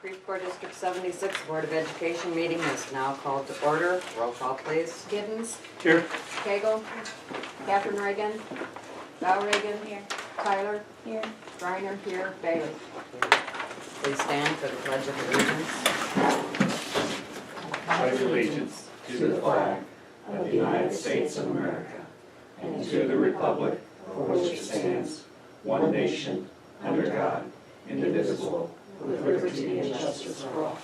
Creve Coeur District 76 Board of Education meeting is now called to order. Roll call, please. Giddens. Here. Cagle. Catherine Reagan. Val Reagan. Here. Tyler. Here. Reiner. Here. Bailey. Please stand for the Pledge of Allegiance. Pledge allegiance to the flag of the United States of America and to the republic for which it stands, one nation, under God, indivisible, with liberty and justice for all.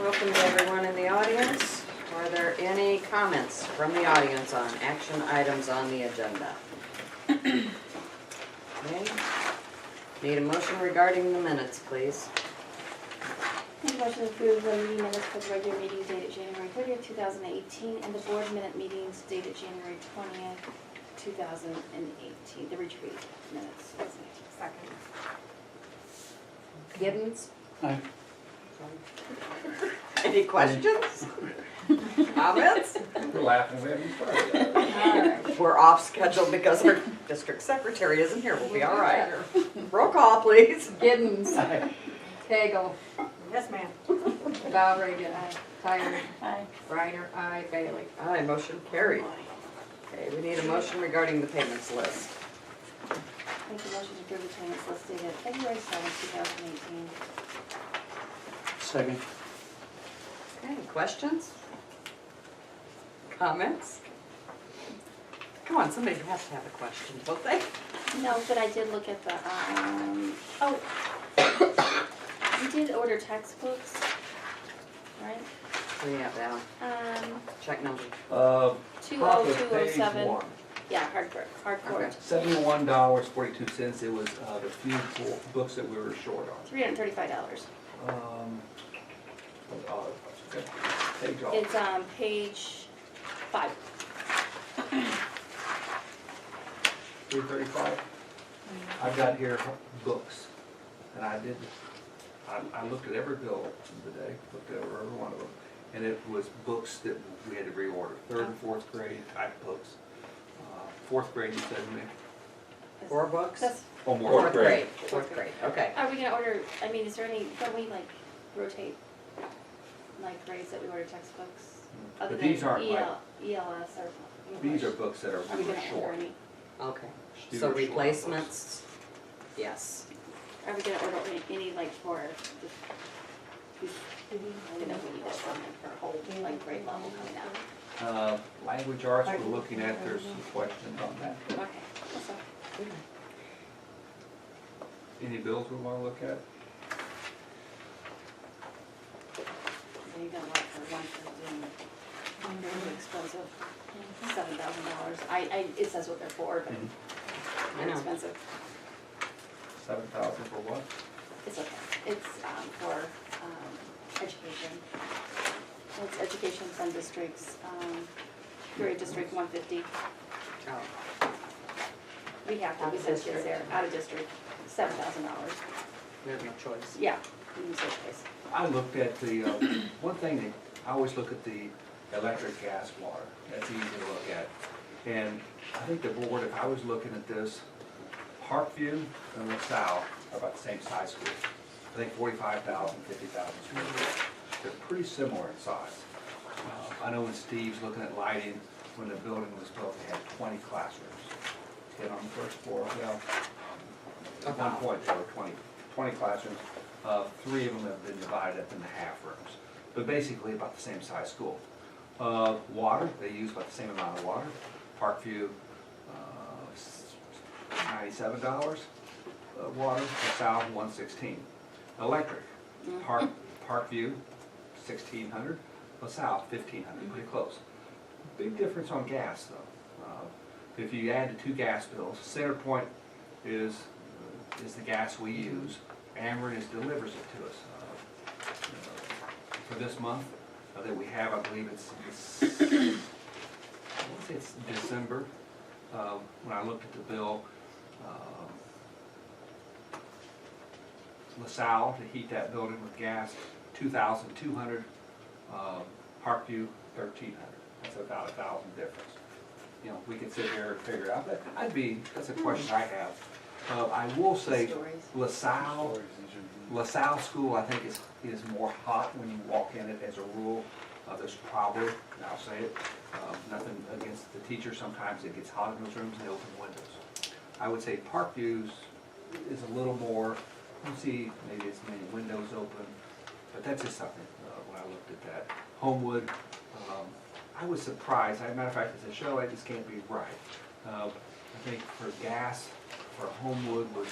Welcome to everyone in the audience. Are there any comments from the audience on action items on the agenda? Okay. Need a motion regarding the minutes, please. Make a motion to approve the meeting minutes for the regular meetings dated January 30th, 2018, and the board minute meetings dated January 20th, 2018, the retreat minutes. Second. Giddens? Aye. Any questions? Comments? We're laughing, we haven't started. Alright. We're off schedule because our district secretary isn't here. We'll be all right. Roll call, please. Giddens. Cagle. Yes, ma'am. Val Reagan. Aye. Tyler. Aye. Reiner. Aye. Bailey. Aye, motion carried. Okay, we need a motion regarding the payments list. Make a motion to approve the payments list dated February 7th, 2018. Second. Okay, questions? Comments? Come on, somebody has to have a question, don't they? No, but I did look at the, we did order textbooks, right? We have that. Check number. Top of page 20207. one. Yeah, hardcore. Okay. $71.42. It was the few books that we were short on. $335. Okay. Page off. It's page 5. 335. I've got here books, and I looked at every bill today, looked at every one of them, and it was books that we had to reorder. 3rd and 4th grade type books. 4th grade, you said to me? 4 books? That's, Oh, more. Fourth grade. 4th grade, okay. are we gonna order, I mean, is there any, don't we like rotate like grades that we order textbooks? Other But these than aren't like, ELS or English? these are books that are Are we really gonna short. order any, Okay. These So are short replacements? Yes. are we gonna order any like for just, I don't know if we need this one for whole like grade level coming out. Language arts we're looking at, there's some questions on that. Okay, that's all. Any bills we want to look at? So you got what for one for Zoom? Really expensive, $7,000. It says what they're for, but I they're know. expensive. 7,000 for what? It's okay. It's for education. It's education, some districts, Peoria District 150. Oh, We have to, we send kids there, out of district, $7,000. we have no choice. Yeah, we use those place. I looked at the, one thing that, I always look at the electric, gas, water. That's easy to look at. And I think the board, if I was looking at this, Parkview and LaSalle are about the same size schools. I think 45,000, 50,000 square feet. They're pretty similar in size. I know when Steve's looking at lighting, when the building was built, they had 20 classrooms. And on the first floor, well, at one point there were 20 classrooms. 3 of them have been divided up into half rooms. But basically about the same size school. Water, they use about the same amount of water. Parkview, $97. Water, LaSalle, $116. Electric, Parkview, $1,600. LaSalle, $1,500, pretty close. Big difference on gas though. If you add the 2 gas bills, CenterPoint is the gas we use. Ameren delivers it to us. For this month that we have, I believe it's December. When I looked at the bill, LaSalle to heat that building with gas, $2,200. Parkview, $1,300. That's about $1,000 difference. You know, we could sit here and figure it out. That's a question I have. I will say Stories. LaSalle School, I think is more hot when you walk in it as a rule. There's probably, and I'll say it, nothing against the teacher, sometimes it gets hot in those rooms and they open windows. I would say Parkview's is a little more, you see, maybe it's many windows open, but that's just something, when I looked at that. Homewood, I was surprised, as a matter of fact, as a show, I just can't be right. I think for gas, for Homewood was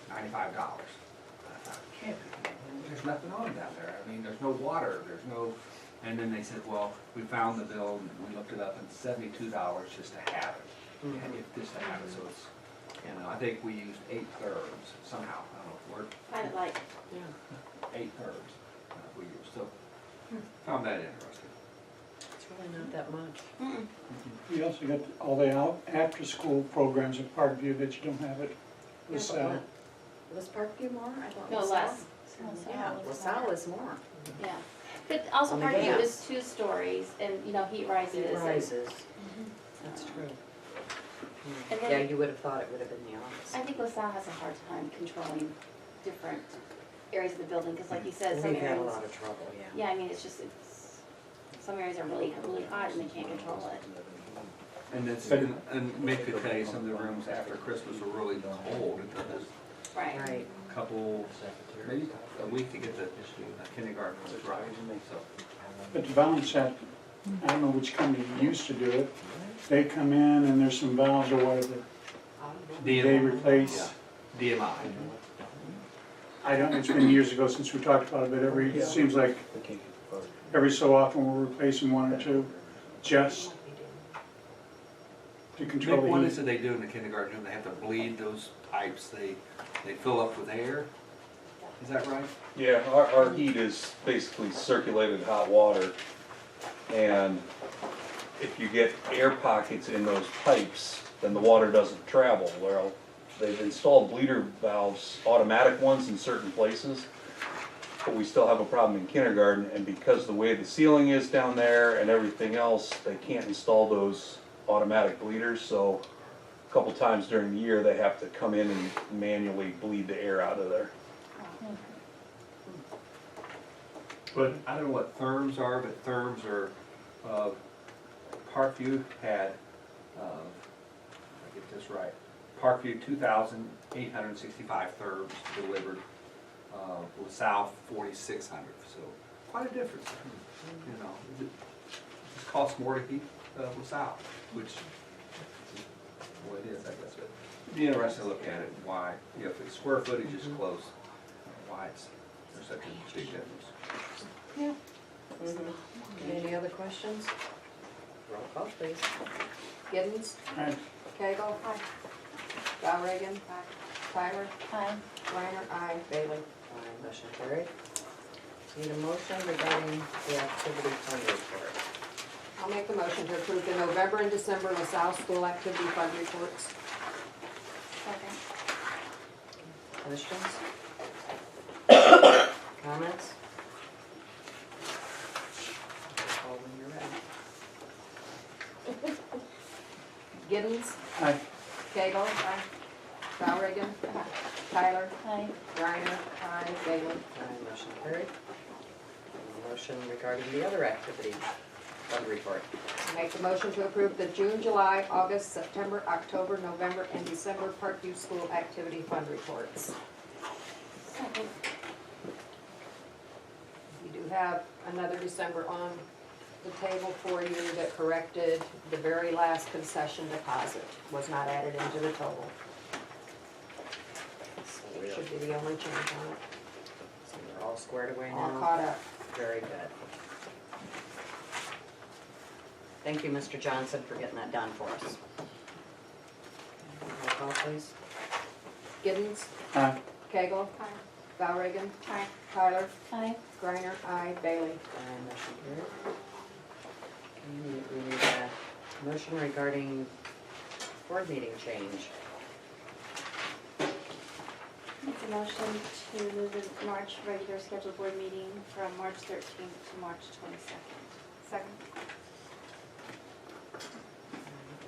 $95. I thought, it can't be, there's nothing on down there, I mean, there's no water, there's no, and then they said, well, we found the bill, and we looked it up, and $72 just to have it. And if just to have it, so it's, you know, I think we used 8 thirds somehow, I don't know if we're Kind of like, 8 thirds we used, so found that interesting. It's really not that much. You also got all the after-school programs at Parkview that you don't have at LaSalle. Was Parkview more? I thought no, LaSalle. less. Yeah, LaSalle is more. Yeah, but also On the Parkview gas. is 2 stories and, you know, heat rises. It and- rises. That's true. And then- Yeah, you would have thought it would have been the I opposite. think LaSalle has a hard time controlling different areas of the building, because like you said, some We've had a areas. lot of trouble, yeah. Yeah, I mean, it's, some areas are really, really hot and they can't control it. And that's, and Mick could tell you some of the rooms after Christmas were really cold, it took us Right. Right. a couple, maybe a week to get the kindergarten was right, so. But to balance that, I don't know which company used to do it. They come in and there's some valves or whatever. They replace, DMI. I don't, it's been years ago since we talked about it, but it seems like every so often we're replacing 1 or 2, just to control Mick, the what heat. is it they do in the kindergarten room? They have to bleed those pipes, they fill up with air? Is that right? Yeah, our heat is basically circulated hot water, and if you get air pockets in those pipes, then the water doesn't travel. Well, they've installed bleeder valves, automatic ones in certain places, but we still have a problem in kindergarten, and because the way the ceiling is down there and everything else, they can't install those automatic bleeders, so a couple times during the year, they have to come in and manually bleed the air out of there. But I don't know what therms are, but therms are, Parkview had, if I get this right, Parkview 2,865 therms delivered, LaSalle 4,600, so quite a difference. You know, it just costs more to heat LaSalle, which, well, it is, I guess, but it'd be interesting to look at it and why, you know, if the square footage is close, why there's such a big difference. Yeah. Any other questions? Roll call, please. Giddens? Aye. Cagle? Aye. Balrigan? Aye. Tyler? Hi. Reiner? Aye. Bailey? Aye. Motion carried. Need a motion regarding the activity fund report. I'll make the motion to approve the November and December LaSalle School Activity Fund reports. Second. Questions? Comments? Call when you're ready. Giddens? Aye. Cagle? Aye. Balrigan? Tyler? Hi. Reiner? Aye. Bailey? Aye. Motion carried. Motion regarding the other activity fund report. Make the motion to approve the June, July, August, September, October, November, and December Parkview School Activity Fund reports. Second. You do have another December on the table for you that corrected the very last concession deposit, was not added into the total. So it should be the only change on it. So we're all squared away now. All caught up. Very good. Thank you, Mr. Johnson, for getting that done for us. Roll call, please. Giddens? Aye. Cagle? Hi. Balrigan? Hi. Tyler? Hi. Griner? Aye. Bailey? Aye. Motion carried. Okay, we need a motion regarding board meeting change. Make a motion to move the March regular scheduled board meeting from March 13th to March 22nd. Second.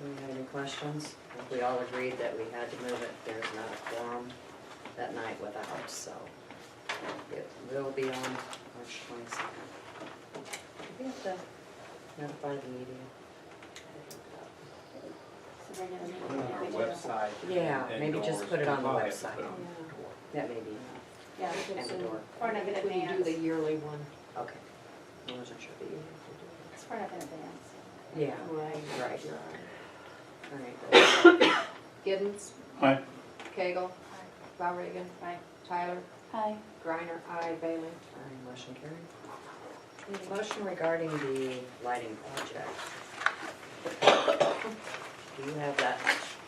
we have any questions? I think we all agreed that we had to move it. There's not a quorum that night without, so it will be on March 22nd. We have to notify the media. So regular meeting Put it on our date, we do. website. Yeah, and maybe just doors. put it on the Probably have to website. put it on the door. That may be Yeah, and the door. Far enough in when you do advance. the yearly one. Okay. I wasn't sure. It's far enough in advance. Yeah, Right. right. All right. Giddens, Aye. Cagle, Valregan, Aye. Tyler, Hi. Griner, aye, Bailey. Aye, motion carried. Need a motion regarding the lighting project. Do you have that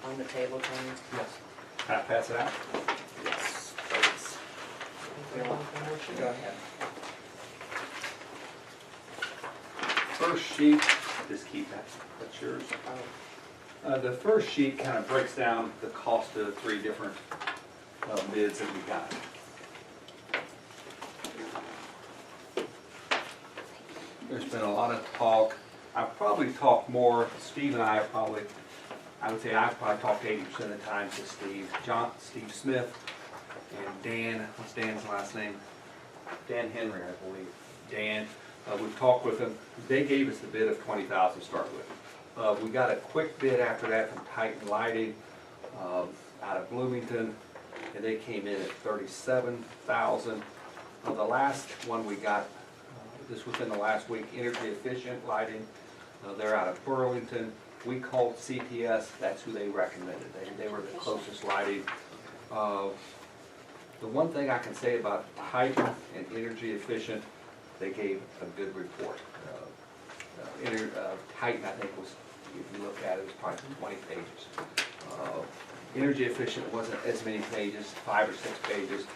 on the table, Tony? Yes. Can I pass it out? Yes, please. Yeah. Motion? Go ahead. First sheet, just keep that, that's yours. Oh, The first sheet kind of breaks down the cost of 3 different bids that we got. There's been a lot of talk. I've probably talked more, Steve and I probably, I would say I've probably talked 80% of the time to Steve. Steve Smith and Dan, what's Dan's last name? Dan Henry, I believe. Dan, we've talked with them. They gave us the bid of $20,000 to start with. We got a quick bid after that from Titan Lighting out of Bloomington, and they came in at $37,000. The last one we got, just within the last week, Energy Efficient Lighting, they're out of Burlington. We called CPS, that's who they recommended. They were the closest lighting. The one thing I can say about Titan and Energy Efficient, they gave a good report. Titan, I think, was, if you look at it, was probably 20 pages. Energy Efficient wasn't as many pages, 5 or 6 pages,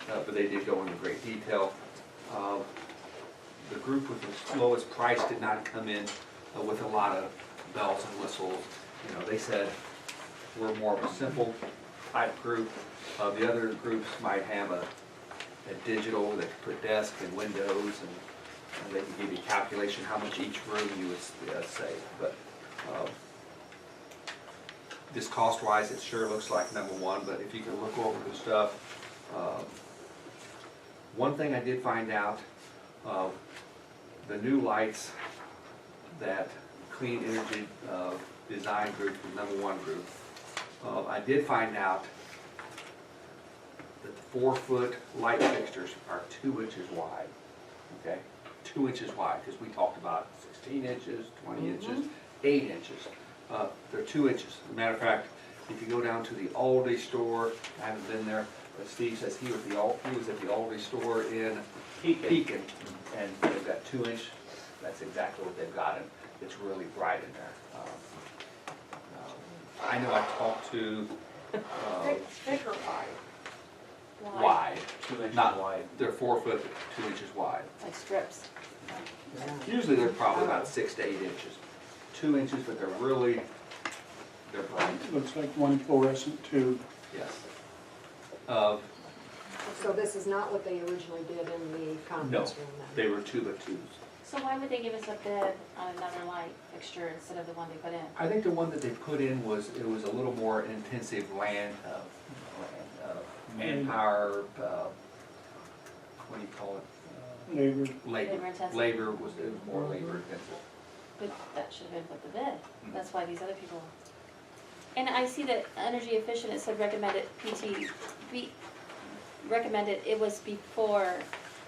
but they did go into great detail. The group with the lowest price did not come in with a lot of bells and whistles. You know, they said we're more of a simple type group. The other groups might have a digital that could put desk and windows, and they could give you a calculation how much each room you would save. But just cost-wise, it sure looks like #1. But if you can look over the stuff, one thing I did find out, the new lights that Clean Energy Design Group, the #1 group, I did find out that the 4-foot light fixtures are 2 inches wide, okay? 2 inches wide, because we talked about 16 inches, 20 inches, 8 inches. They're 2 inches. As a matter of fact, if you go down to the Aldi store, I haven't been there, but Steve says he was at the Aldi store in Pekin, and they've got 2-inch. That's exactly what they've got, and it's really bright in there. I know I talked to Thick or wide? wide, 2 inches not wide. they're 4 foot, 2 inches wide. Like strips. yeah. Usually they're probably about 6 to 8 inches. 2 inches, but they're bright. Looks like one fluorescent tube. Yes. So this is not what they originally did in the conference room then? They were 2x2s. So why would they give us a bid on another light fixture instead of the one they put in? I think the one that they put in was, it was a little more intensive manpower, what do you call it? Labor. Labor intensive. Labor was, it was more labor intensive. But that should have been put the bid. That's why these other people. And I see that energy efficient, it said recommended recommended, it was before,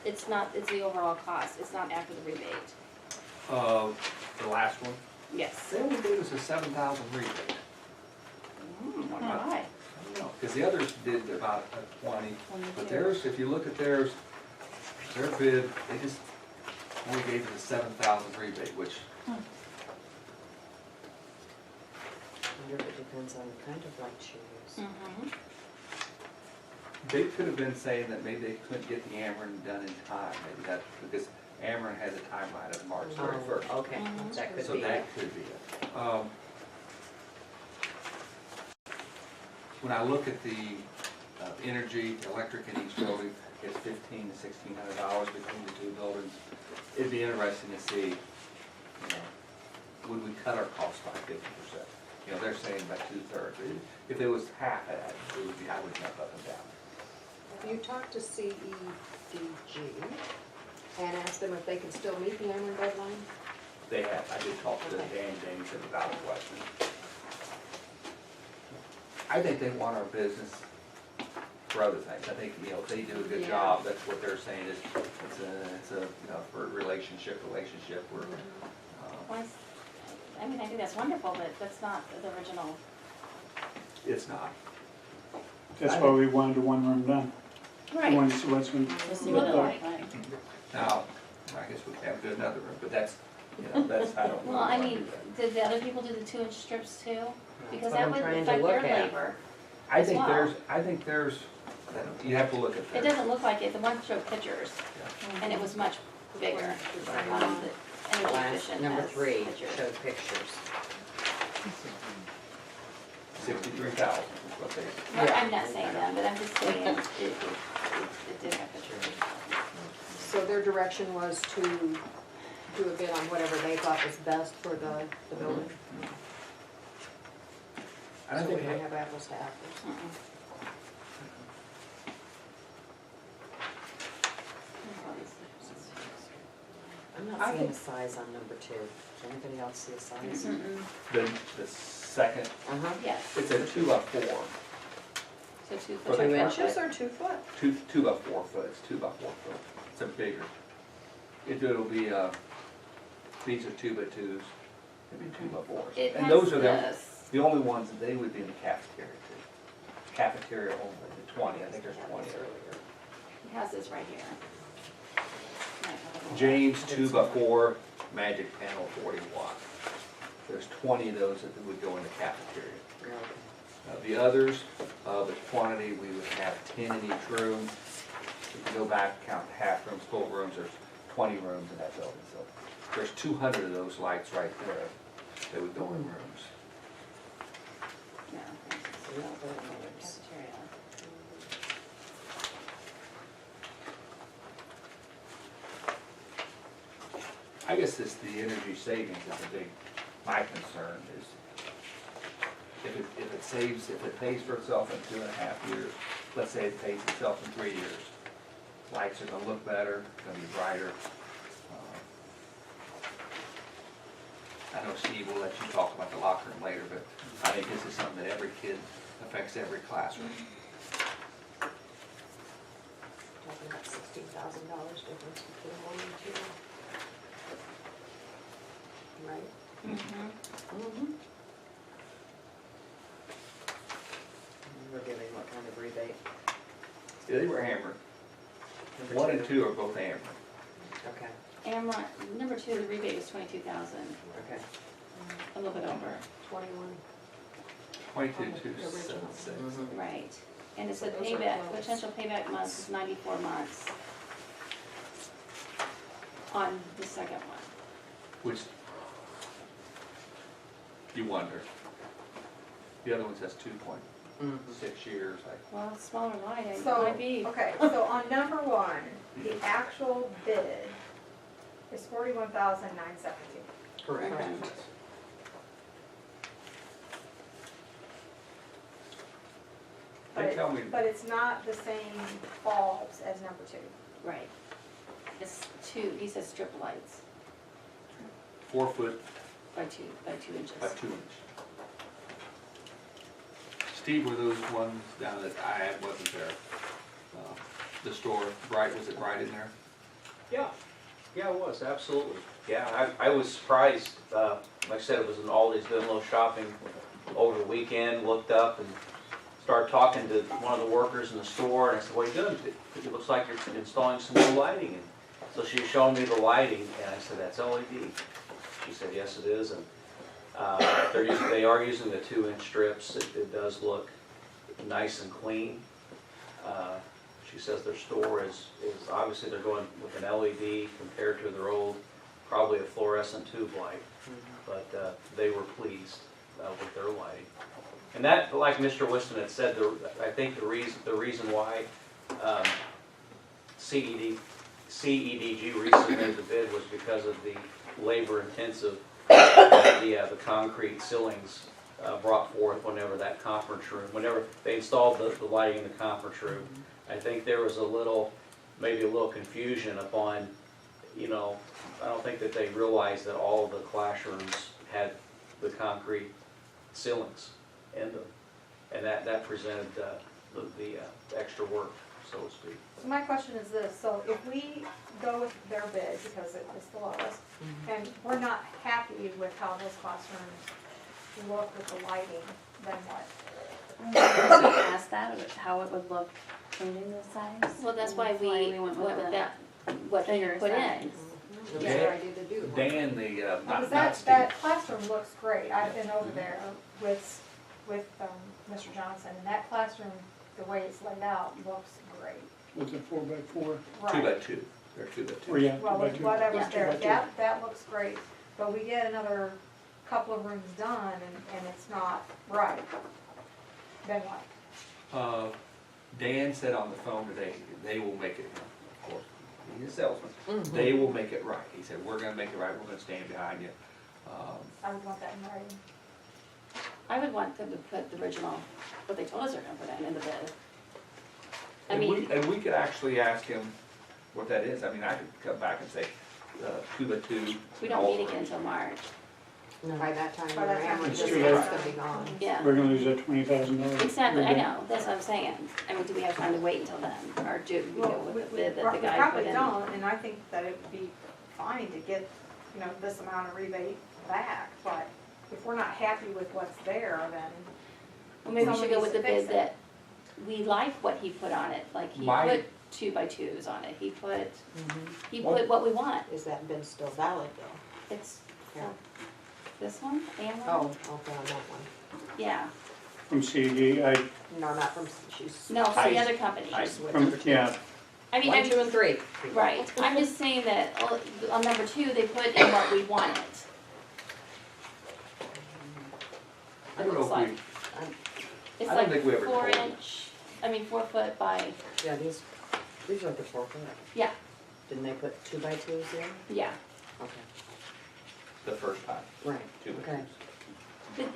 it's it's the overall cost, it's not after the rebate. The last one, Yes. they only gave us a 7,000 rebate. Why? Because the others did about a 20, but 22. theirs, if you look at theirs, their bid, they just only gave us a 7,000 rebate, which, I wonder if it depends on the kind of light you use. Mm-hmm. they could have been saying that maybe they couldn't get the Ameren done in time, maybe that, because Ameren has a timeline of March 31st. Oh, okay, Mhm. that could So be that it. could be it. When I look at the energy, electric in each building, it's $1,500 to $1,600 between the 2 buildings. It'd be interesting to see, you know, would we cut our costs by 50%? You know, they're saying about 2/3. If it was half of that, it would be, I would jump up and down. Have you talked to CEDG and asked them if they can still meet the Ameren deadline? They have, I did talk to Okay. Dan James about the question. I think they want our business for other things. I think, you know, if they do a good Yeah. job, that's what they're saying is, it's a, you know, for relationship, where, I mean, I think that's wonderful, but that's not the original. it's not. That's why we wanted the one room done. Right. What's gonna We'll see what it looks like. Now, I guess we can't do another room, but that's, you know, that's, I don't know. Well, I mean, did the other people do the 2-inch strips too? Because what that I'm would trying to affect their look at. labor. I as think well. there's, you have to look at It this. doesn't look like it, the one showed pictures, and it was much bigger. The energy Last, efficient number has 3 pictures. showed pictures. 63,000 is what they. Well, Yeah. I'm not saying that, but I'm just saying it did have pictures. So their direction was to do a bid on whatever they thought was best for the building? I don't So we think, don't have apples to apples. I'm not I seeing think- a size on number 2. Does anybody else see a size? the second, Uh-huh. Yes, it's a 2x4, so 2 For foot. the 2 by 4 inches foot. or 2 foot? 2x4 foot, it's 2x4 foot, it's a bigger. It'll be, these are 2x2s, it'll be 2x4s. It And has those are this. the only ones that they would be in the cafeteria too. Cafeteria only, the 20, I think there's 20 earlier. It has this right here. Might have a little- James 2x4, magic panel 40 watt. There's 20 of those that would go in the cafeteria. The others, the quantity, we would have 10 in each room. If you go back, count half rooms, full rooms, there's 20 rooms in that building. So there's 200 of those lights right there that would go in rooms. No, this is cafeteria. I guess it's the energy savings is a big, my concern is if it saves, if it pays for itself in 2.5 years, let's say it pays itself in 3 years, lights are gonna look better, gonna be brighter. I know Steve will let you talk about the locker room later, but I think this is something that every kid affects every classroom. Talking about $16,000 difference between 1 and 2. Right? Mm-hmm. We're giving what kind of rebate? Yeah, they were hammered. Number 1 and 2 are both hammered. Okay, Amron, number 2, the rebate was 22,000, okay. a little bit over. 21. 22,276. Mhm. Right. And it said Those are payback, close. potential payback months is 94 months on the second one. Which you wonder. The other one says 2.6 years, like, Well, smaller light, it So, might be. okay, so on number 1, the actual bid is $41,970. Correct. Correct. they tell me, But it's not the same bulbs as number 2. Right. It's 2, he says strip lights 4 foot by 2 inches. by 2 inch. Steve, were those ones down that I had, wasn't there? The store, bright, was it bright in there? Yeah, yeah, it was, absolutely. Yeah, I was surprised, like I said, it was in Aldi's doing a little shopping over the weekend, looked up and started talking to one of the workers in the store, and I said, what are you doing? It looks like you're installing some new lighting. And so she was showing me the lighting, and I said, that's LED. She said, yes, it is, and they are using the 2-inch strips. It does look nice and clean. She says their store is obviously they're going with an LED compared to their old, probably a fluorescent tube light, but they were pleased with their lighting. And that, like Mr. Whiston had said, I think the reason why CEDG resubmitted the bid was because of the labor-intensive, the concrete ceilings brought forth whenever that conference room, whenever they installed the lighting in the conference room. I think there was maybe a little confusion upon, you know, I don't think that they realized that all of the classrooms had the concrete ceilings in them. And that presented the extra work, so to speak. So my question is this, so if we go with their bid, because it is the lowest, and we're not happy with how those classrooms look with the lighting, then what? So you asked that, how it would look changing the size? Well, that's why we went with that, what he bigger put in. size. It's their idea to do. Dan, Because not Steve. that classroom looks great, I've been over there with Mr. Johnson, and that classroom, the way it's laid out, looks great. Was it 4x4? Two by Right. two, they're 2 by 2. Or yeah, Well, 2x2. whatever's Yeah. there, 2x2. that looks great, but we get another couple of rooms done and it's not right, then what? Dan said on the phone today, they will make it, of course, he's a salesman, Mhm. they will make it right. He said, we're gonna make it right, we're gonna stand behind you. I would want that in writing. I would want them to put the original, what they told us they're gonna put in the bid. I And mean, we could actually ask him what that is. I mean, I could come back and say, 2 by 2. we don't meet again until March. By that time, By that time, your it's discount's too late. gonna be gone. Yeah, We're gonna lose that $20,000. exactly, I know, that's what I'm saying. I mean, do we have time to wait until then, or do we go with the bid that the We guy put probably in? don't, and I think that it would be fine to get, you know, this amount of rebate back, but if we're not happy with what's there, then Well, maybe we should go with the someone needs bid to fix that we like what he put on it, like he My- put 2 by 2s on it, he put Well- what we want. Is that bid still valid though? It's, Yeah. this one, and Oh, one? okay, on that one. Yeah, From CD, No, not from, she's. no, it's the other company. She switched from, over to yeah, I mean, 1, 2, and 3. right, I'm just saying that on number 2, they put in what we wanted. I It don't know looks if like, we, it's I don't think we like ever 4 told them. inch, 4 foot by, Yeah, these are the 4 foot. yeah, Didn't they put 2 by 2s in? yeah. Okay, the first time, right, 2 by okay. 2s. But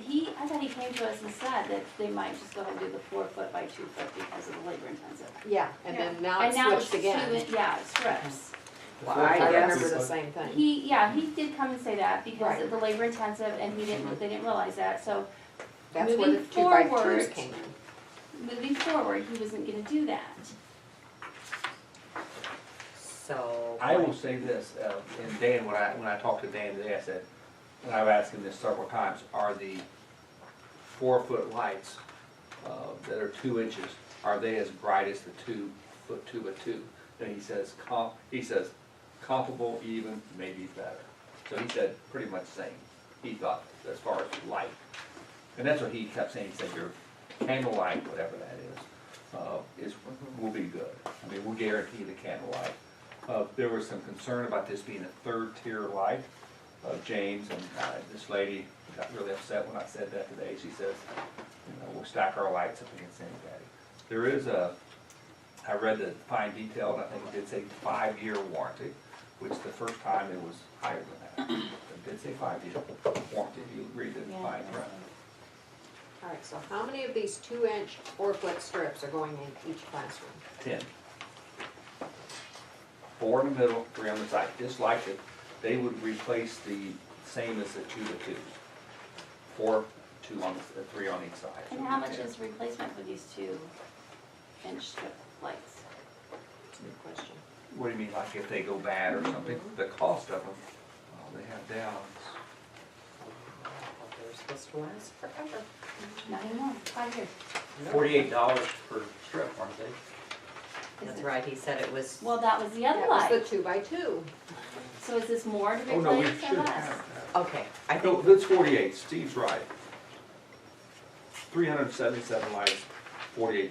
I thought he came to us and said that they might just go ahead and do the 4 foot by 2 foot because of the labor intensive. Yeah, and then now And it's now switched again. Yeah, it strips. Well, The 4 I foot by remember 2 the foot. same thing. He did come and say that because Right. of the labor intensive and they didn't realize that, so That's where the moving 2 by 2s forward- came in. moving forward, he wasn't gonna do that. So. I will say this, and Dan, when I talked to Dan today, I said, and I've asked him this several times, are the 4 foot lights that are 2 inches, are they as bright as the 2 foot 2 by 2? And he says comparable, even, maybe better. So he said pretty much the same, he thought, as far as light. And that's what he kept saying, he said your candlelight, whatever that will be good. I mean, we'll guarantee the candlelight. There was some concern about this being a 3rd tier light. James and this lady got really upset when I said that today. She says, we'll stack our lights up against anybody. There is I read the fine detail, and I think it did say 5-year warranty, which the first time it was higher than that. It did say 5-year warranty. You read the fine print. All right, so how many of these 2-inch 4 foot strips are going in each classroom? 10. 4 in the middle, 3 on the side, just like it. They would replace the same as the 2 by 2s. 4, 2 on the 3 on each side. And how much is replacement for these 2 inch strip lights? That's a good question. What do you mean, like if they go bad or something? The cost of them, they have down. They're supposed to last forever. Not anymore, 5 years. $48 per strip, aren't they? Is That's it? right, he said it was, Well, that was the other That was light. the 2 by 2. So is this more to Oh, no, we replace or should less? have okay, I that. No, think, that's 48, Steve's right. 377 lights, $48. $48.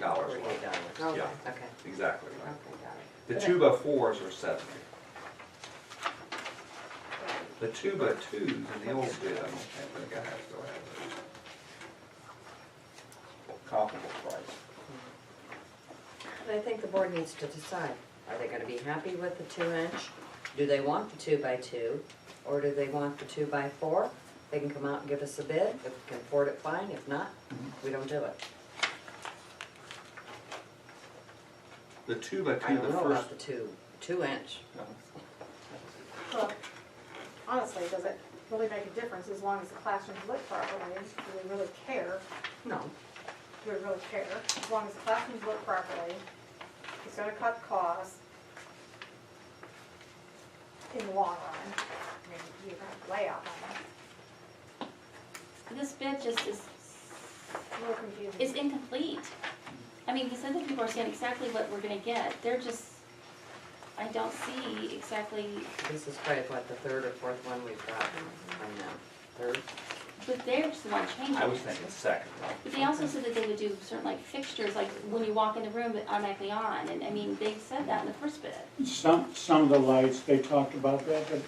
Okay, Yeah. Okay. Exactly okay, right. got it. The 2 by 4s are 70. The 2 by 2s in the old bid, I don't think I have still have those. Comparable price. but I think the board needs to decide, are they gonna be happy with the 2-inch? Do they want the 2 by 2, or do they want the 2 by 4? They can come out and give us a bid, if we can afford it, fine, if not, we don't do it. The 2 by 2, I the don't know first. about the 2 inch. Well, honestly, does it really make a difference as long as the classroom's lit properly? Do we really care? No, Do we really care? As long as the classroom's lit properly, it's gonna cut costs in the long run. I mean, you have layout on it. This bid just is, It's a little confusing. is incomplete. I mean, because other people are saying exactly what we're gonna get. They're just, I don't see exactly, this is probably what, the third or fourth one we've got right now. Third? but they're just the one changing it. I was thinking second one. But they also said that they would do certain like fixtures, like when you walk in the room, it automatically on. And I mean, they said that in the first bid. Some of the lights, they talked about that, but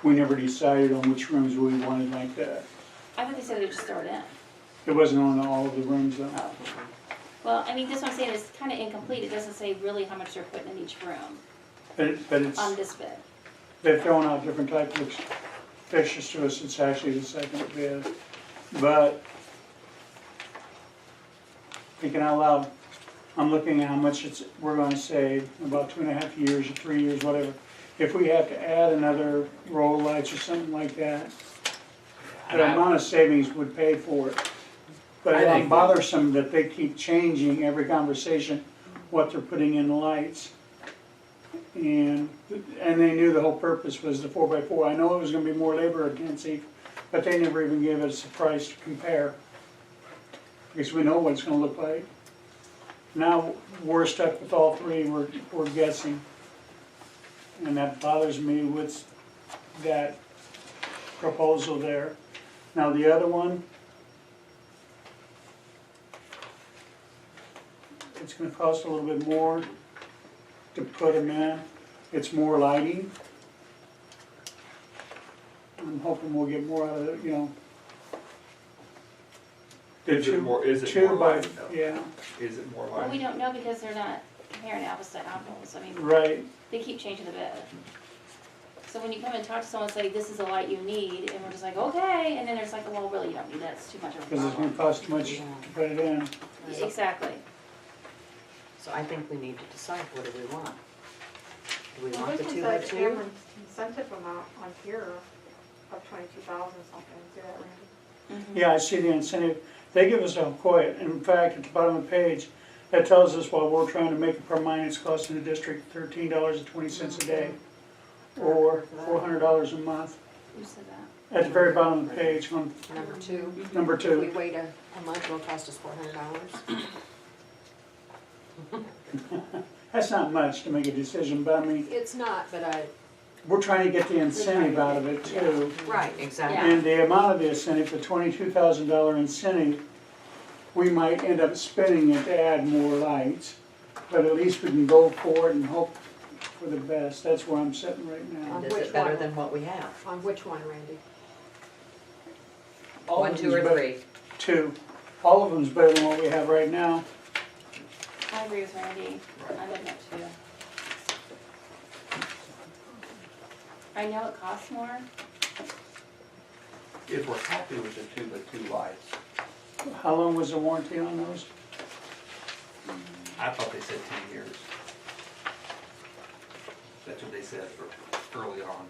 we never decided on which rooms we wanted like that. I thought they said they would just throw it in. It wasn't on all of the rooms though. Oh. Well, I mean, this one I'm saying is kind of incomplete. It doesn't say really how much they're putting in each room But it's, on this bid. they're throwing out different types of fixtures to us, it's actually the second bid. But, thinking out loud, I'm looking at how much we're gonna save, about 2.5 years or 3 years, whatever. If we have to add another row of lights or something like that, the amount of savings would pay for it. But I it's think- bothersome that they keep changing every conversation what they're putting in the lights. And they knew the whole purpose was the 4x4. I know it was gonna be more labor intensive, but they never even gave us a price to compare. Because we know what it's gonna look like. Now, we're stuck with all three, we're guessing. And that bothers me with that proposal there. Now, the other one, it's gonna cost a little bit more to put them in. It's more lighting. I'm hoping we'll get more out of it, you know. Is it more Two by, lighting though? yeah, Is it more Well, we lighting? don't know because they're not comparing apples to apples. I mean, right. they keep changing the bid. So when you come and talk to someone, say, this is the light you need, and we're just like, okay, and then there's like, well, really, you don't need that, it's too much of a Because it's gonna problem. cost too much to put it in. Exactly. So I think we need to decide, what do we want? Do we Well, want the this 2 one by says 2? Cameron's incentive amount on here of 22,000 something, see that, Randy? Mhm. Yeah, I see the incentive. They give us a quote. In fact, at the bottom of the page, that tells us while we're trying to make it per mine, it's costing the district $13.20 a day, or $400 a month. Who said that? At the very bottom of the page, on Number 2, number if we 2. wait a month, it'll cost us $400. That's not much to make a decision, but I mean, It's not, but we're trying to get the incentive out of it too. right, exactly. Yeah. And the amount of the incentive, the $22,000 incentive, we might end up spending it to add more lights. But at least we can go for it and hope for the best. That's where I'm sitting right now. And is Which it better one? than what we have? On which one, Randy? All 1, of 2, them's or bet- 3? 2. All of them's better than what we have right now. I agree with Randy. I would not too. I know it costs more. If we're happy with the 2 by 2 lights, How long was the warranty on those? I thought they said 10 years. That's what they said early on,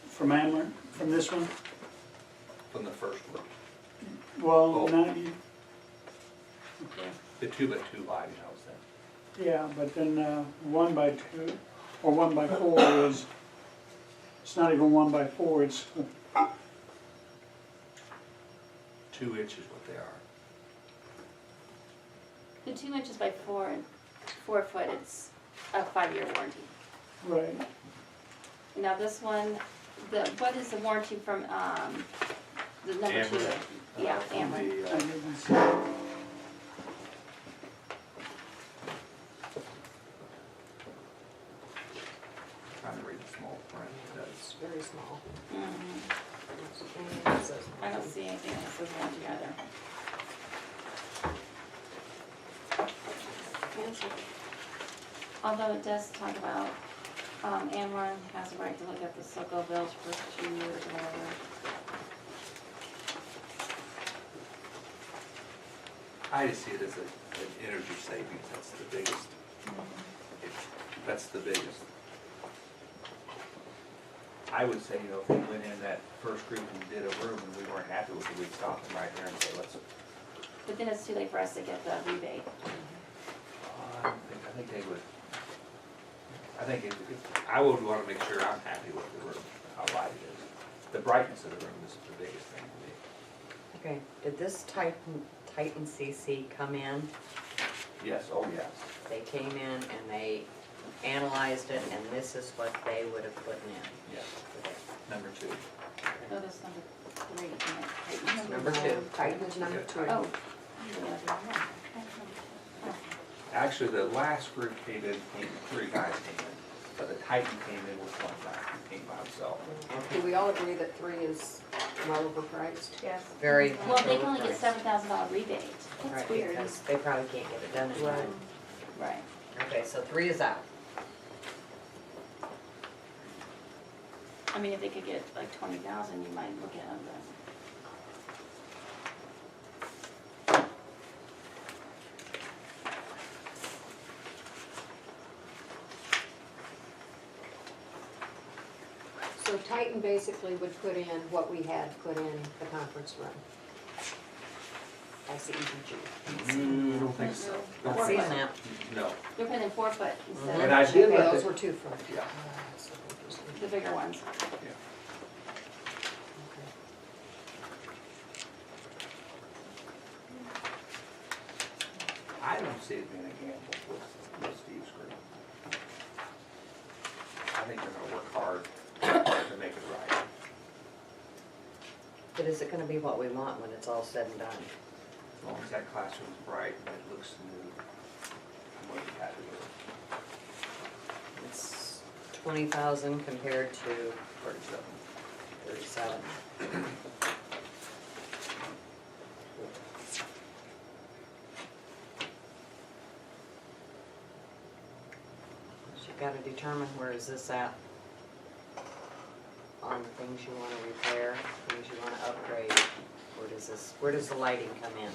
From Ameren, from this one? from the first one. Well, Oh. not you. Okay. The 2 by 2 lighting, I was saying. Yeah, but then 1 by 2 or 1 by 4 is, it's not even 1 by 4, it's 2 inches what they are. The 2 inches by 4 foot, it's a 5-year warranty. right. Now this one, what is the warranty from, the number 2? Ameren. Yeah, From Ameren. the, I didn't see. trying to read the small print, It's very small. Mhm. It says- I don't see anything that says warranty either. Although it does talk about, Ameren has the right to look at the SOCO bills for 2 years or whatever. I just see it as an energy savings, that's the biggest. That's the biggest. I would say, you know, if we went in that first group and did a room and we weren't happy with it, we'd stop them right there and say, let's, But then it's too late for us to get the rebate. I think they would, I think I would want to make sure I'm happy with the room, how light it is. The brightness of the room is the biggest thing to me. Okay, did this Titan CC come in? Yes, oh yes. They came in and they analyzed it, and this is what they would have put in. Yes. Okay. Number 2. Oh, that's number 3. isn't it? Number 2. Titan is number 2. Oh. Actually, the last group came in, 3 guys came in, but the Titan came in with 1 guy who came by himself. Do we all agree that 3 is well overpriced? Yes. Very. Well, they can only get overpriced. $7,000 rebate. That's Right, weird. because they probably can't get it done in time. Right. Okay, so 3 is out. I mean, if they could get like 20,000, you might look at them, So Titan basically would put in what we had put in the conference room. As the EPG. I don't think so. Not seeing that. No. they're putting in 4 foot instead And of I did Okay, let those the, were 2 foot. Yeah. That's so interesting. the bigger ones. Okay. I don't see it being a gamble with Steve's group. I think they're gonna work hard to make it right. But is it gonna be what we want when it's all said and done? As long as that classroom's bright and it looks smooth, I'm really happy with it. It's 20,000 compared to 37. So you've got to determine where is this at on the things you want to repair, things you want to upgrade. Where does the lighting come in?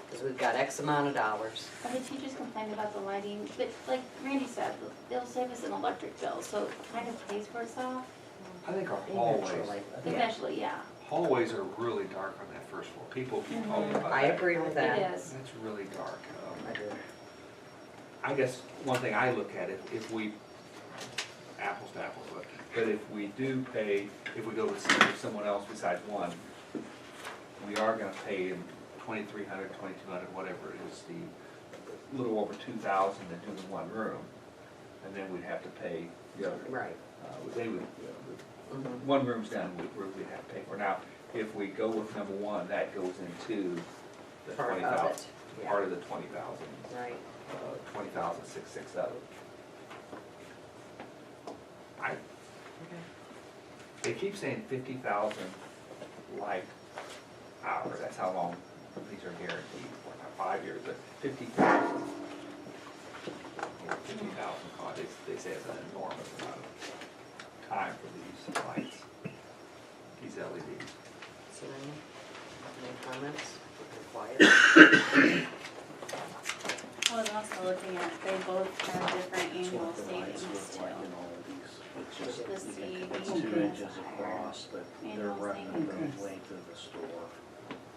Because we've got X amount of dollars. But the teachers complain about the lighting, but like Randy said, they'll save us an electric bill, so it kind of pays for itself. I think our hallways, Eventually. Eventually, yeah. hallways are really dark on that first floor. People keep talking about I that. agree with that. It is. That's really dark. I do. I guess one thing I look at, if we, apples to apples, but if we do pay, if we go with someone else besides one, we are gonna pay in 2,300, 2,200, whatever it is, the little over 2,000 to do the one room, and then we'd have to pay the other. Right. They would, Mhm. one room's done, we'd have to pay for. Now, if we go with number 1, that goes into the Part of 20,000, it, yeah. part of the 20,000. Right. 20,667. They keep saying 50,000 light hours, that's how long these are guaranteed for, not 5 years, but 50,000. 50,000 cost, they say it's an enormous amount of time for these lights, these LEDs. Serena, any comments? You're quiet. I was also looking at, they both have different annual savings too. The CED It's 2 inches across, but they're Annual running savings. the length of the store.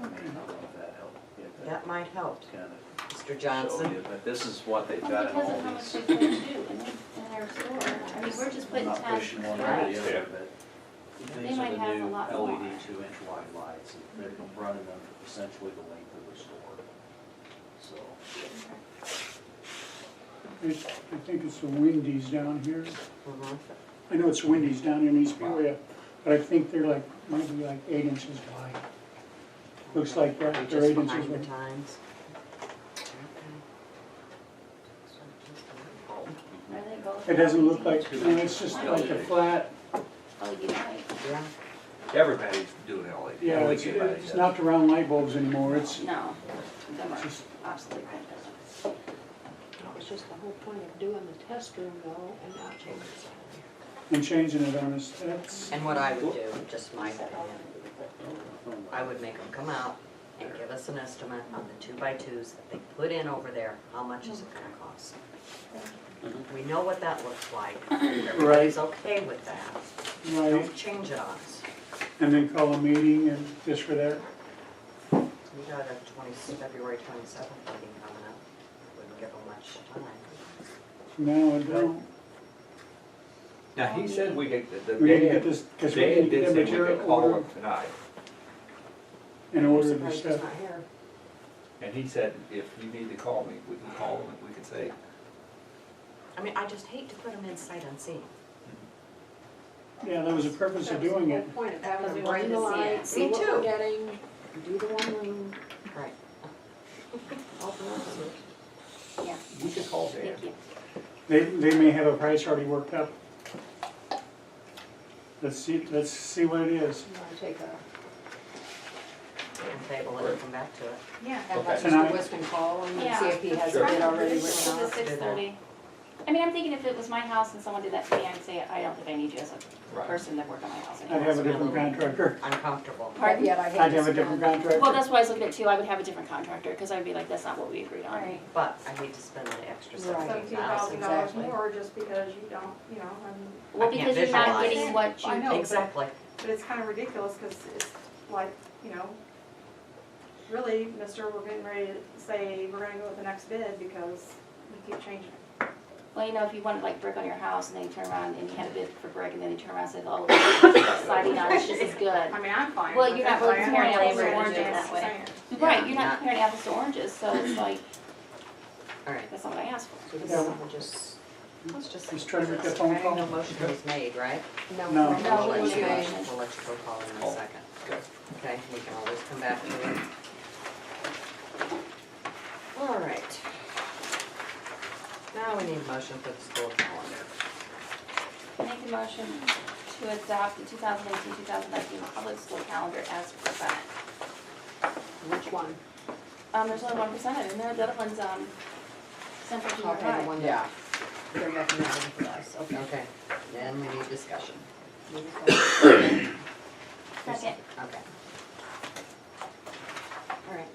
I mean, I don't know if that helped. That might help. Kind of Mr. show Johnson? you, but this is what they've Well, got in because all of how much these. they put in their store. I mean, we're just I'm putting not 10. pushing one or Right. the other, but They these might are the have a new lot LED more. 2-inch wide lights. They're running them essentially the length of the store. So, I think it's the Wendy's down here. Mhm. I know it's Wendy's down here in East Peoria, but I think they're like, might be like 8 inches wide. Looks like that, Are we they're just 8 inches behind the wide. times? Are they both? It doesn't look like, no, it's just like a flat, LED light. Yeah. Everybody's doing LED. yeah, it's Everybody it's does. not the round light bulbs anymore, it's No, them are just, obsolete. That was just the whole point of doing the test room though, and not changing it. and changing it on us, that's, And what I would do, just my opinion, I would make them come out and give us an estimate on the 2x2s that they put in over there, how much is it gonna cost? We know what that looks like, everybody's okay with that, Right, don't change it on us. and then call a meeting and just for that. We got a February 27th meeting coming up, wouldn't give them much time. No, I don't. Now, he said we get, the We need to get Dad, this, because we Dad need to did get say we material could call him ordered tonight. and I'm order the surprised stuff. he's not here. And he said, if you need to call me, we can call him and we can say, I mean, I just hate to put them in sight unseen. Yeah, that was the purpose of doing it. That's the whole point of having Because we them bring the wanted to see it. lights, see Me what too. we're getting, do the one ring, Right. open up the Yeah, we could call Dad. thank you. They may have a price already worked up. Let's see what it is. You wanna take a, And table it and come back to it. Yeah. have Okay. Mr. Tonight. Wisdom call him and Yeah. see if he has a Sure. bid already This written is out. 6:30. I mean, I'm thinking if it was my house and someone did that to me, I'd say, I don't think I need you as a Right. person that worked on my house I'd anymore. have a different contractor. Uncomfortable. Pardon? Yet I hate I'd to have a spend- different contractor. Well, that's why I was looking at too, I would have a different contractor, because I'd be like, that's not what we agreed on. Right. But I hate to spend the extra Right. $17,000 Exactly. more just because you don't, you know, Well, I can't because you're not visualize. getting what I you, know. Exactly. but it's kind of ridiculous because it's like, you know, really, mister, we're getting ready to say we're gonna go with the next bid because we keep changing it. well, you know, if you wanted like brick on your house and then you turn around and you had a bid for brick and then you turn around and said, oh, siding on it's just as good. I mean, I'm fine Well, with you're it, not but really I comparing understand apples to what oranges you're that way. saying. Right, you're Yeah. not comparing apples to oranges, so it's like, All right. that's not what I asked for. So this Yeah. we'll just, let's just. try to make that phone call. No motion was made, right? No. No, We'll it let was you, made. we'll let you go call in Oh. a second. Okay. Okay, we can always come back to it. All right. Now we need a motion for the school calendar. Make a motion to adopt the 2018-2019 public school calendar as presented. Which one? There's only one presented in there, the other one's, Central Junior Okay, the High. one that they're recommending for us, okay. Okay, then we need discussion. Second. Okay. All right.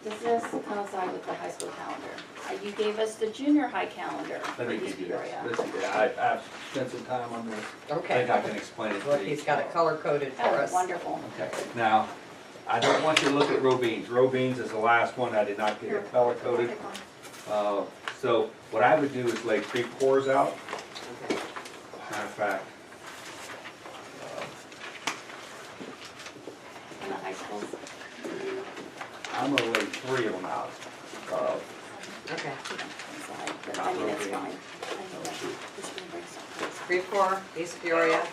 Does this coincide with the high school calendar? You gave us the junior high calendar Let for me East give you this. Peoria. This is- I've spent some time on this. I Okay. think I can explain it Look, to you. he's got it color coded for Oh, us. wonderful. Okay, now, I don't want you to look at row beans. Row beans is the last one, I did not get it color coded. Take one. So what I would do is lay Creve Coeurs out. Okay. Matter of fact, In the high schools. I'm gonna lay 3 of them out. Okay. Inside, but I mean, that's fine. I know that. Just gonna bring some. Creve Coeur, East Peoria,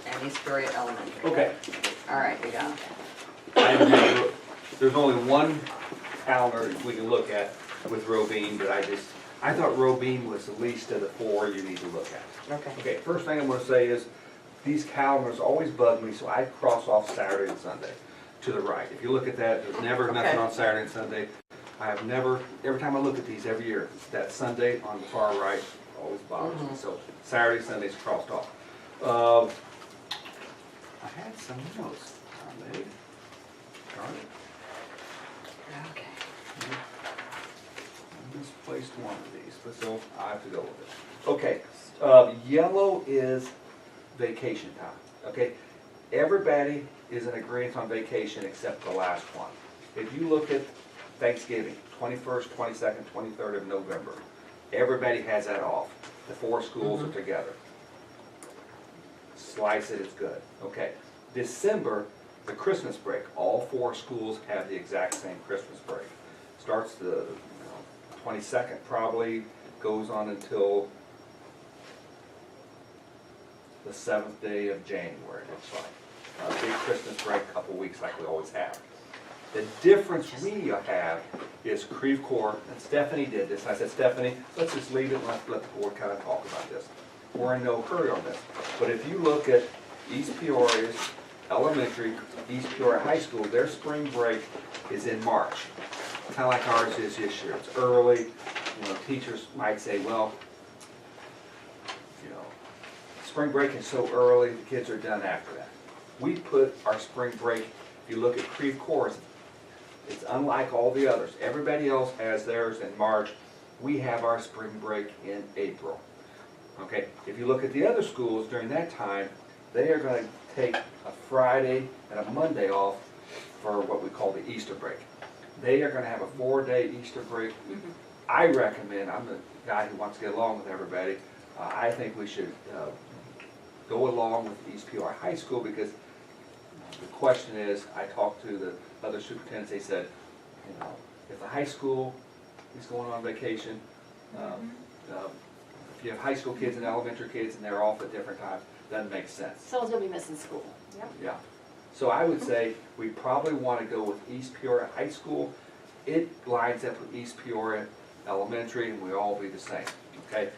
and East Peoria Elementary. Okay, All right, we got it. there's only one calendar we can look at with row bean, but I thought row bean was the least of the 4 you need to look at. Okay. Okay, first thing I'm gonna say is, these calendars always bug me, so I cross off Saturday and Sunday to the right. If you look at that, there's never nothing Okay. on Saturday and Sunday. I have never, every time I look at these every year, that Sunday on the far right always bothers me. Mhm. So Saturday, Sunday's crossed off. I had some notes I made. Darn it. Okay. I misplaced one of these, but so I have to go with it. Okay, yellow is vacation time, okay? Everybody is in agreement on vacation except the last one. If you look at Thanksgiving, 21st, 22nd, 23rd of November, everybody has that off. The 4 schools are together. Slice it, it's good, okay? December, the Christmas break, all 4 schools have the exact same Christmas break. Starts the 22nd probably, goes on until the 7th day of January, it looks like. A big Christmas break, couple weeks like we always have. The difference we have is Creve Coeur, and Stephanie did this. I said, Stephanie, let's just leave it and let the board kind of talk about this. We're in no hurry on this. But if you look at East Peoria's elementary, East Peoria High School, their spring break is in March. Kind of like ours is this year. It's early. You know, teachers might say, well, you know, spring break is so early, the kids are done after that. We put our spring break If you look at Creve Coeur, it's unlike all the others. Everybody else has theirs in March. We have our spring break in April. Okay, if you look at the other schools during that time, they are going to take a Friday and a Monday off for what we call the Easter break. They are going to have a 4-day Easter break. I recommend, I'm the guy who wants to get along with everybody, I think we should go along with East Peoria High School, because the question is, I talked to the other superintendents, they said, you know, if the high school is going on vacation, if you have high school kids and elementary kids and they're off at different times, doesn't make sense. Someone's gonna be missing school. Yeah. So I would say we probably want to go with East Peoria High School. It lines up with East Peoria Elementary, and we all be the same, okay?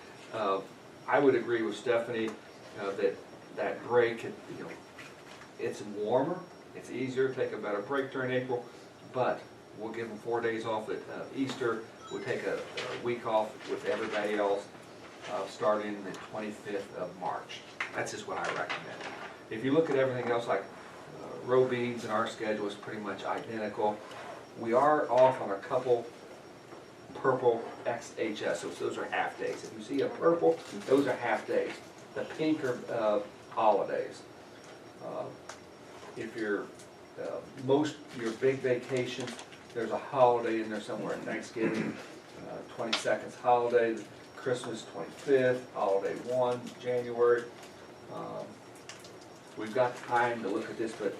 I would agree with Stephanie that break, you know, it's warmer, it's easier to take a better break during April, but we'll give them 4 days off at Easter. We'll take a week off with everybody else, starting the 25th of March. That's just what I recommend. If you look at everything else, like row beads and our schedule is pretty much identical. We are off on a couple purple XHS, so those are half days. If you see a purple, those are half days. The pink are holidays. If you're your big vacations, there's a holiday in there somewhere. Thanksgiving, 22nd's holiday, Christmas 25th, holiday 1 January. We've got time to look at this, but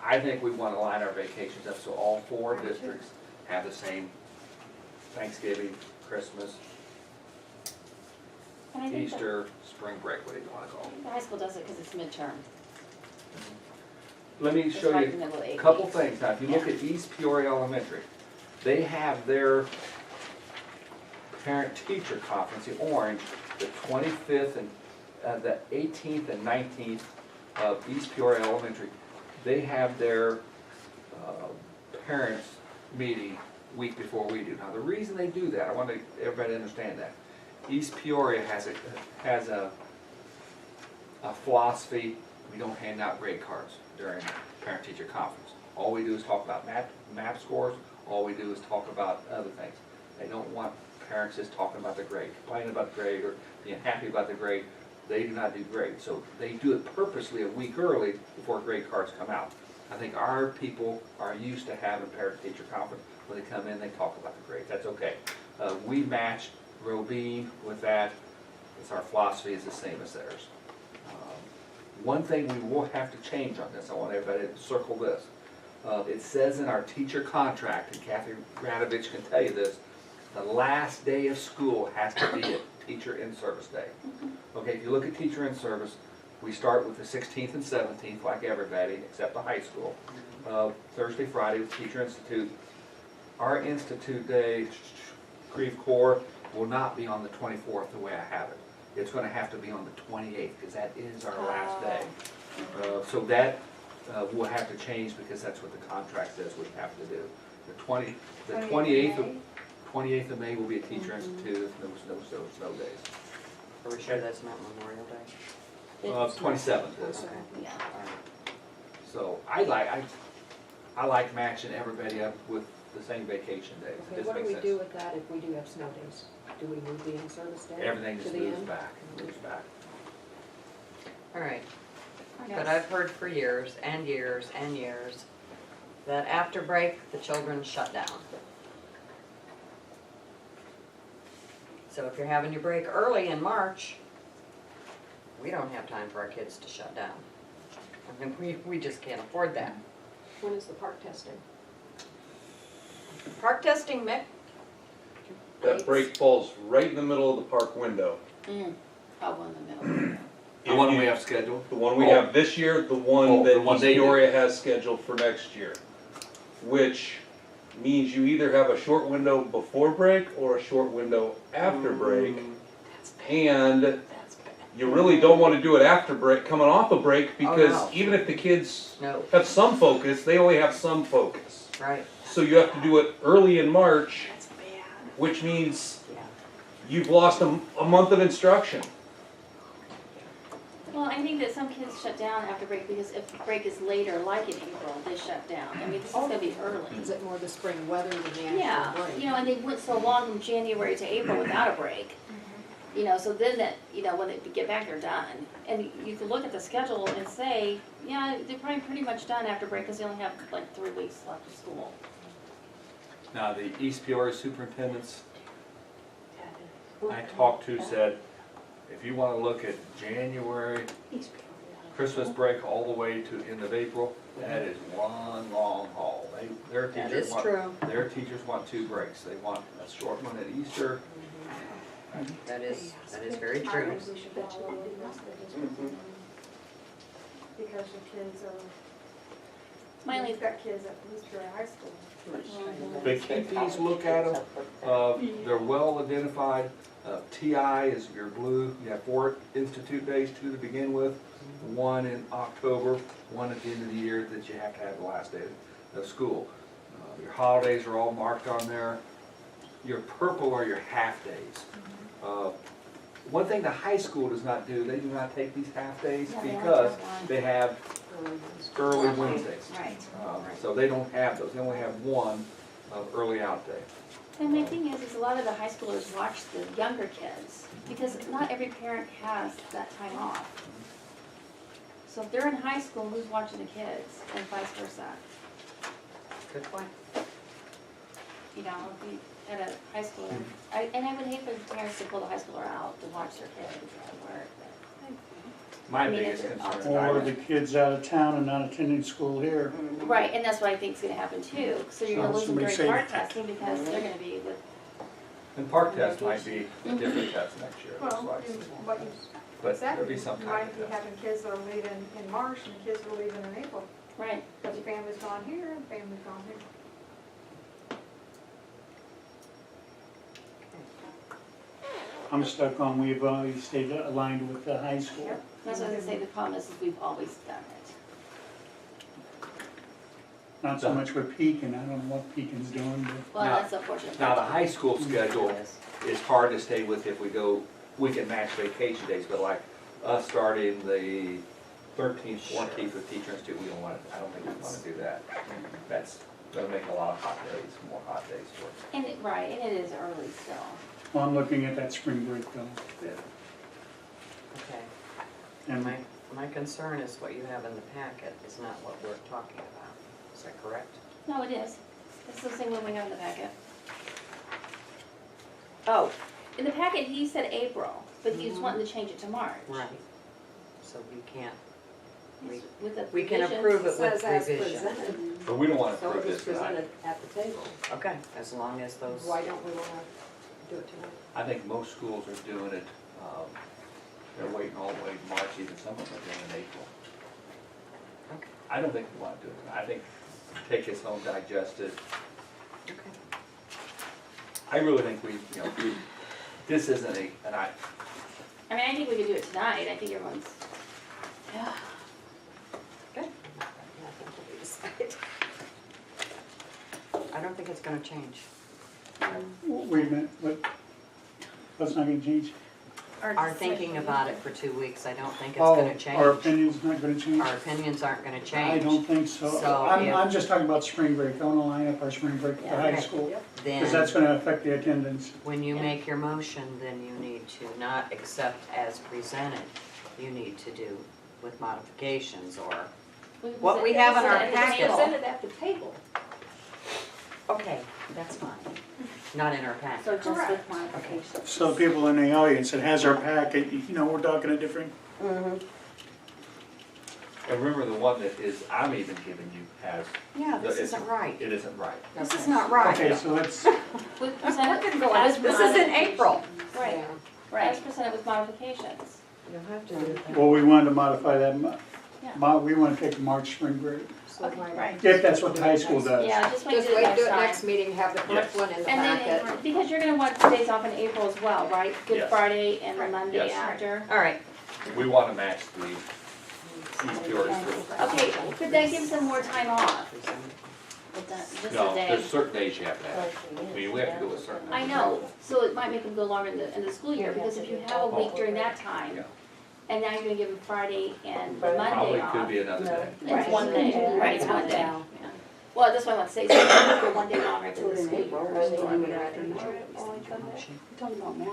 I think we want to line our vacations up so all 4 districts have the same Thanksgiving, Christmas, And I think Easter, spring break, what do you want to call it? the high school does it because it's midterm. Let me It's show right you in the middle of a 8 couple weeks. things. Now, if you look at East Peoria Elementary, they have their parent-teacher conference in orange, the 25th and the 18th and 19th of East Peoria Elementary. They have their parents' meeting week before we do. Now, the reason they do that, I want everybody to understand that. East Peoria has a philosophy. We don't hand out grade cards during parent-teacher conference. All we do is talk about map scores. All we do is talk about other things. They don't want parents just talking about the grade, complaining about the grade, or being happy about the grade. They do not do grades. So they do it purposely a week early before grade cards come out. I think our people are used to having parent-teacher conference. When they come in, they talk about the grades. That's okay. We match Robine with that. It's our philosophy is the same as theirs. One thing we will have to change on this, I want everybody to circle this. It says in our teacher contract, and Kathy Granovich can tell you this, the last day of school has to be a teacher in service day. Okay, if you look at teacher in service, we start with the 16th and 17th like everybody except the high school. Thursday, Friday with Teacher Institute. Our Institute Day, Creve Coeur, will not be on the 24th the way I have it. It's going to have to be on the 28th because that is our last day. So that we'll have to change because that's what the contract says we have to do. The 28th of May will be a Teacher Institute, no days. Are we sure that's not Memorial Day? 27th is. Okay. Yeah. So I like matching everybody up with the same vacation days. Okay, This what do makes we sense. do with that if we do have snow days? Do we move the in-service day? Everything to just the moves end? back, moves back. All right, I but know. I've heard for years and years and years that after break, the children shut down. So if you're having your break early in March, we don't have time for our kids to shut down. I mean, we just can't afford that. When is the park testing? Park testing, Mick? That break falls right in the middle of the park window. Probably in the middle. The one we have scheduled? The one we have this year, the one the that one East they do. Peoria has scheduled for next year. Which means you either have a short window before break or a short window after break. And That's bad. you really don't want to do it after break, coming off a break, because no. even if the kids No, have some focus, they only have some focus. right, So you have to do it early in March, that's bad. which means Yeah. you've lost a month of instruction. Well, I think that some kids shut down after break because if break is later, like in April, they shut down. I mean, this is gonna be early. Is it more the spring weather than the actual Yeah, break? you know, and they went so long from January to April without a break. You know, so then that, you know, when they get back, they're done. And you can look at the schedule and say, yeah, they're probably pretty much done after break because they only have like 3 weeks left of school. Now, the East Peoria superintendents I talked to said, if you wanna look at January, Christmas break all the way to end of April, that is one long haul. Their That teachers is want, true. their teachers want 2 breaks. They want a short one at Easter. That is very I true. think we should follow the rest of the district. Because the kids are, My only we've got kids at East Peoria High School. But keep these, look at them. They're well identified. TI is your blue. You have 4 institute days, 2 to begin with, 1 in October, 1 at the end of the year that you have to have the last day of school. Your holidays are all marked on there. Your purple are your half days. One thing the high school does not do, they do not take these half days Yeah, they only because have one. they have early Wednesdays. Right. So they don't have those. They only have 1 of early out day. And my thing is a lot of the high schoolers watch the younger kids because not every parent has that time off. So if they're in high school, who's watching the kids and vice versa? Good point. You know, if you had a high schooler, and I would hate for the parents to pull the high schooler out to watch their kids at work. My I mean, biggest it's concern is Or the kids out of town and not attending school here. Right, and that's what I think is gonna happen too. So you're gonna lose them Somebody during say- part testing because they're gonna be with, and park test might be a different test next year, it looks Well, like. what you But said, there'll be some you kind might of be test. having kids that are leaving in March and kids that are leaving in April. right, Because family's gone here and family's gone here. I'm stuck on, we've always stayed aligned with the high school. Yep. that's what I was gonna say, the problem is we've always done it. Not so much with Pekin, I don't know what Pekin's doing, but Well, Now- that's unfortunate. Now, the high school schedule is hard to stay with if we go, we can match vacation days, but like us starting the 13th, 14th with Teacher Institute, we don't want to, I don't think we want to do that. That's gonna make a lot of hot days, more hot days for us. And it, right, and it is early still. well, I'm looking at that spring break though. Okay. And My concern is what you have in the packet is not what we're talking about. Is that correct? No, it is. It's the same one we have in the packet. Oh, in the packet, he said April, but he was wanting to change it to March. Right. So we can't, With the we can revisions. approve it Says with as revision. presented, But we don't want to so it approve was this tonight. presented at the table. Okay, as long as those, Why don't we wanna do it tonight? I think most schools are doing it, they're waiting all the way to March, even some of them are doing it in April. okay, I don't think we want to do it tonight. I think take this home, digest it. okay. I really think we, you know, this isn't a, and I, I mean, I think we could do it tonight. I think everyone's, yeah. Good. I think we'll decide. I don't think it's gonna change. wait a minute, what's not gonna change? Our thinking about it for 2 weeks, I don't think it's Oh, gonna change. our opinion's not gonna change? Our opinions aren't gonna I change. don't think so. So if- I'm just talking about spring break, I wanna line up our spring break with the high Okay. school, Then, because that's gonna affect the attendance. when you make your motion, then you need to not accept as presented. You need to do with modifications or, What we have in our packet. Presented at the table. okay, that's fine. Not in our packet. So just with Correct. modifications. So people in the audience that has our packet, you know, we're talking a different, Mhm. and remember the one that is, I'm even giving you has, Yeah, this It's- isn't right. it isn't right. This is not right. okay, so let's, With presented We're gonna go as This is in April. Right, Yeah, right, as presented with modifications. you'll have to do that. well, we wanted to modify that, Yeah. we wanna take the March spring break, So Okay, why- right. if that's what the high school does. Yeah, just wait Just till wait, do next it time. next meeting, have the correct one in the And packet. then, because you're gonna want the days off in April as well, right? Good Yes. Friday and the Monday Yes. after. All right, We want to match the East Peoria school. Okay, but that gives them more time off. With that- Just a No, day. there's certain days you have to have. I mean, we have to go with certain. I know, so it might make them go longer in the school year, because if you have a week during that Yeah. time, and now you're gonna give them Friday and the Monday Probably off. could be another day. It's one day, Yeah. right, it's one day, yeah. Well, that's what I want to say, so it's for one day longer than the school year. Talking about math.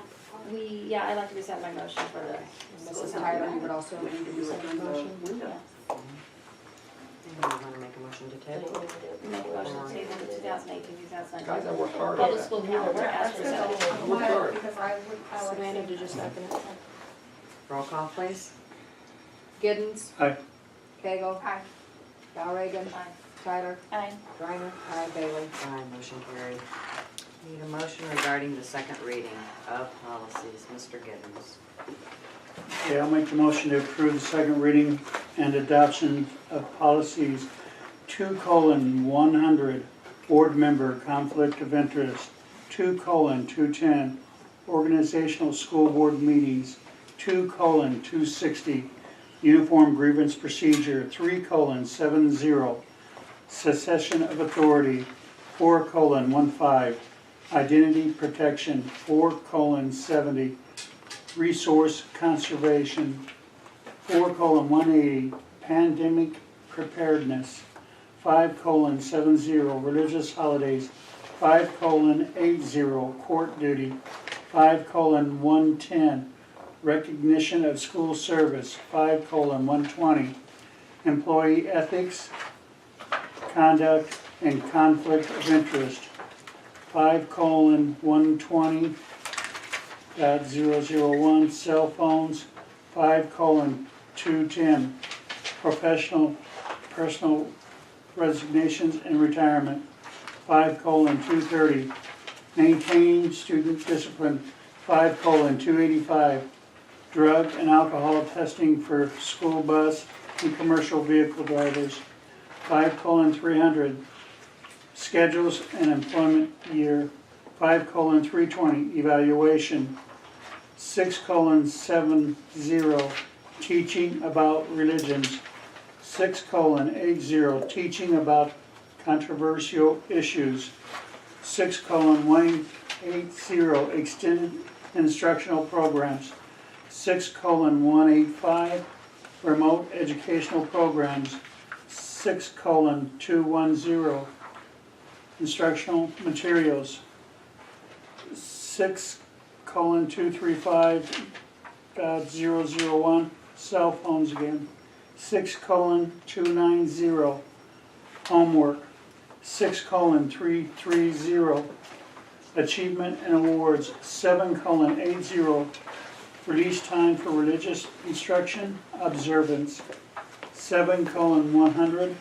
Yeah, I'd like to resend my motion for the school Mrs. summer. Tyler, you would also need to rescind your motion. You wanna make a motion to table? Make a motion to table the 2018, 2019. Guys, I worked hard on Public that. school calendar as presented. Because I would Savannah, say did you second it? Roll call, please. Giddens? Aye. Cagle? Aye. Dalregan? Aye. Tyler? Aye. Griner? Aye. Bailey? Aye, motion carried. Need a motion regarding the second reading of policies. Mr. Giddens. Okay, I'll make the motion to approve the second reading and adoption of policies 2:100, board member conflict of interest, 2:210, organizational school board meetings, 2:260, uniform grievance procedure, 3:70, cessation of authority, 4:15, identity protection, 4:70, resource conservation, 4:180, pandemic preparedness, 5:70, religious holidays, 5:80, court duty, 5:110, recognition of school service, 5:120, employee ethics, conduct, and conflict of interest, 5:120.001, cell phones, 5:210, personal resignations and retirement, 5:230, maintaining student discipline, 5:285, drug and alcohol testing for school bus and commercial vehicle drivers, 5:300, schedules and employment year, 5:320, evaluation, 6:70, teaching about religions, 6:80, teaching about controversial issues, 6:180, extended instructional programs, 6:185, remote educational programs, 6:210, instructional materials, 6:235.001, cell phones again, 6:290, homework, 6:330, achievement and awards, 7:80, release time for religious instruction, observance, 7:100,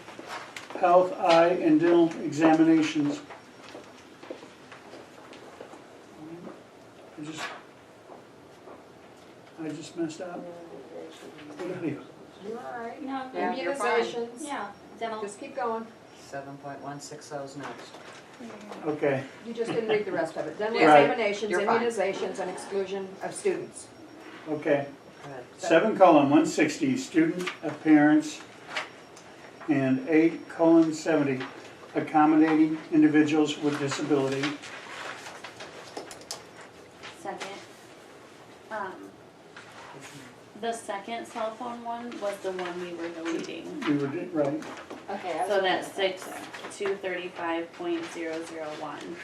health, eye, and dental examinations. I just messed up. What are you? You all right? No, Yeah, you're fine. immunizations, yeah, dental. Just keep going. 7.160 is next. Okay, You just didn't read the rest of it. Dental Right. examinations, You're fine. immunizations, and exclusion of students. okay. Good. 7:160, student appearance, and 8:70, accommodating individuals with disability. Second. The second cell phone one was the one we were deleting. We were right. Okay. So that's 6:235.001.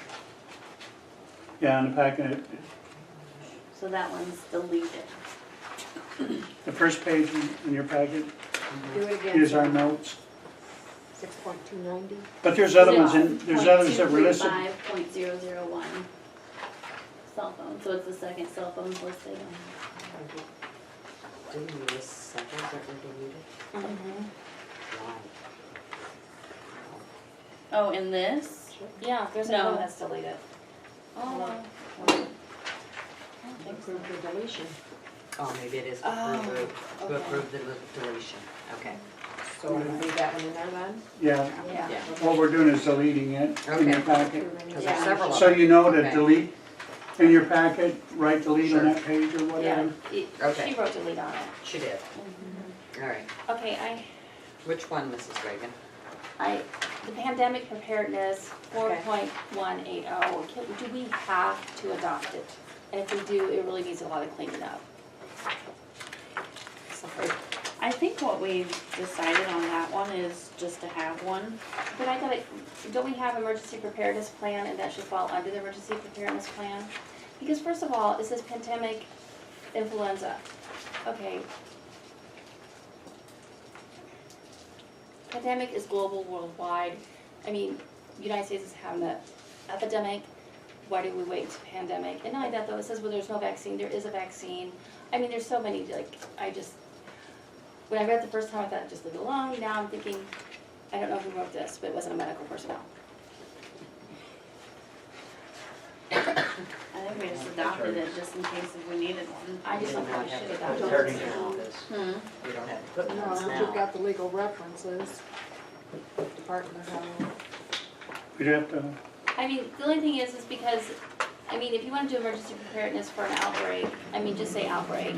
Yeah, in the packet, So that one's deleted. the first page in your packet, Do it again. here's our notes. 6.290. But there's other ones, there's others that were listed. 235.001 cell phone, so it's the second cell phone listed. Didn't you list several that were deleted? Why? Oh, and this? Yeah, there's No. another one that's deleted. Oh. Approve the deletion. Oh, maybe it is to approve the deletion. Okay. So we leave that one in there then? Yeah, Yeah. what we're doing is deleting it in your Okay. packet. Because there's several of So them. you know to Okay. delete in your packet, write delete on Sure. that page or Yeah, whatever. Okay. she wrote delete on it. She did. All right. Okay, Which one, Mrs. Reagan? the pandemic preparedness, 4.180, do we have to adopt it? And if we do, it really needs a lot of cleaning up. I think what we've decided on that one is just to have one. But I gotta, don't we have emergency preparedness plan and that should fall under the emergency preparedness plan? Because first of all, it says pandemic influenza. Okay. Pandemic is global, worldwide. I mean, United States is having the epidemic. Why do we wait to pandemic? And not only that though, it says, well, there's no vaccine, there is a vaccine. I mean, there's so many, like, when I read it the first time, I thought, just leave it alone. Now I'm thinking, I don't know who wrote this, but it wasn't a medical personnel. I think we just adopted it just in case if we needed one. I just don't think we should adopt it. Attorney's office. We don't have to put No, notes but now. you've got the legal references, Department of Health. We'd have to, I mean, the only thing is because, I mean, if you want to do emergency preparedness for an outbreak, I mean, just say outbreak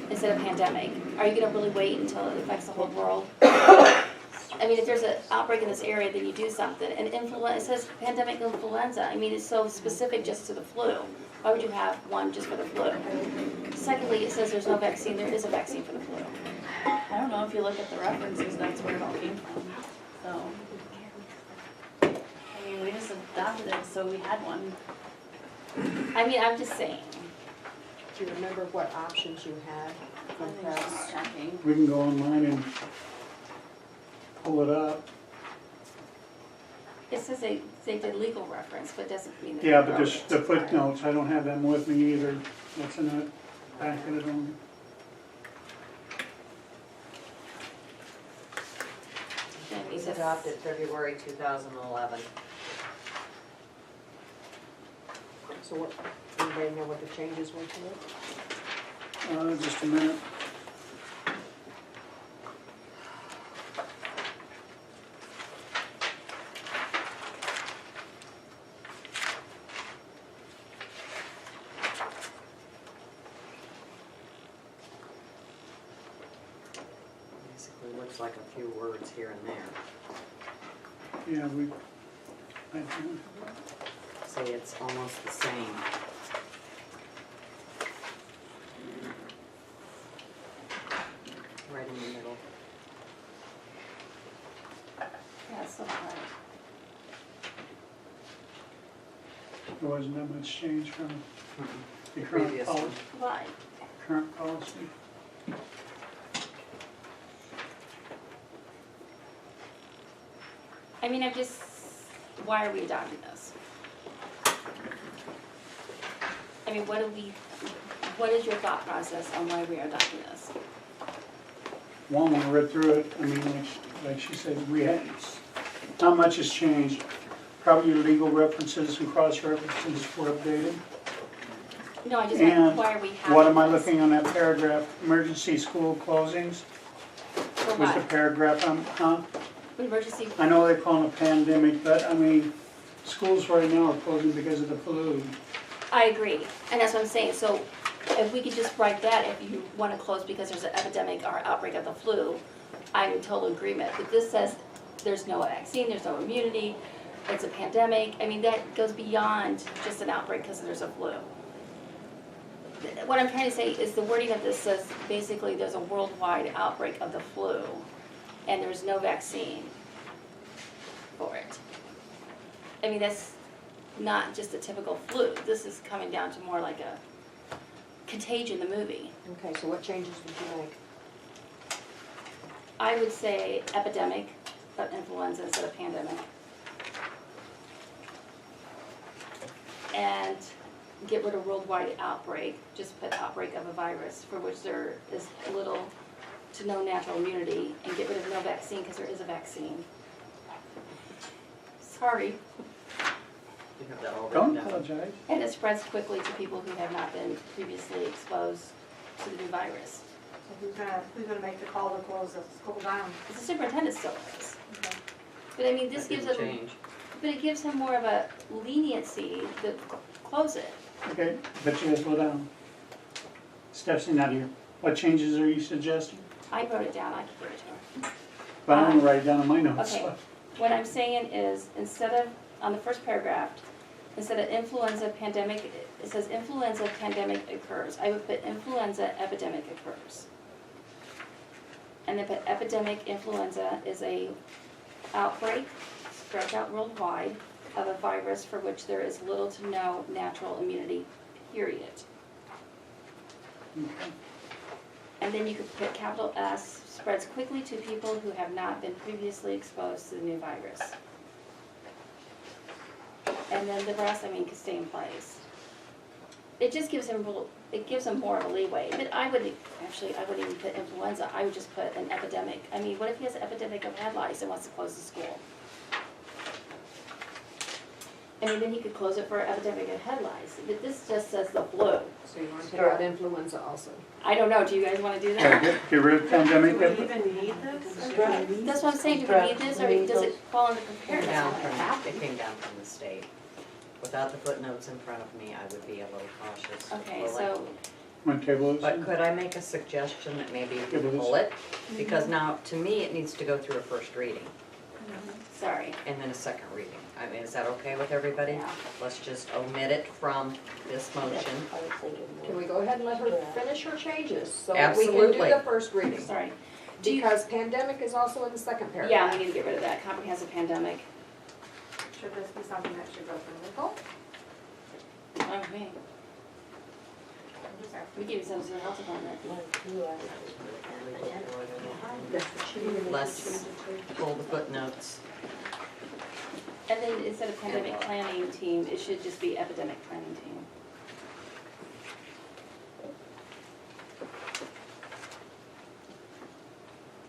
instead of pandemic. Are you gonna really wait until it affects the whole world? I mean, if there's an outbreak in this area, then you do something. And it says pandemic influenza. I mean, it's so specific just to the flu. Why would you have one just for the flu? Secondly, it says there's no vaccine. There is a vaccine for the flu. I don't know if you look at the references, that's where it all came from, so. I mean, we just adopted it, so we had one. I mean, I'm just saying. Do you remember what options you had I from think press? just checking. we can go online and pull it up. It says they did legal reference, but doesn't mean that. Yeah, they but wrote there's it. the footnotes, I don't have them with me either. What's in it? Back of it on. It It was says- adopted February 2011. So what, anybody know what the changes were to it? Just a minute. Basically looks like a few words here and there. Yeah, I think, See, it's almost the same. Right in the middle. Yeah, it's so hard. there wasn't that much change from the Previous one. Why? current policy. I mean, why are we adopting this? I mean, what is your thought process on why we are adopting this? One, when I read through it, I mean, like she said, not much has changed. Probably your legal references and cross-references were updated. No, I just And want, why are we having what am I this? looking on that paragraph? Emergency school closings For was the what? paragraph, Emergency, I know they call it a pandemic, but I mean, schools right now are closing because of the flu. I agree, and that's what I'm saying, so if we could just write that, if you wanna close because there's an epidemic or outbreak of the flu, I'm in total agreement, but this says there's no vaccine, there's no immunity, it's a pandemic, I mean, that goes beyond just an outbreak because there's a flu. What I'm trying to say is the wording of this says basically there's a worldwide outbreak of the flu, and there's no vaccine for it. I mean, that's not just a typical flu, this is coming down to more like a Contagion, the movie. Okay, so what changes would you make? I would say epidemic of influenza instead of pandemic. And get rid of worldwide outbreak, just put outbreak of a virus for which there is little to no natural immunity, and get rid of no vaccine because there is a vaccine. Sorry. You have that all Don't written down. apologize. And it spreads quickly to people who have not been previously exposed to the new virus. So who's gonna make the call to close the school down? The superintendent still is. Okay. But I mean, this That gives didn't him, change. but it gives him more of a leniency to close it. Okay, but you guys slow down. Steph's not here. What changes are you suggesting? I wrote it down, I can give it to her. But I'm gonna write it down in my notes. Okay. What I'm saying is, instead of, on the first paragraph, instead of influenza pandemic, it says influenza pandemic occurs. I would put influenza epidemic occurs. And the epidemic influenza is a outbreak spread out worldwide of a virus for which there is little to no natural immunity, period. And then you could put capital S, spreads quickly to people who have not been previously exposed to the new virus. And then the rest, I mean, could stay in place. It just gives them, it gives them more of a leeway. But I wouldn't even put influenza, I would just put an epidemic. I mean, what if he has an epidemic of head lice and wants to close the school? I mean, then he could close it for epidemic of head lice, but this just says the flu. So you want to take out influenza also? I don't know, do you guys wanna do that? Get rid of pandemic. Do we even need this? That's what I'm saying, do we need this, or does it fall under Came preparedness? down from, it came down from the state. Without the footnotes in front of me, I would be a little cautious. Okay, Will it? so, Want to table this? But could I make a suggestion that maybe we Table this. pull it? Because now, to me, it needs to go through a first reading sorry. and then a second reading. I mean, is that okay with everybody? Yeah. Let's just omit it from this motion. Can we go ahead and let her finish her changes? So that we can Absolutely. do the first reading? Sorry. Do you, Because pandemic is also in the second paragraph. yeah, we need to get rid of that, comprehensive pandemic. Should this be something that should go through legal? Okay. We give some to the health department. Let's pull the footnotes. And then instead of pandemic planning team, it should just be epidemic planning team.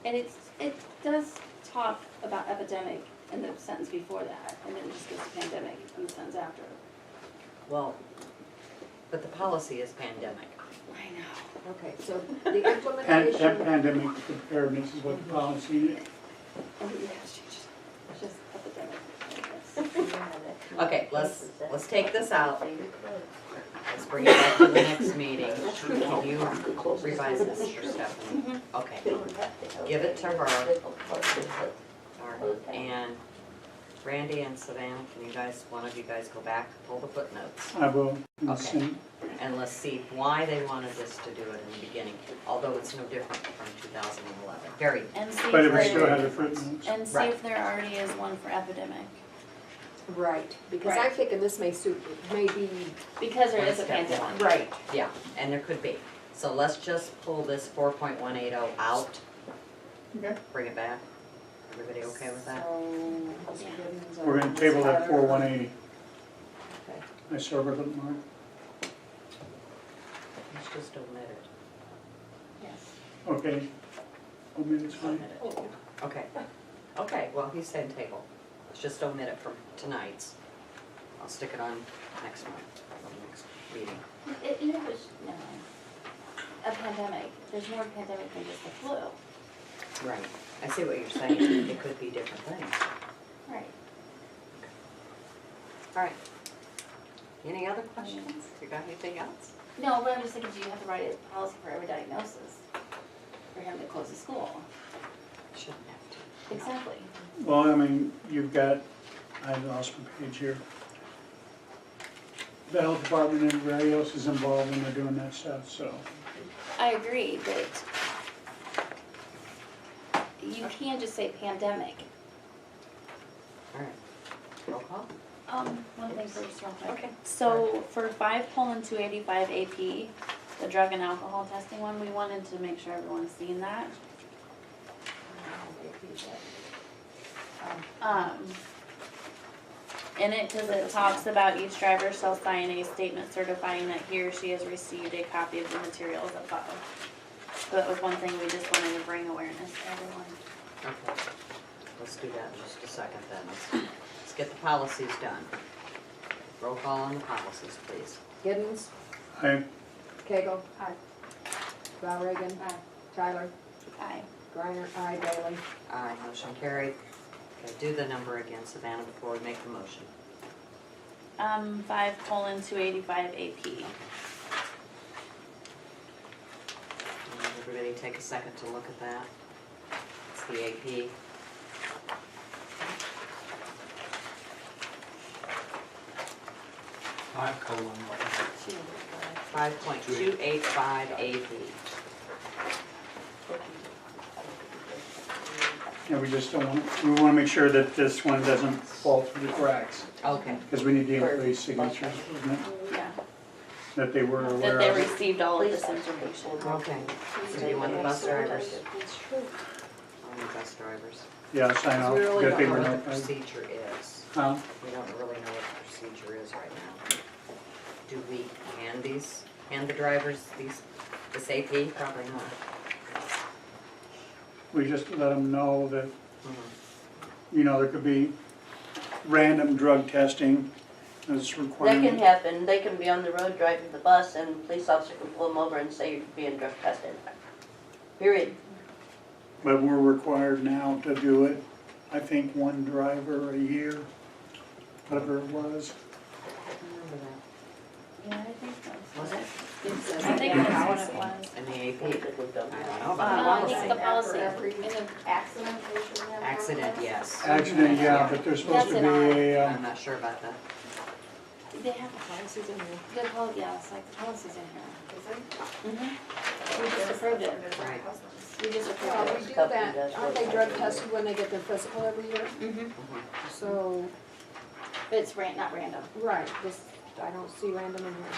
And it does talk about epidemic in the sentence before that, and then it just goes to pandemic in the sentence after. Well, but the policy is pandemic. I know. Okay, so the implementation, Pandemic preparedness is what the policy is. Oh, yeah, it's just epidemic. I guess. Okay, let's take this out. Let's bring it back to the next meeting. Can you revise this for Stephanie? Okay. Give it to her. And Randy and Savannah, can you guys, one of you guys go back, pull the footnotes? I will. Okay. And let's see why they wanted us to do it in the beginning, although it's no different from 2011. Very, And see But if it still there, has the footnotes. and see Right. if there already is one for epidemic. right, because I'm Right. thinking this may suit, may be, Because there is a Step pandemic. one. right. yeah, and there could be. So let's just pull this 4.180 out. Okay. Bring it back. Everybody okay with that? We're gonna table that 4180. Okay. I serve it, Mark. Let's just omit it. Yes. Okay. Omit it's fine. Okay. Okay, well, he's saying table. Let's just omit it from tonight's. I'll stick it on next month, next meeting. It was, no, a pandemic, there's more pandemic than just the flu. Right. I see what you're saying. It could be different things. Right. All right. Any other questions? You got anything else? No, but I'm just thinking, do you have to write a policy for every diagnosis? For him to close the school? Shouldn't have to. Exactly. Well, I mean, you've got, I lost my page here. The health department and everybody else is involved when they're doing that stuff, so. I agree, but you can't just say pandemic. All right. Roll call? One thing first, real quick. Okay. So for 5:285 AP, the drug and alcohol testing one, we wanted to make sure everyone's seen that. In it, because it talks about each driver shall sign a statement certifying that he or she has received a copy of the materials above. So that was one thing we just wanted to bring awareness to everyone. Okay. Let's do that in just a second then. Let's get the policies done. Roll call on the policies, please. Giddens, I, Cagle. Aye. Val Reagan. Aye. Tyler. Aye. Griner, aye. Bailey. Aye, motion carried. Okay, do the number again, Savannah, before we make the motion. 5:285 AP. And everybody take a second to look at that. It's the AP. Five colon, 5.285 AP. And we just don't want, we wanna make sure that this one doesn't fall through the cracks, Okay. because we need the employee signatures, isn't it? Yeah, That they were that aware they of it. received all of this information. Okay. So you want the bus drivers? Only bus drivers. Yeah, sign off, We really that they don't were know What the notified. procedure is. Huh? We don't really know what the procedure is right now. Do we hand the drivers this AP? Probably not. We just let them know that, Mhm. you know, there could be random drug testing that's That required. can happen, they can be on the road driving the bus and a police officer can pull them over and say you're being drug tested. Period. But we're required now to do it, I think, one driver a year, whatever it was. Remember that. Yeah, I think so. Was it? I think that's what it was. In the AP? I don't know I about think the the policy. policy, in the Accident, they should have. Accident, yes. Accident, yeah, but there's supposed to That's be in a, I'm not sure about that. they have the policies in here. Yeah, it's like the policies in here. Mm-hmm. We just approved it. Right. We just Well, approved we it. do that, aren't they drug tested when they get their physical every year? Mm-hmm. So, But it's not random. right, this, I don't see random in here.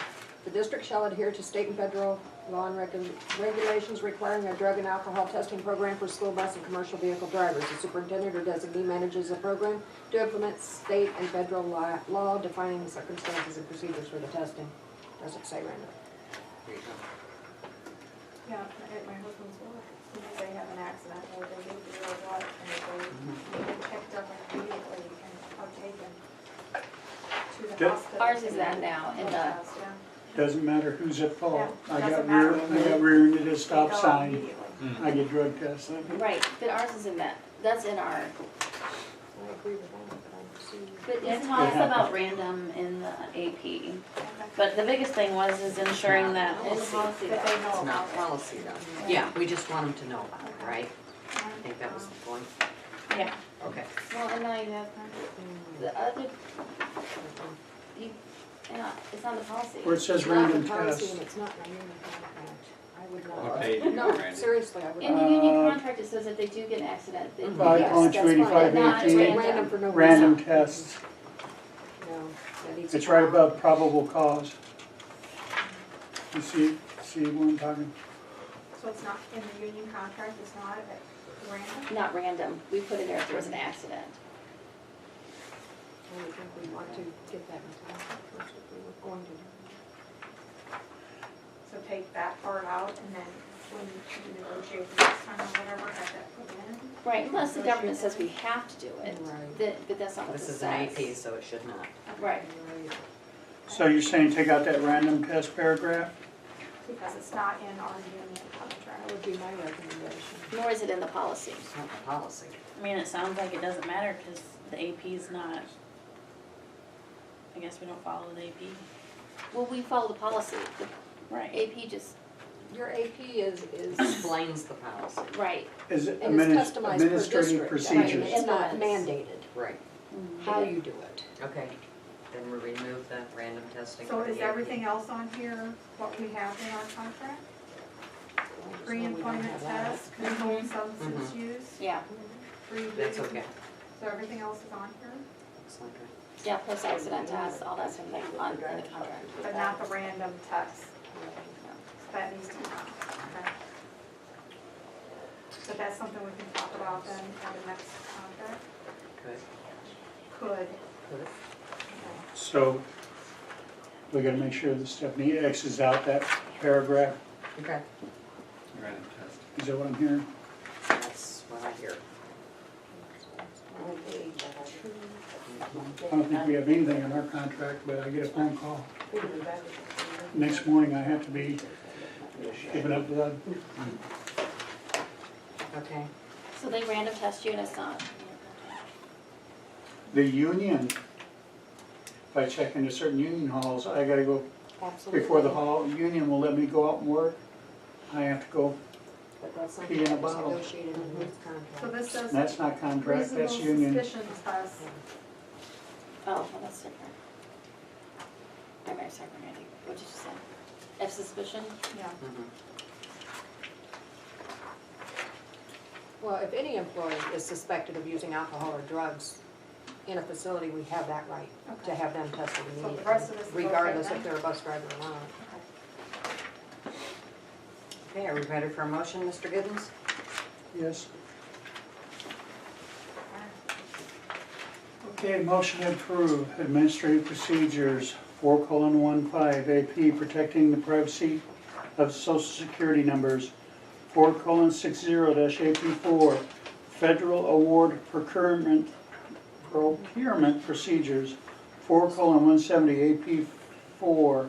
The district shall adhere to state and federal law and regulations requiring a drug and alcohol testing program for school bus and commercial vehicle drivers. The superintendent or designee manages a program to implement state and federal law defining the circumstances and procedures for the testing. Doesn't say random. There you go. Yeah, at my husband's work, if they have an accident or they get the real what, and they get checked up immediately and are taken to the That- hospital. Ours is that now, in the, Yeah. doesn't matter who's at fault. Yeah, I got doesn't matter. rear-ended at a stop They go sign, immediately. I get drug tested. right, but ours is in that, that's in our, I agree with that, but I don't see. but it It talks happens. about random in the AP. Okay. But the biggest thing is ensuring that, In the policy that they know It's about not it. policy though. Yeah, we just want them to know about it, right? I think that was the point. yeah, Okay. well, and now you have, the other, you, it's on the policy. Where it says It's not random the policy test. and it's not in our union contract. I would not. What page are you No, on? seriously, I would In not. the union Uh, contract, it says if they do get an accident, they. Mhm. Five Yes, on that's fine. 285, Not 18, random. Random for no reason. random tests. No, that needs to It's right come. above probable cause. You see what I'm talking? So it's not in the union contract, it's not random? Not random, we put in there if there was an accident. I would think we want to get that in contract first if we were going to do. So take that part out and then when you negotiate the next time or whatever, have that put in? Right, unless the government says we have to do it, Right. but that's not what This this is an says. AP, so it should not. Right, So you're saying take out that random test paragraph? Because it's not in our union contract. That would be my recommendation. nor is it in the policy. It's not the policy. I mean, it sounds like it doesn't matter because the AP's not, I guess we don't follow the AP. Well, we follow the policy, the Right. AP just, Your AP is, Explains the policy. right. Is it and it's customized per administrative district. I mean, procedures? it's not Implements. mandated Right. how you do it. Okay. Then we remove the random testing. So for is the AP. everything else on here what we have in our contract? Pre-employment test, controlled substance use, Yeah, free. That's okay. So everything else is on here, Looks like it. yeah, post-accident test, all that's in the contract. but not the random test. So that needs to be on. Okay. So that's something we can talk about then at the next contract? Good. Could. Good. Okay. So we gotta make sure that Stephanie X's out that paragraph. Okay. Random test. Is that what I'm hearing? That's what I hear. I don't think we have anything in our contract, but I get a phone call. Next morning I have to be giving up blood. Okay. So they random test you and it's not. The union, if I check into certain union halls, I gotta go before the hall, union will let me go out and work. I have to go, But that's Pee in a something that's bottle. negotiated in his contract. So this says that's not contract, that's reasonable union. suspicion test. Oh, well, that's different. Okay, sorry, Randy, what did you say? If suspicion? Yeah. Mhm. Well, if any employee is suspected of using alcohol or drugs in a facility, we have that right to Okay. have them tested So the immediately, rest of this is okay regardless then? if they're a bus driver or not. Okay, are we ready for a motion, Mr. Giddens? Yes. Okay, motion to approve administrative procedures 4:15 AP protecting the privacy of social security numbers. 4:60-AP4 federal award procurement procedures. 4:170 AP4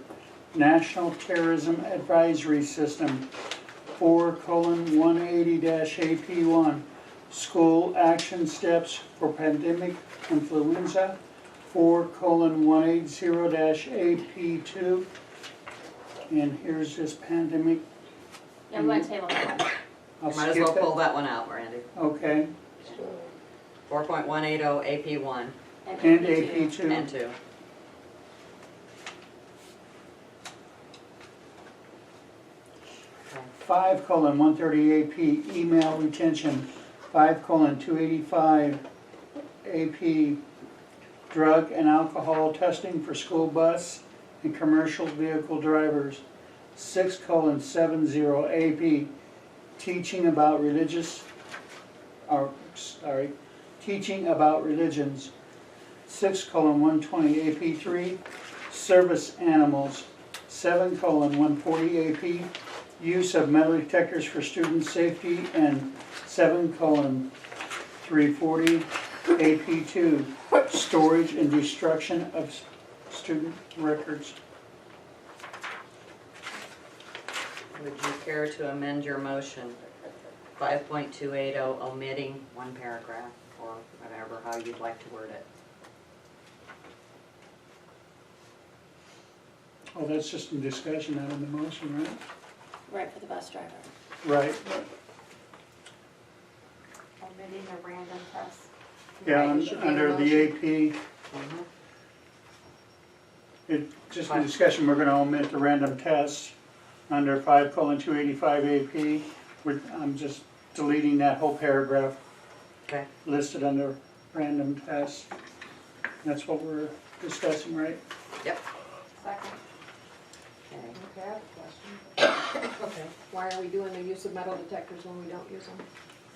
National Terrorism Advisory System. 4:180-AP1 School Action Steps for Pandemic Influenza. 4:180-AP2 and here's this pandemic. Yeah, I'm going to table that one. I'll You might as skip well pull it. that one out, Randy. Okay, 4.180 AP1 and AP2. AP2. and 2. 5:130 AP email retention. 5:285 AP drug and alcohol testing for school bus and commercial vehicle drivers. 6:70 AP teaching about teaching about religions. 6:120 AP3 service animals. 7:140 AP use of metal detectors for student safety, and 7:340 AP2 storage and destruction of student records. Would you care to amend your motion? 5.280 omitting one paragraph, or whatever, how you'd like to word it. Oh, that's just in discussion, not in the motion, right? Right, for the bus driver. Right, Omitting the random test. yeah, Right, it should be in under the the AP, Mhm. just in discussion, we're gonna omit the random tests under 5:285 AP. I'm just deleting that whole paragraph Okay. listed under random tests. That's what we're discussing, right? Yep. Second. Okay. Okay, I have a question. Okay. Why are we doing the use of metal detectors when we don't use them?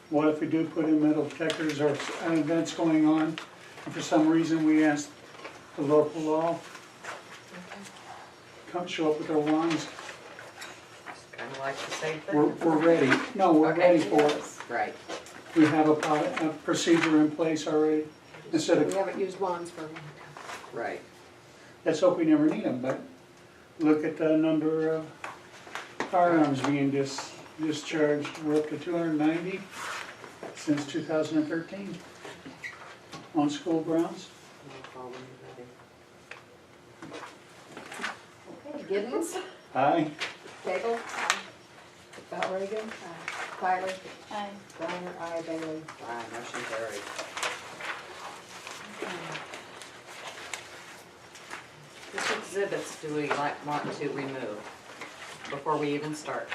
What if we do put in metal detectors or events going on, and for some reason we ask the local law, come show up with their wands, Kind of like the same we're thing. ready. No, we're Okay. ready for it. Right. We have a procedure in place already. Instead We of, haven't used wands for, Right. let's hope we never need them, but look at the number of firearms being discharged. We're up to 290 since 2013 on school grounds. No problem, ready. okay, Giddens, Aye. Cagle, Valregan, Tyler, Aye. Griner, I, Bailey. Aye, motion carried. Which exhibits do we want to remove before we even start?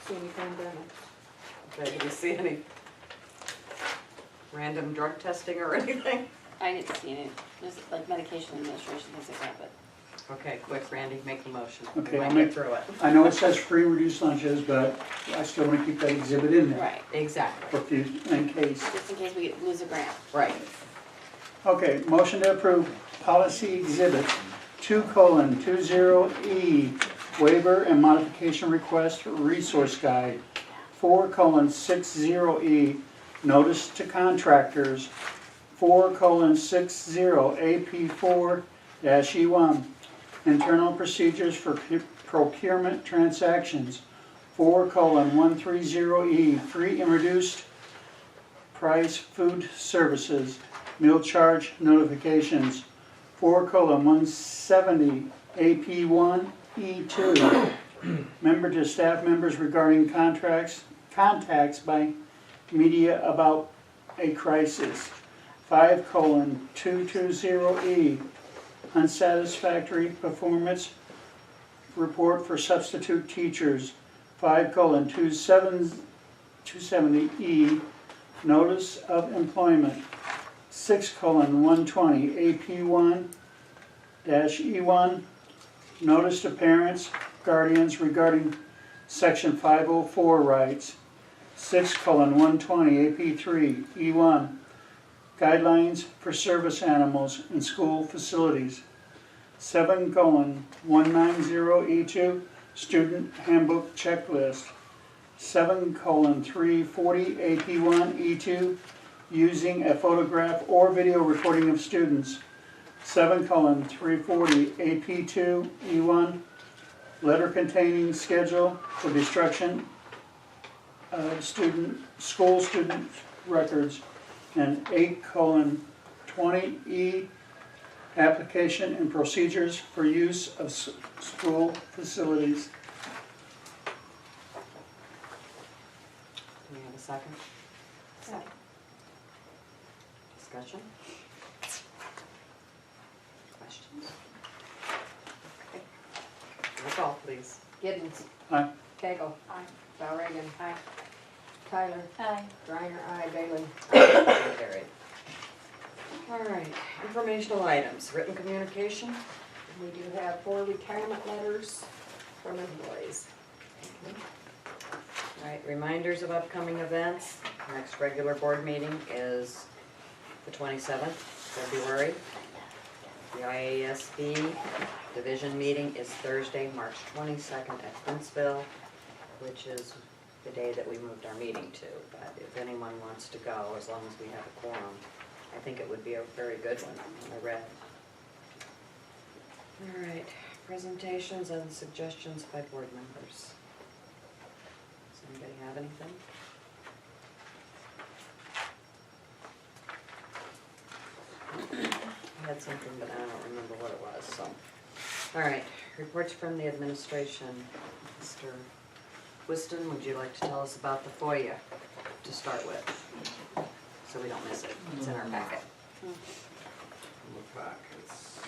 See any pandemic? Okay, do we see any random drug testing or anything? I didn't see any, there's like medication administration, things like that, but Okay, quick, Randy, make the motion. Okay, We might I'll get make- through it. I know it says free reduced lunches, but I still want to keep that exhibit in there. right, Exactly, In case. just in case we lose a grant. right. Okay, motion to approve policy exhibit 2:20E, waiver and modification request resource guide. 4:60E, notice to contractors. 4:60 AP4-E1, internal procedures for procurement transactions. 4:130E, free and reduced price food services, meal charge notifications. 4:170 AP1E2, member to staff members regarding contacts by media about a crisis. 5:220E, unsatisfactory performance report for substitute teachers, 5:270E, notice of employment, 6:120 AP1-E1, notice to parents, guardians regarding section 504 rights, 6:120 AP3-E1, guidelines for service animals in school facilities, 7:190E2, student handbook checklist, 7:340 AP1E2, using a photograph or video recording of students, 7:340 AP2E1, letter containing schedule for destruction of school student records, and 8:20E, application and procedures for use of school facilities. Do we have a second? Second. Discussion? Questions? Okay. Roll call, please. Giddens. Aye. Cagle. Aye. Valregan. Aye. Tyler. Aye. Griner, aye. Bailey. Motion carried. All right, informational items, written communication. We do have 4 retirement letters from employees. All right, reminders of upcoming events. Next regular board meeting is the 27th, February. The IASB division meeting is Thursday, March 22nd at Princeville, which is the day that we moved our meeting to. But if anyone wants to go, as long as we have a quorum, I think it would be a very good one, I read. All right, presentations and suggestions by board members. Does anybody have anything? I had something, but I don't remember what it was, so. All right, reports from the administration. Mr. Whiston, would you like to tell us about the FOIA to start with? So we don't miss it. It's in our packet. Look back, it's,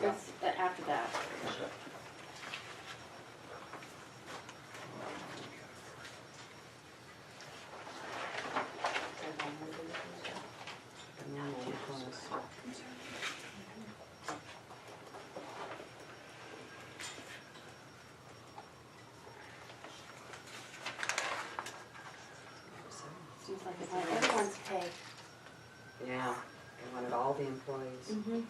It's after that. And then we'll close. Seems like it's on everyone's pay. Yeah, they wanted all the employees. Mm-hmm.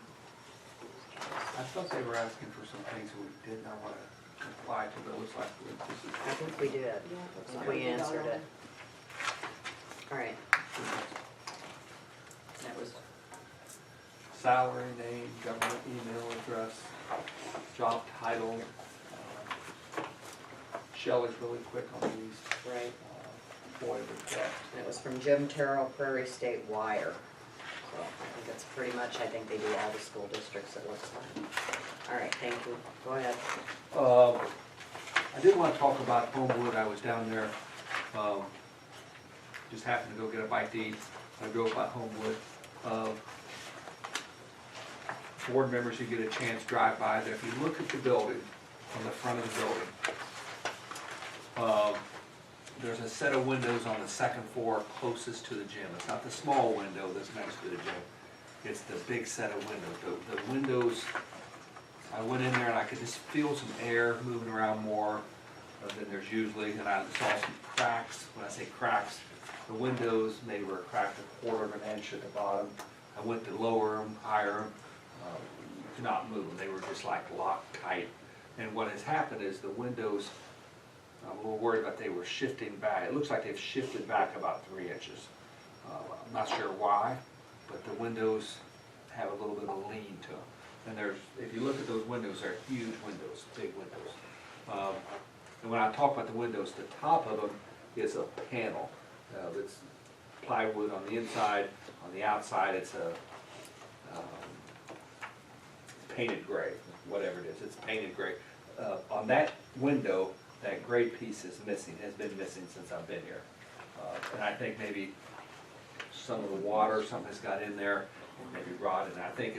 I thought they were asking for some things that we did not want to comply to, but it looks like we just. I think we did. I think we answered it. All right. That was, Salary, name, government email address, job title. Shelley's really quick on these. right. FOIA request. It was from Jim Terrell, Prairie State Wire. So I think that's pretty much, I think they do all the school districts, it looks like. All right, thank you. Go ahead. I did want to talk about Homewood. I was down there, just happened to go get a bite to eat. I drove by Homewood. Board members, you get a chance, drive by there. If you look at the building, on the front of the building, there's a set of windows on the second floor closest to the gym. It's not the small window that's next to the gym. It's the big set of windows. The windows, I went in there and I could just feel some air moving around more than there's usually, and I saw some cracks. When I say cracks, the windows maybe were cracked a quarter of an inch at the bottom. I went to lower them, higher them, you could not move them. They were just like locked tight. And what has happened is the windows, I'm a little worried about they were shifting back. It looks like they've shifted back about 3 inches. I'm not sure why, but the windows have a little bit of lean to them. And there's, if you look at those windows, they're huge windows, big windows. And when I talk about the windows, the top of them is a panel that's plywood on the inside. On the outside, it's a painted gray, whatever it is. It's painted gray. On that window, that gray piece is missing, has been missing since I've been here. And I think maybe some of the water, something has got in there, and maybe rotted, and I think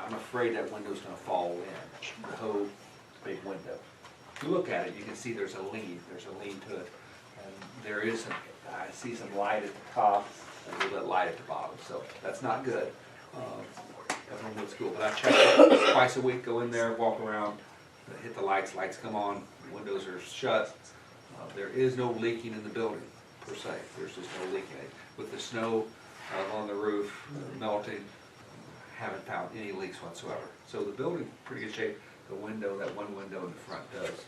I'm afraid that window's gonna fall in, the whole big window. If you look at it, you can see there's a lean to it, and there is I see some light at the top, and a little bit of light at the bottom, so that's not good. At Homewood School, but I check it twice a week, go in there, walk around, hit the lights come on, windows are shut. There is no leaking in the building, per se, there's just no leaking. With the snow on the roof melting, haven't found any leaks whatsoever. So the building's in pretty good shape. The window, that one window in the front does.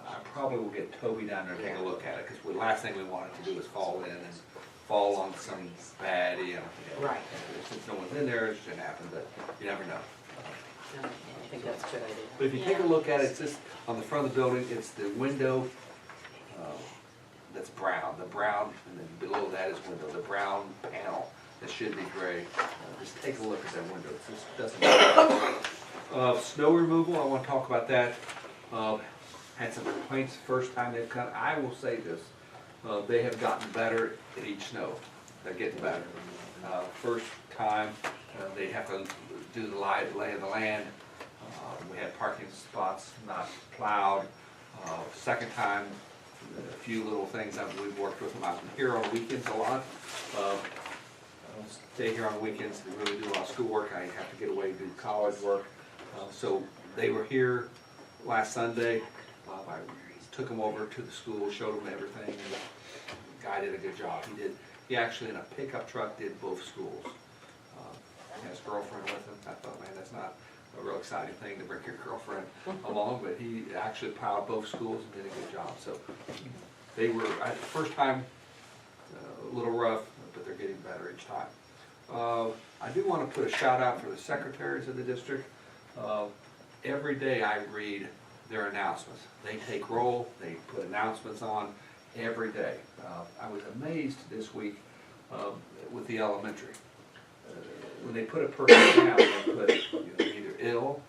I probably will get Toby down there and take a look at it, because the last thing we want it to do is fall in and fall on some bad, Right. Since no one's in there, it shouldn't happen, but you never know. No, I think that's a good idea. But if you take a look at it, it's just on the front of the building, it's the window that's brown, the brown, and then below that is window, the brown panel that should be gray. Just take a look at that window, it just doesn't. Snow removal, I want to talk about that. Had some complaints the first time they've come. I will say this, they have gotten better at each snow. They're getting better. First time, they have to do the lay of the land. We had parking spots not plowed. Second time, a few little things that we've worked with them out here on the weekends a lot. I don't stay here on the weekends to really do a lot of schoolwork. I have to get away and do college work. So they were here last Sunday. I took them over to the school, showed them everything, and the guy did a good job. He actually in a pickup truck did both schools. He had his girlfriend with him. I thought, man, that's not a real exciting thing to bring your girlfriend along, but he actually plowed both schools and did a good job. So they were, first time, a little rough, but they're getting better each time. I do want to put a shout out for the secretaries of the district. Every day I read their announcements. They take roll, they put announcements on every day. I was amazed this week with the elementary. When they put a person down, they put either ill,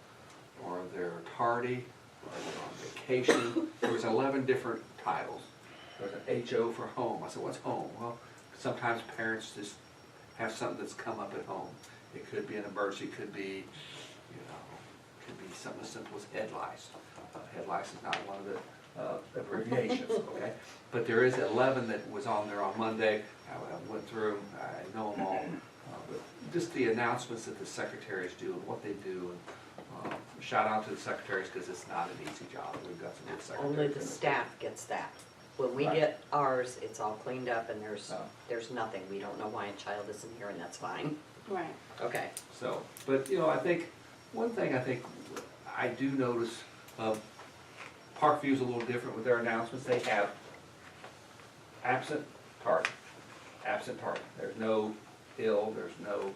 or they're tardy, or they're on vacation. There was 11 different titles. There was an HO for home. I said, what's home? Well, sometimes parents just have something that's come up at home. It could be an emergency, could be something as simple as head lice. Head lice is not one of the abbreviations, okay? But there is 11 that was on there on Monday. I went through, I know them all. But just the announcements that the secretaries do and what they do. And shout out to the secretaries, because it's not an easy job. We've got some good secretaries. Only the staff gets that. When we get ours, it's all cleaned up and there's nothing. We don't know why a child isn't here, and that's fine. Right. Okay. So, but I think, one thing I do notice, Parkview's a little different with their announcements. They have absent tardy. There's no ill, there's no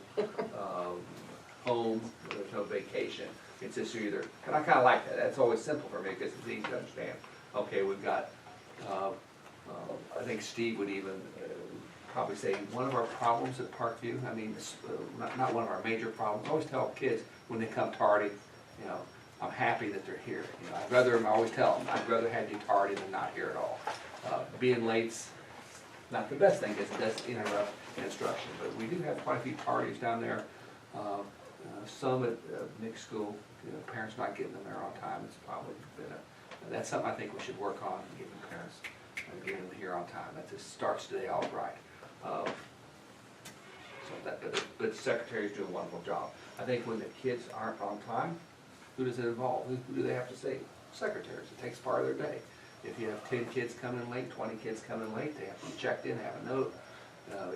home, there's no vacation. It's just either, and I kind of like that. That's always simple for me because it's easy to understand. Okay, we've got, I think Steve would even probably say one of our problems at Parkview, I mean, not one of our major problems. I always tell kids when they come tardy, I'm happy that they're here. I'd rather, I always tell them, I'd rather have you tardy than not here at all. Being late's not the best thing, because it does interrupt instruction, but we do have quite a few tardies down there. Some at mixed school, parents not getting them there on time. It's probably been that's something I think we should work on, giving parents, getting them here on time. That just starts today off right. But the secretaries do a wonderful job. I think when the kids aren't on time, who does it involve? Who do they have to see? Secretaries. It takes part of their day. If you have 10 kids coming late, 20 kids coming late, they have to be checked in, have a note.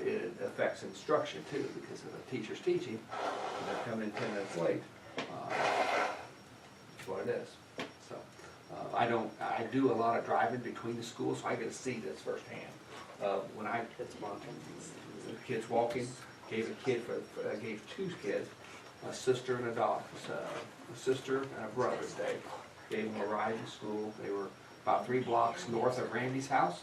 It affects instruction too, because if a teacher's teaching and they're coming in 10 minutes late, that's what it is. So I do a lot of driving between the schools, so I get to see this firsthand. When I kids walking, gave two kids, a sister and a daughter, a sister and a brother today. Gave them a ride to school. They were about 3 blocks north of Randy's house.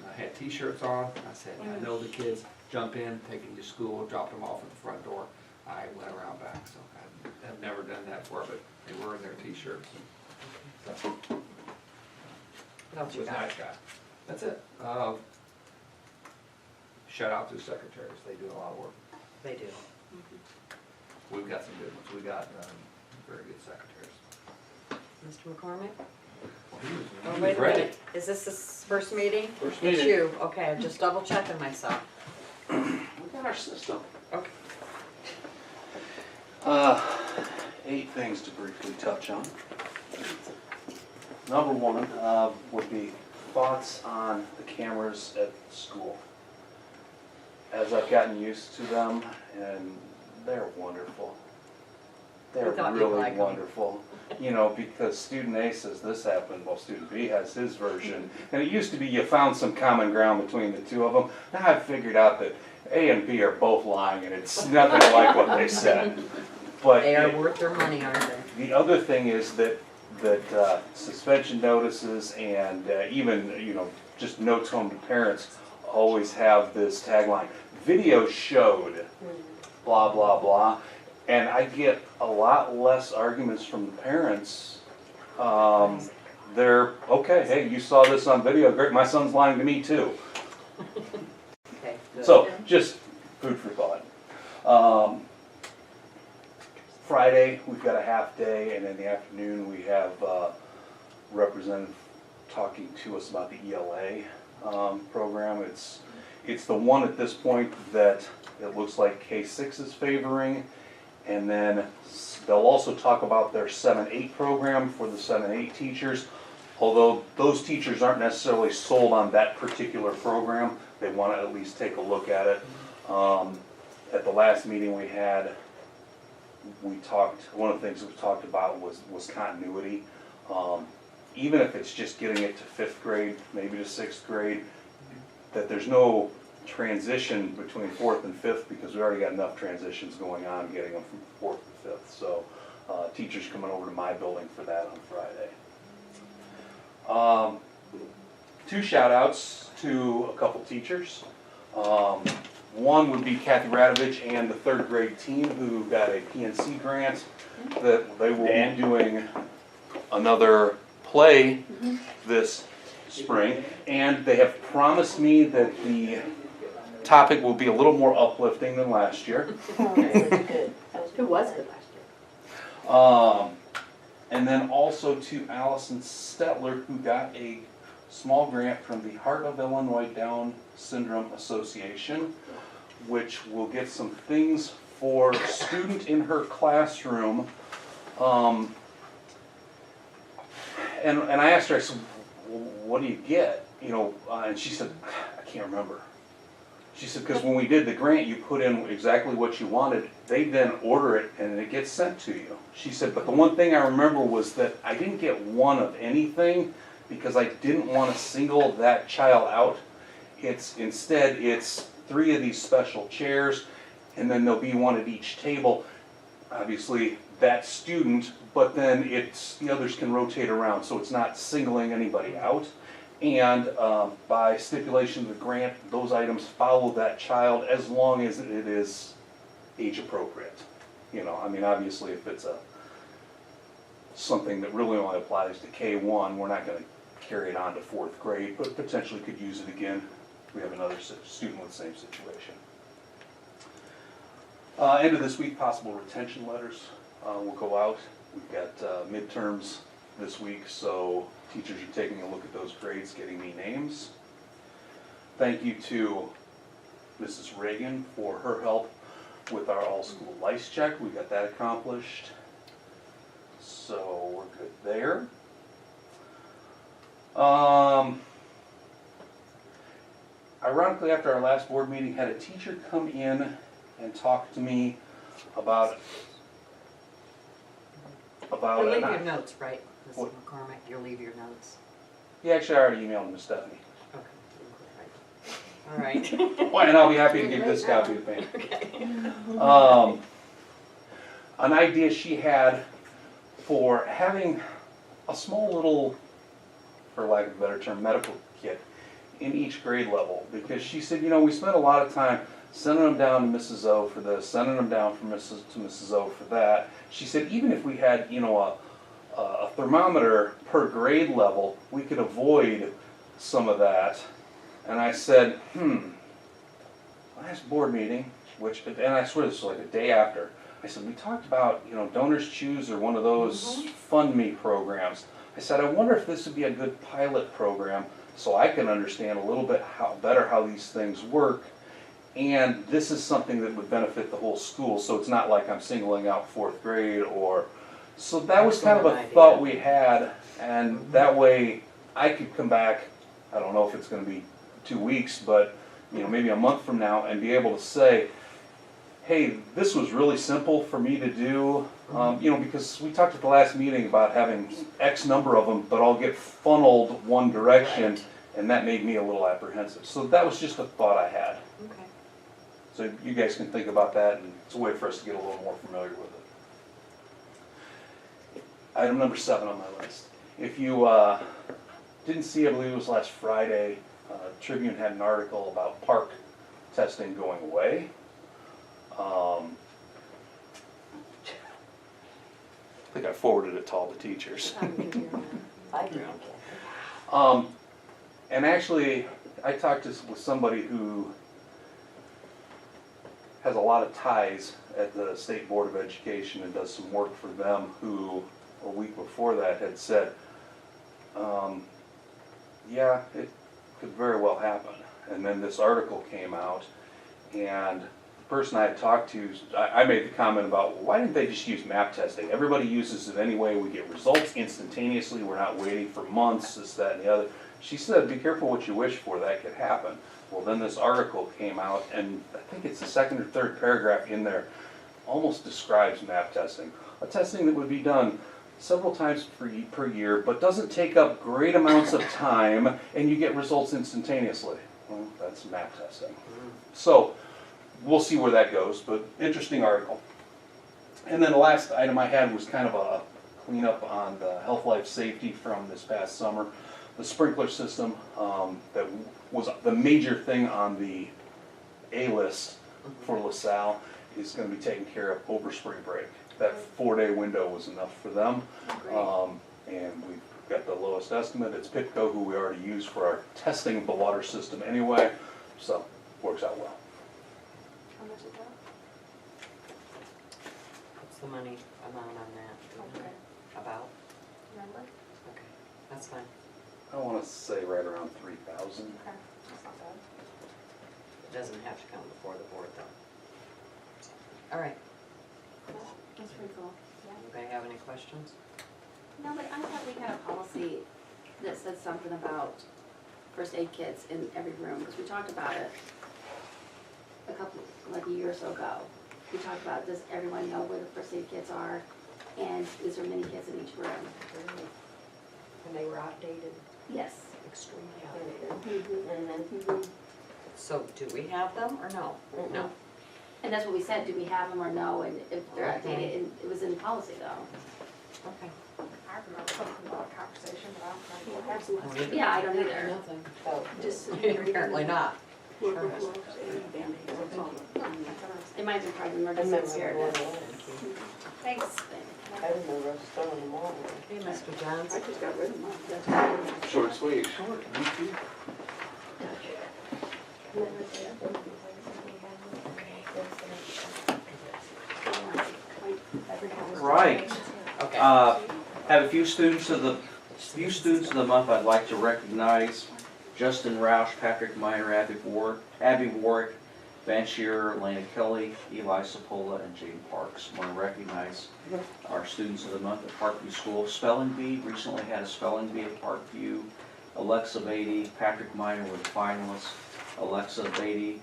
I had t-shirts on. I said, I know the kids jump in, take them to school, drop them off at the front door. I went around back, so I've never done that before, but they were in their t-shirts. So, was a nice guy. That's it. Shout out to the secretaries. They do a lot of work. They do. We've got some good ones. We got very good secretaries. Mr. McCormick? He was- Oh, he wait was a ready. minute. Is this the first meeting? First It's meeting. you. Okay, I'm just double checking myself. We got our system. Okay. 8 things to briefly touch on. Number 1 would be thoughts on the cameras at school. As I've gotten used to them, and they're wonderful. They're We thought you'd really like 'em. wonderful. You know, because student A says this happened, well, student B has his version. And it used to be you found some common ground between the two of them. Now I've figured out that A and B are both lying, and it's nothing like what they said. But They are it- worth their money, aren't they? the other thing is that suspension notices and even, you know, just notes home to parents always have this tagline, video showed, blah, blah, blah. And I get a lot less arguments from the parents. They're, okay, hey, you saw this on video, great, my son's lying to me too. Okay, good. So, just food for thought. Friday, we've got a half day, and in the afternoon, we have representative talking to us about the ELA program. It's the one at this point that it looks like K-6 is favoring, and then they'll also talk about their 7-8 program for the 7-8 teachers. Although those teachers aren't necessarily sold on that particular program, they want to at least take a look at it. At the last meeting we had, one of the things we talked about was continuity. Even if it's just getting it to 5th grade, maybe to 6th grade, that there's no transition between 4th and 5th because we already got enough transitions going on getting them from 4th to 5th. So teachers coming over to my building for that on Friday. 2 shout outs to a couple teachers. One would be Kathy Radovich and the 3rd grade team who got a PNC grant that they will be doing another play this spring. And they have promised me that the topic will be a little more uplifting than last year. Good. Who was it last year? And then also to Allison Stetler, who got a small grant from the Heart of Illinois Down Syndrome Association, which will get some things for a student in her classroom. And I asked her, I said, well, what do you get? You know, and she said, I can't remember. She said, because when we did the grant, you put in exactly what you wanted. They then order it and it gets sent to you. She said, but the one thing I remember was that I didn't get one of anything because I didn't want to single that child out. Instead, it's 3 of these special chairs, and then there'll be one at each table. Obviously, that student, but then the others can rotate around, so it's not singling anybody out. And by stipulation of the grant, those items follow that child as long as it is age appropriate. You know, I mean, obviously, if it's something that really only applies to K1, we're not going to carry it on to 4th grade, but potentially could use it again. We have another student with the same situation. End of this week, possible retention letters will go out. We've got midterms this week, so teachers are taking a look at those grades, getting me names. Thank you to Mrs. Reagan for her help with our all-school lice check. We got that accomplished. So we're good there. Ironically, after our last board meeting, had a teacher come in and talk to me about You'll leave your notes, right, Mrs. What? McCormick? You'll leave your notes. Yeah, actually, I already emailed Miss Stephanie. Okay. All right. Well, and I'll be happy to give this copy to Pam. Okay. An idea she had for having a small little, for lack of a better term, medical kit in each grade level. Because she said, you know, we spent a lot of time sending them down to Mrs. O for this, sending them down to Mrs. O for that. She said, even if we had, you know, a thermometer per grade level, we could avoid some of that. And I said, last board meeting, and I swear this was like a day after, I said, we talked about, Donors Choose or one of those Fund Me programs. I said, I wonder if this would be a good pilot program so I can understand a little bit better how these things work. And this is something that would benefit the whole school, so it's not like I'm singling out 4th grade so that was kind of a thought we had, and that way I could come back, I don't know if it's gonna be 2 weeks, but maybe a month from now, and be able to say, hey, this was really simple for me to do, because we talked at the last meeting about having X number of them, but all get funneled one direction, Right. and that made me a little apprehensive. So that was just a thought I had. Okay. So you guys can think about that, and it's a way for us to get a little more familiar with it. Item number 7 on my list. If you didn't see, I believe it was last Friday, Tribune had an article about park testing going away. I think I forwarded it to all the teachers. I do. And actually, I talked with somebody who has a lot of ties at the State Board of Education and does some work for them, who a week before that had said, yeah, it could very well happen. And then this article came out, and the person I had talked to, I made the comment about, well, why didn't they just use map testing? Everybody uses it anyway, we get results instantaneously, we're not waiting for months, this, that, and the other. She said, be careful what you wish for, that could happen. Well, then this article came out, and I think it's the 2nd or 3rd paragraph in there, almost describes map testing. A testing that would be done several times per year, but doesn't take up great amounts of time, and you get results instantaneously. Well, that's map testing. So, we'll see where that goes, but interesting article. And then the last item I had was kind of a cleanup on the health, life, safety from this past summer. The sprinkler system, that was the major thing on the A list for LaSalle, is going to be taken care of over spring break. That 4-day window was enough for them. And we've got the lowest estimate. It's Pitco, who we already use for our testing of the water system anyway, so works out well. How much is that? What's the money amount on that? Okay. About? Remember? Okay, that's fine. I want to say right around 3,000. Okay, that's not bad. It doesn't have to come before the board though. All right, That's pretty cool. anybody have any questions? No, but I thought we had a policy that said something about first aid kits in every room, because we talked about it like a year or so ago. We talked about, does everyone know where the first aid kits are? And is there many kits in each room? And they were outdated, Yes. extremely outdated. Mm-hmm. So do we have them or no? No. And that's what we said, do we have them or no, and if they're outdated, and it was in the policy though. Okay. I remember something about a conversation, but I don't know what happened. Yeah, I don't either. Nothing. Just Apparently not. Worker gloves and Band-Aids, that's all. It might be part of emergency preparedness. Thanks. I remember us throwing them all away. Hey, Mr. Johns. I just got rid of mine. That's all. Short, sweet. Right. Okay. Have a few students of the month I'd like to recognize. Justin Roush, Patrick Meyer, Abby Warwick, Van Shearer, Lana Kelly, Eli Sapola, and Jane Parks. I want to recognize our students of the month at Parkview School. Spelling Bee, recently had a spelling bee at Parkview. Alexa Beatty, Patrick Meyer were the finalists. Alexa Beatty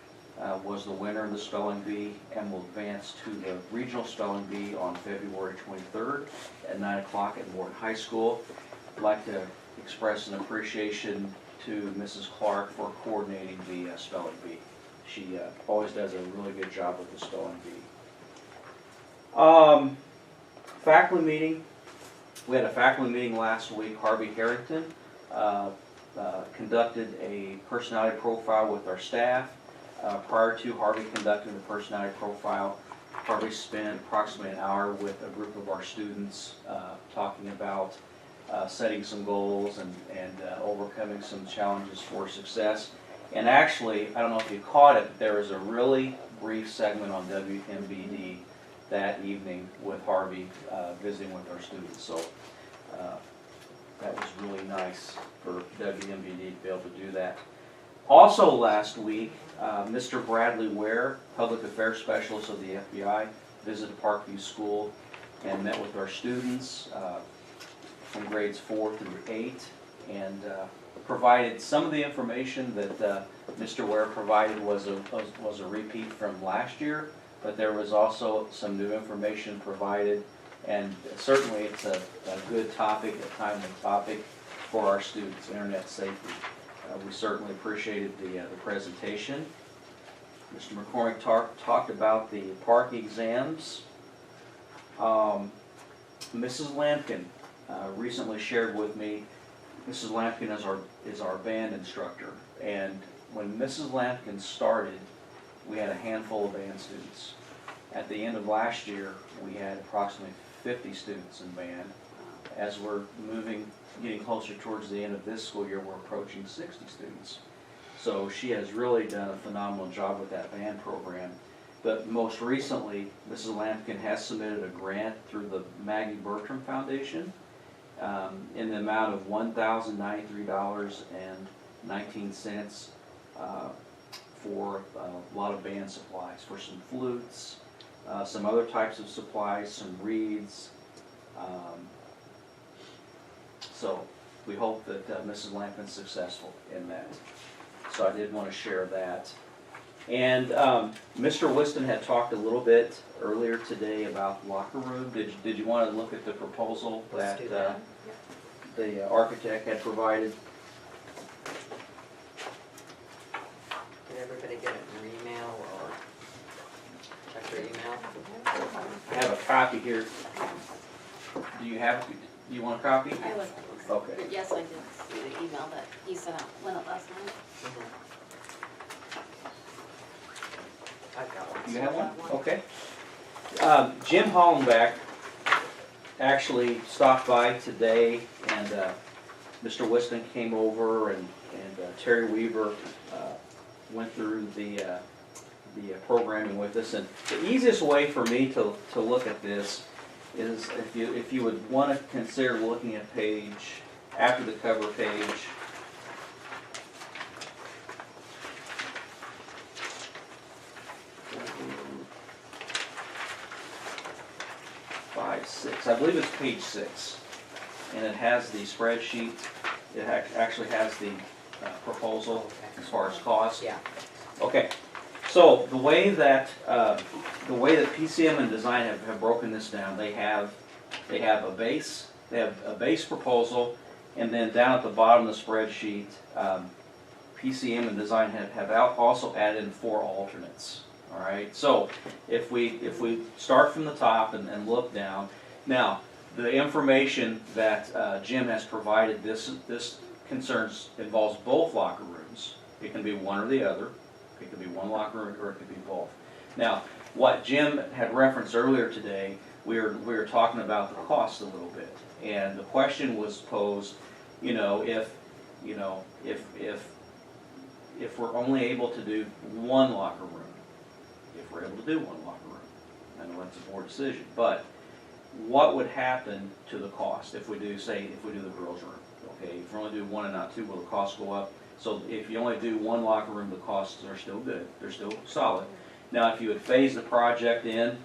was the winner of the spelling bee and will advance to the regional spelling bee on February 23rd at 9 o'clock at Morton High School. I'd like to express an appreciation to Mrs. Clark for coordinating the spelling bee. She always does a really good job with the spelling bee. Faculty meeting. We had a faculty meeting last week. Harvey Harrington conducted a personality profile with our staff. Prior to Harvey conducting the personality profile, Harvey spent approximately an hour with a group of our students talking about setting some goals and overcoming some challenges for success. And actually, I don't know if you caught it, but there was a really brief segment on WMBD that evening with Harvey visiting with our students. So that was really nice for WMBD to be able to do that. Also last week, Mr. Bradley Ware, Public Affairs Specialist of the FBI, visited Parkview School and met with our students from grades 4 through 8 and provided some of the information that Mr. Ware provided was a repeat from last year, but there was also some new information provided, and certainly it's a good topic, a timely topic for our students, internet safety. We certainly appreciated the presentation. Mr. McCormick talked about the park exams. Mrs. Lampkin recently shared with me, Mrs. Lampkin is our band instructor, and when Mrs. Lampkin started, we had a handful of band students. At the end of last year, we had approximately 50 students in band. As we're getting closer towards the end of this school year, we're approaching 60 students. So she has really done a phenomenal job with that band program. But most recently, Mrs. Lampkin has submitted a grant through the Maggie Bertram Foundation in the amount of $1,093.19 for a lot of band supplies, for some flutes, some other types of supplies, some reeds. So we hope that Mrs. Lampkin's successful in that. So I did want to share that. And Mr. Whiston had talked a little bit earlier today about locker room. Did you want to look at the proposal Let's do that that. the architect had provided? Did everybody get it in your email or check your email? I have a copy here. Do you want a copy? I was, Okay. but yes, I did see the email that he sent out, went out last night. I've got one. You have one? Okay. Jim Hollenbeck actually stopped by today, and Mr. Whiston came over, and Terry Weaver went through the programming with us. And the easiest way for me to look at this is if you would want to consider looking at page, after the cover page, I believe it's page 6, and it has the spreadsheet. It actually has the proposal as far as cost. Yeah. Okay, so the way that PCM and design have broken this down, they have a base proposal, and then down at the bottom of the spreadsheet, PCM and design have also added in 4 alternates. All right, so if we start from the top and look down, now the information that Jim has provided, this involves both locker rooms. It can be one or the other. It could be one locker room, or it could be both. Now, what Jim had referenced earlier today, we were talking about the cost a little bit, and the question was posed, if we're only able to do one locker room. If we're able to do one locker room. I know that's a board decision, but what would happen to the cost if we do the girls' room? Okay, if we only do one and not two, will the cost go up? So if you only do one locker room, the costs are still good. They're still solid. Now, if you would phase the project in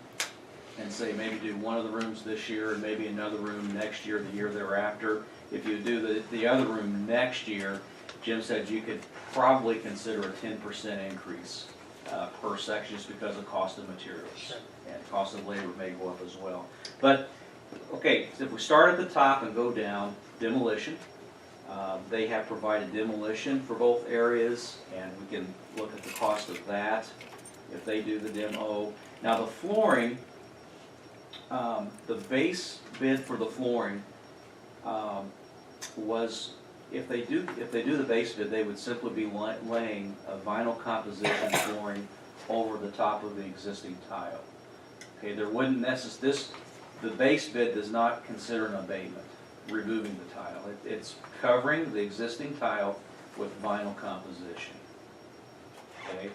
and say maybe do one of the rooms this year and maybe another room next year, the year thereafter, if you do the other room next year, Jim said you could probably consider a 10% increase per section, just because of cost of materials and cost of labor may go up as well. But okay, so if we start at the top and go down, demolition. They have provided demolition for both areas, and we can look at the cost of that if they do the demo. Now the flooring, the base bid for the flooring was, if they do the base bid, they would simply be laying a vinyl composition flooring over the top of the existing tile. Okay, there wouldn't the base bid does not consider an abatement, removing the tile. It's covering the existing tile with vinyl composition. okay?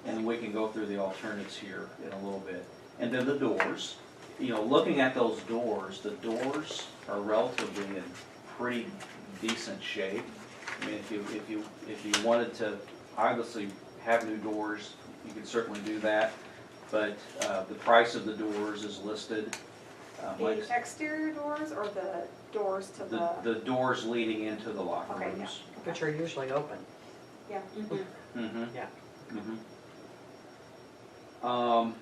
And we can go through the alternatives here in a little bit. And then the doors, you know, looking at those doors, the doors are relatively in pretty decent shape. I mean, if you wanted to obviously have new doors, you could certainly do that. But the price of the doors is listed. Like The exterior doors or the doors to the doors leading into the locker Okay, rooms. Which are usually open. Yeah. Mm-hmm. Yeah. Mm-hmm.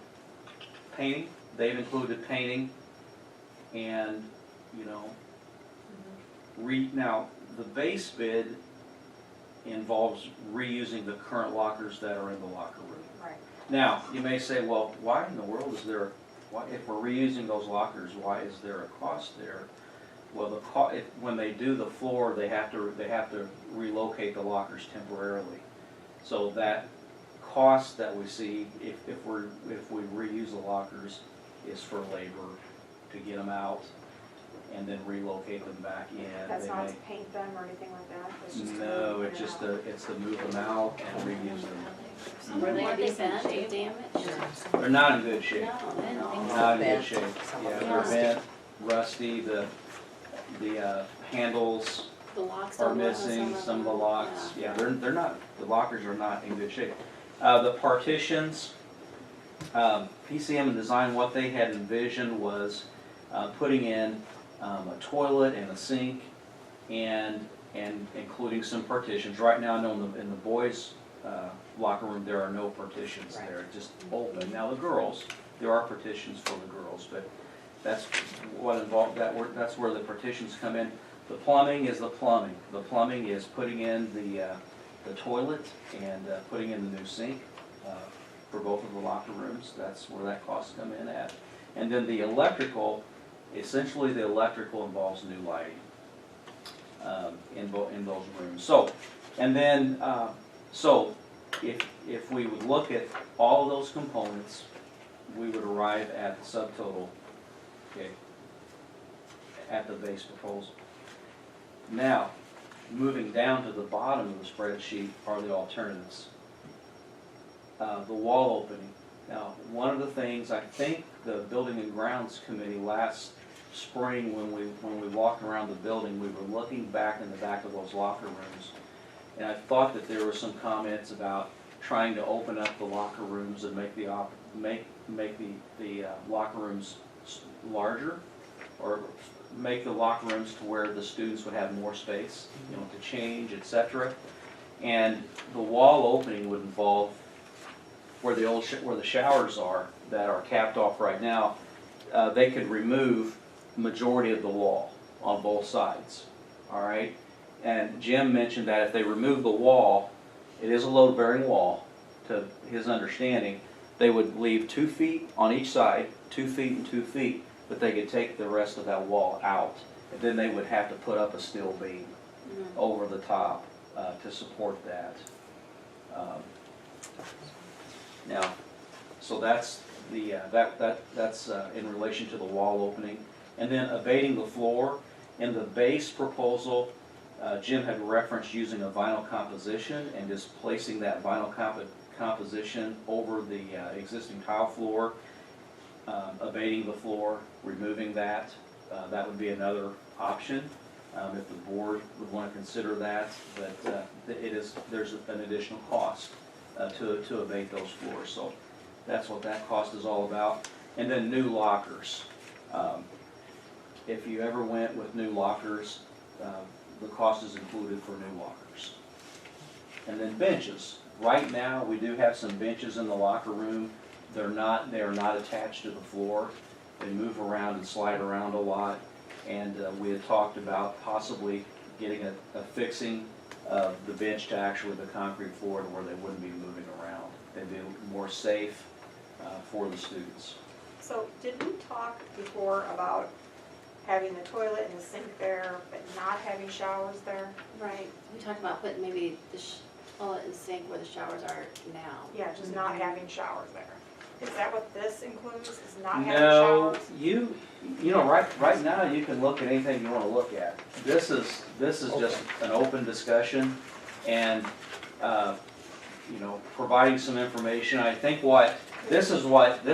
Painting, they've included painting and, you know, now, the base bid involves reusing the current lockers that are in the locker room. Right. Now, you may say, well, why in the world is there, if we're reusing those lockers, why is there a cost there? Well, when they do the floor, they have to relocate the lockers temporarily. So that cost that we see, if we reuse the lockers, is for labor to get them out and then relocate them back in. That's not to paint them or anything like that? It's just to No, move it's them just out. it's to move them out and reuse them. Were they Weren't they decent bent or shape? damaged? They're not in good shape. No, I didn't think so. Not in good Bent. shape. Some of Yeah, them they're rusty. bent, rusty, the handles The locks are don't work on missing, some of the them. locks. Yeah. Yeah, they're not, the lockers are not in good shape. The partitions, PCM and design, what they had envisioned was putting in a toilet and a sink and including some partitions. Right now, I know in the boys' locker room, there are no partitions Right. there, just open. Now, the girls, there are partitions for the girls, but that's what involved, that's where the partitions come in. The plumbing is the plumbing. The plumbing is putting in the toilet and putting in the new sink for both of the locker rooms. That's where that cost come in at. And then the electrical, essentially the electrical involves new lighting in those rooms. So, and then, if we would look at all of those components, we would arrive at the subtotal, okay, at the base proposal. Now, moving down to the bottom of the spreadsheet are the alternatives. The wall opening. Now, one of the things, I think the Building and Grounds Committee last spring, when we walked around the building, we were looking back in the back of those locker rooms. And I thought that there were some comments about trying to open up the locker rooms and make the locker rooms larger, or make the locker rooms to where the students would have more space, you know, to change, etc. And the wall opening would involve where the showers are that are capped off right now. They could remove majority of the wall on both sides. All right. And Jim mentioned that if they remove the wall, it is a load-bearing wall, to his understanding, they would leave 2 feet on each side, 2 feet and 2 feet, but they could take the rest of that wall out. And then they would have to put up a steel beam over the top to support that. Now, so that's the that's in relation to the wall opening, and then abating the floor. In the base proposal, Jim had referenced using a vinyl composition and just placing that vinyl composition over the existing tile floor, abating the floor, removing that. That would be another option if the board would want to consider that. But there's an additional cost to abate those floors. So that's what that cost is all about. And then new lockers. If you ever went with new lockers, the cost is included for new lockers. And then benches. Right now, we do have some benches in the locker room. They are not attached to the floor. They move around and slide around a lot. And we had talked about possibly getting a fixing of the bench to actually the concrete floor to where they wouldn't be moving around. They'd be more safe for the students. So did we talk before about having the toilet and the sink there, but not having showers there? Right, we talked about putting maybe the toilet and sink where the showers are now. Yeah, just not having showers there. Is that what this includes, is not having No, showers? you know, right now you can look at anything you want to look at. This is just an open discussion, and you know, providing some information. I think this is what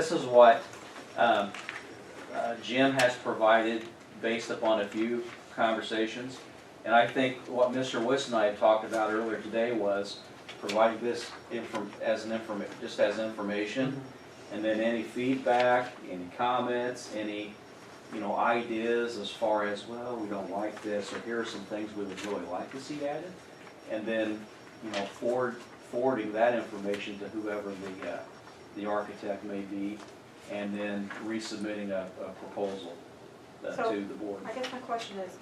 Jim has provided based upon a few conversations. And I think what Mr. Wiss and I had talked about earlier today was providing this just as information. And then any feedback, any comments, any, you know, ideas as far as, well, we don't like this, or here are some things we would really like to see added. And then, you know, forwarding that information to whoever the architect may be, and then resubmitting a proposal So, to the board. I guess my question is,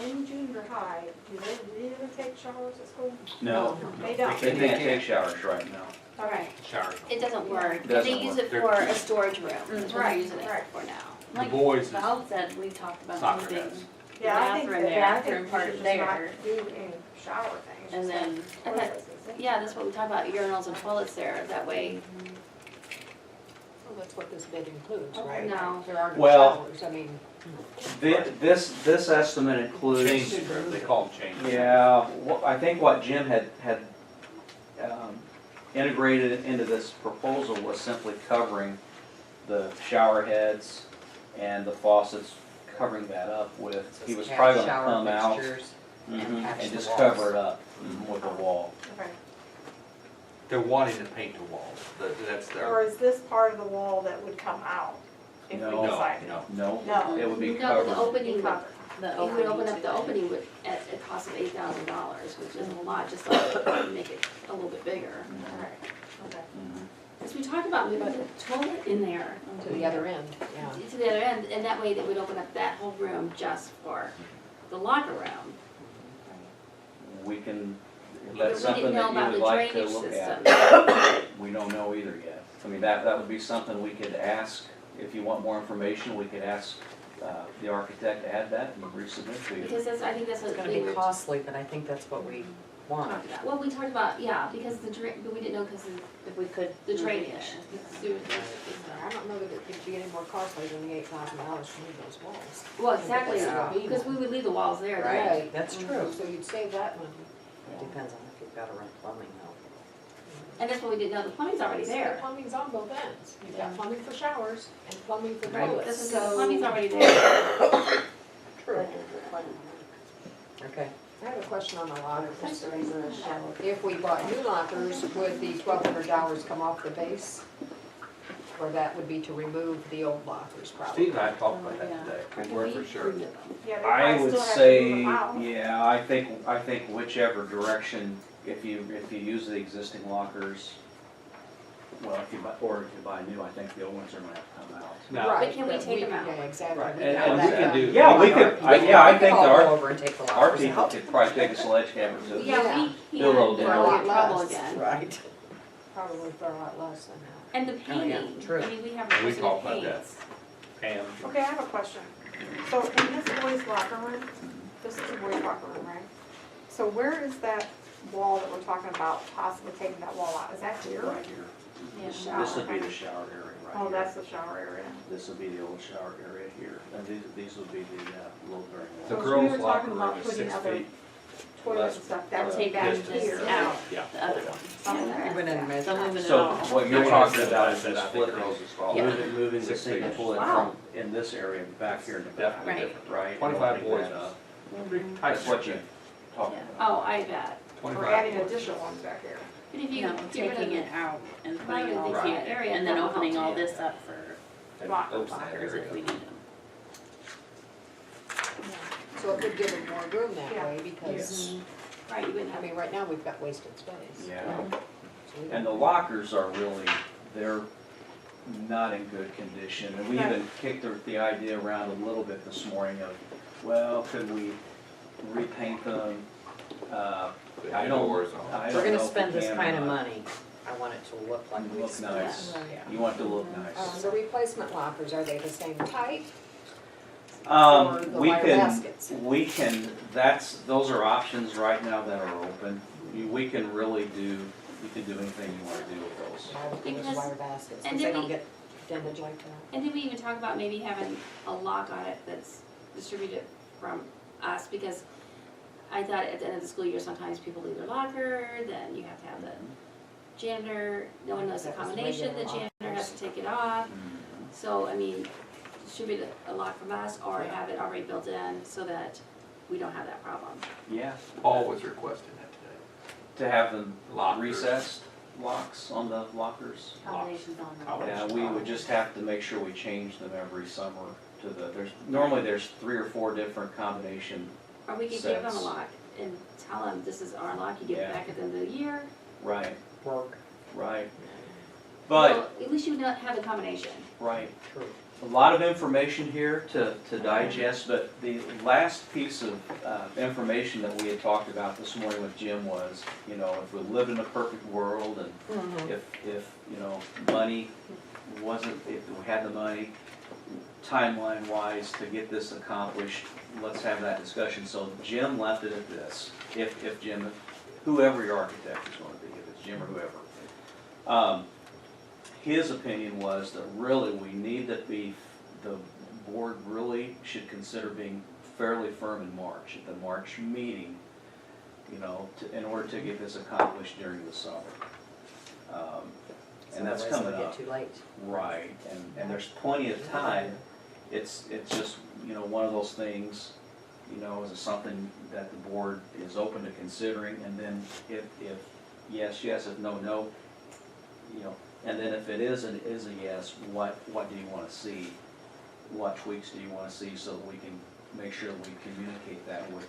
in junior high, do they really take showers at school? No, They don't. they can't take showers right now. All right. Shower. It doesn't work. Doesn't They use work. it for a storage room, that's what they're Right, using it right. for now. The Like boys the is health said, we talked about soccer moving guys. the Yeah, I think bathroom that, there, I bathroom think we part should just there. not do any shower things. And just then, have Okay. toilets and sinks. Yeah, that's what we talked about, urinals and toilets there, that way. Well, that's what this bid includes, Oh, right? no. There are no Well- showers, I mean. This estimate includes. Change, they call them change. Yeah, I think what Jim had integrated into this proposal was simply covering the shower heads and the faucets, covering that up with, he was probably gonna come out And patch and the just walls. cover it up with the wall. Okay. They're wanting to paint the walls, that's Or their, is this part of the wall that would come out if we No, decided? no. No, No. it would be No, the covered. opening, would- Covered. The you would open up opening the to it. opening with, at a cost of $8,000, which isn't a lot, just to make it a little bit bigger. All right, okay. Mhm. Because we talked about moving the toilet in there. To the other end, yeah. To the other end, and that way that would open up that whole room just for the locker room. We can, if But that's we something didn't know that you about would the like to drainage look system. at, we don't know either yet. I mean, that would be something we could ask, if you want more information, we could ask the architect to add that and resubmit to you. Because that's, I think that's what It's gonna we be were costly, but I think that's what we want. talking about. Well, we talked about, yeah, because the drain, but we didn't know because of If we could. the move it drainage. there. the sewage system. I don't know that it could be any more costly than the $8,000 to move those walls. Well, exactly, Yeah. because we would leave the walls there, Right. right? That's true. So you'd save that money. Depends on if you've got to run plumbing though. And that's what we didn't know, the plumbing's already The there. plumbing's on both ends. You've got Yeah. plumbing for showers and plumbing for Right. toilets. This is, So the plumbing's already there. True. Okay. I have a question on the lockers. If we bought new lockers, would the $1,200 come off the base? Or that would be to remove the old lockers probably? Steve and I talked about Yeah. that today, Or we can were we for sure. remove them? Yeah, they I probably would still have to say, move them out. yeah, I think whichever direction, if you use the existing lockers, well, if you buy new, I think the old ones are gonna have to come out. Now, Right, But can we take them out? Yeah, exactly. Right, We and- got and that we can done. do- Yeah, we could, I think Haul our over and take the our lockers people out. could probably take a sledgehammer to it. Yeah, we Do a little can't, demo. we'll get in trouble Less. again. Right. Probably for a lot less than that. And the Oh, yeah, painting, true. I mean, we have a And we person who talked about that. paints. Pam, Okay, I have a question. So in this boys' locker room, this is a boys' locker room, right? So where is that wall that we're talking about, possibly taking that wall out? Is that here? Right here. Yeah. Shower. This would be the shower area right here. Oh, that's the shower area. This would be the old shower area here, and these would be the little the very So if we girls' were locker talking room about is putting 6 other feet. toilets and stuff, that would take back distance. here. This out, Yeah. the other one. Okay. You went in and measured. So moving it So all. what you're That's talking what I about is said, I just think flipping, girls is small. moving the 6 sink and feet. toilet Wow. from in this area back here in the back. Definitely Right. different. Right? 25 Opening boys. that up. Pretty tight. That's what you talking Yeah. about. Oh, I bet. We're 25 adding boys. additional ones back here. But if you No, get rid of taking the, it out and Not putting it all really back, the area, and then that will opening help all too. this up for And Locker- open that lockers area if we up. need them. So it could give them more room that Yeah. way because, right, you wouldn't I have, mean, right now we've got wasted space. Yeah. So we And the don't- lockers are really, they're not in good condition. And we even kicked the idea around a little bit this morning of, well, could we repaint them? I don't, Doors on. I If don't we're gonna know if spend we this can kind of or not. money, I want it to look like we Look spent. nice. Yeah. You want it to look nice. The replacement lockers, are they the same type? Or the We wire can, baskets? those are options right now that are open. We can really do, you can do anything you wanna do with those. I would think it's Because- wire baskets, and because they did don't we- get dented like that. and did we even talk about maybe having a lock on it that's distributed from us? Because I thought at the end of the school year, sometimes people leave their locker, then you have to have the janitor, no one knows the combination, the janitor has to take it off. So, I mean, it should be a lock from us or have it already built in so that we don't have that problem. Yeah. Paul was requesting that today. To have them Lockers. recessed locks on the lockers. Combinations on them. Yeah, we would just have to make sure we change them every summer to normally there's 3 or 4 different combination. Or we could give them a Sets. lock and tell them, this is our lock, you give it Yeah. back at the end of the year. Right, Work. right. But, Well, at least you not have the combination. right, True. a lot of information here to digest, but the last piece of information that we had talked about this morning with Jim was, you know, if we lived in a perfect world and if you know, money wasn't, if we had the money, timeline-wise, to get this accomplished, let's have that discussion. So Jim left it at this, if Jim, whoever your architect is going to be, if it's Jim or whoever. His opinion was that really we need to be, the board really should consider being fairly firm in March, at the March meeting, you know, in order to get this accomplished during the summer. And that's Otherwise coming it'll up. get too late. Right, and there's plenty of time. It's just, you know, one of those things, you know, is something that the board is open to considering, and then if yes, yes, if no, no, you know, and then if it is a yes, what do you wanna see? What tweaks do you wanna see so that we can make sure that we communicate that with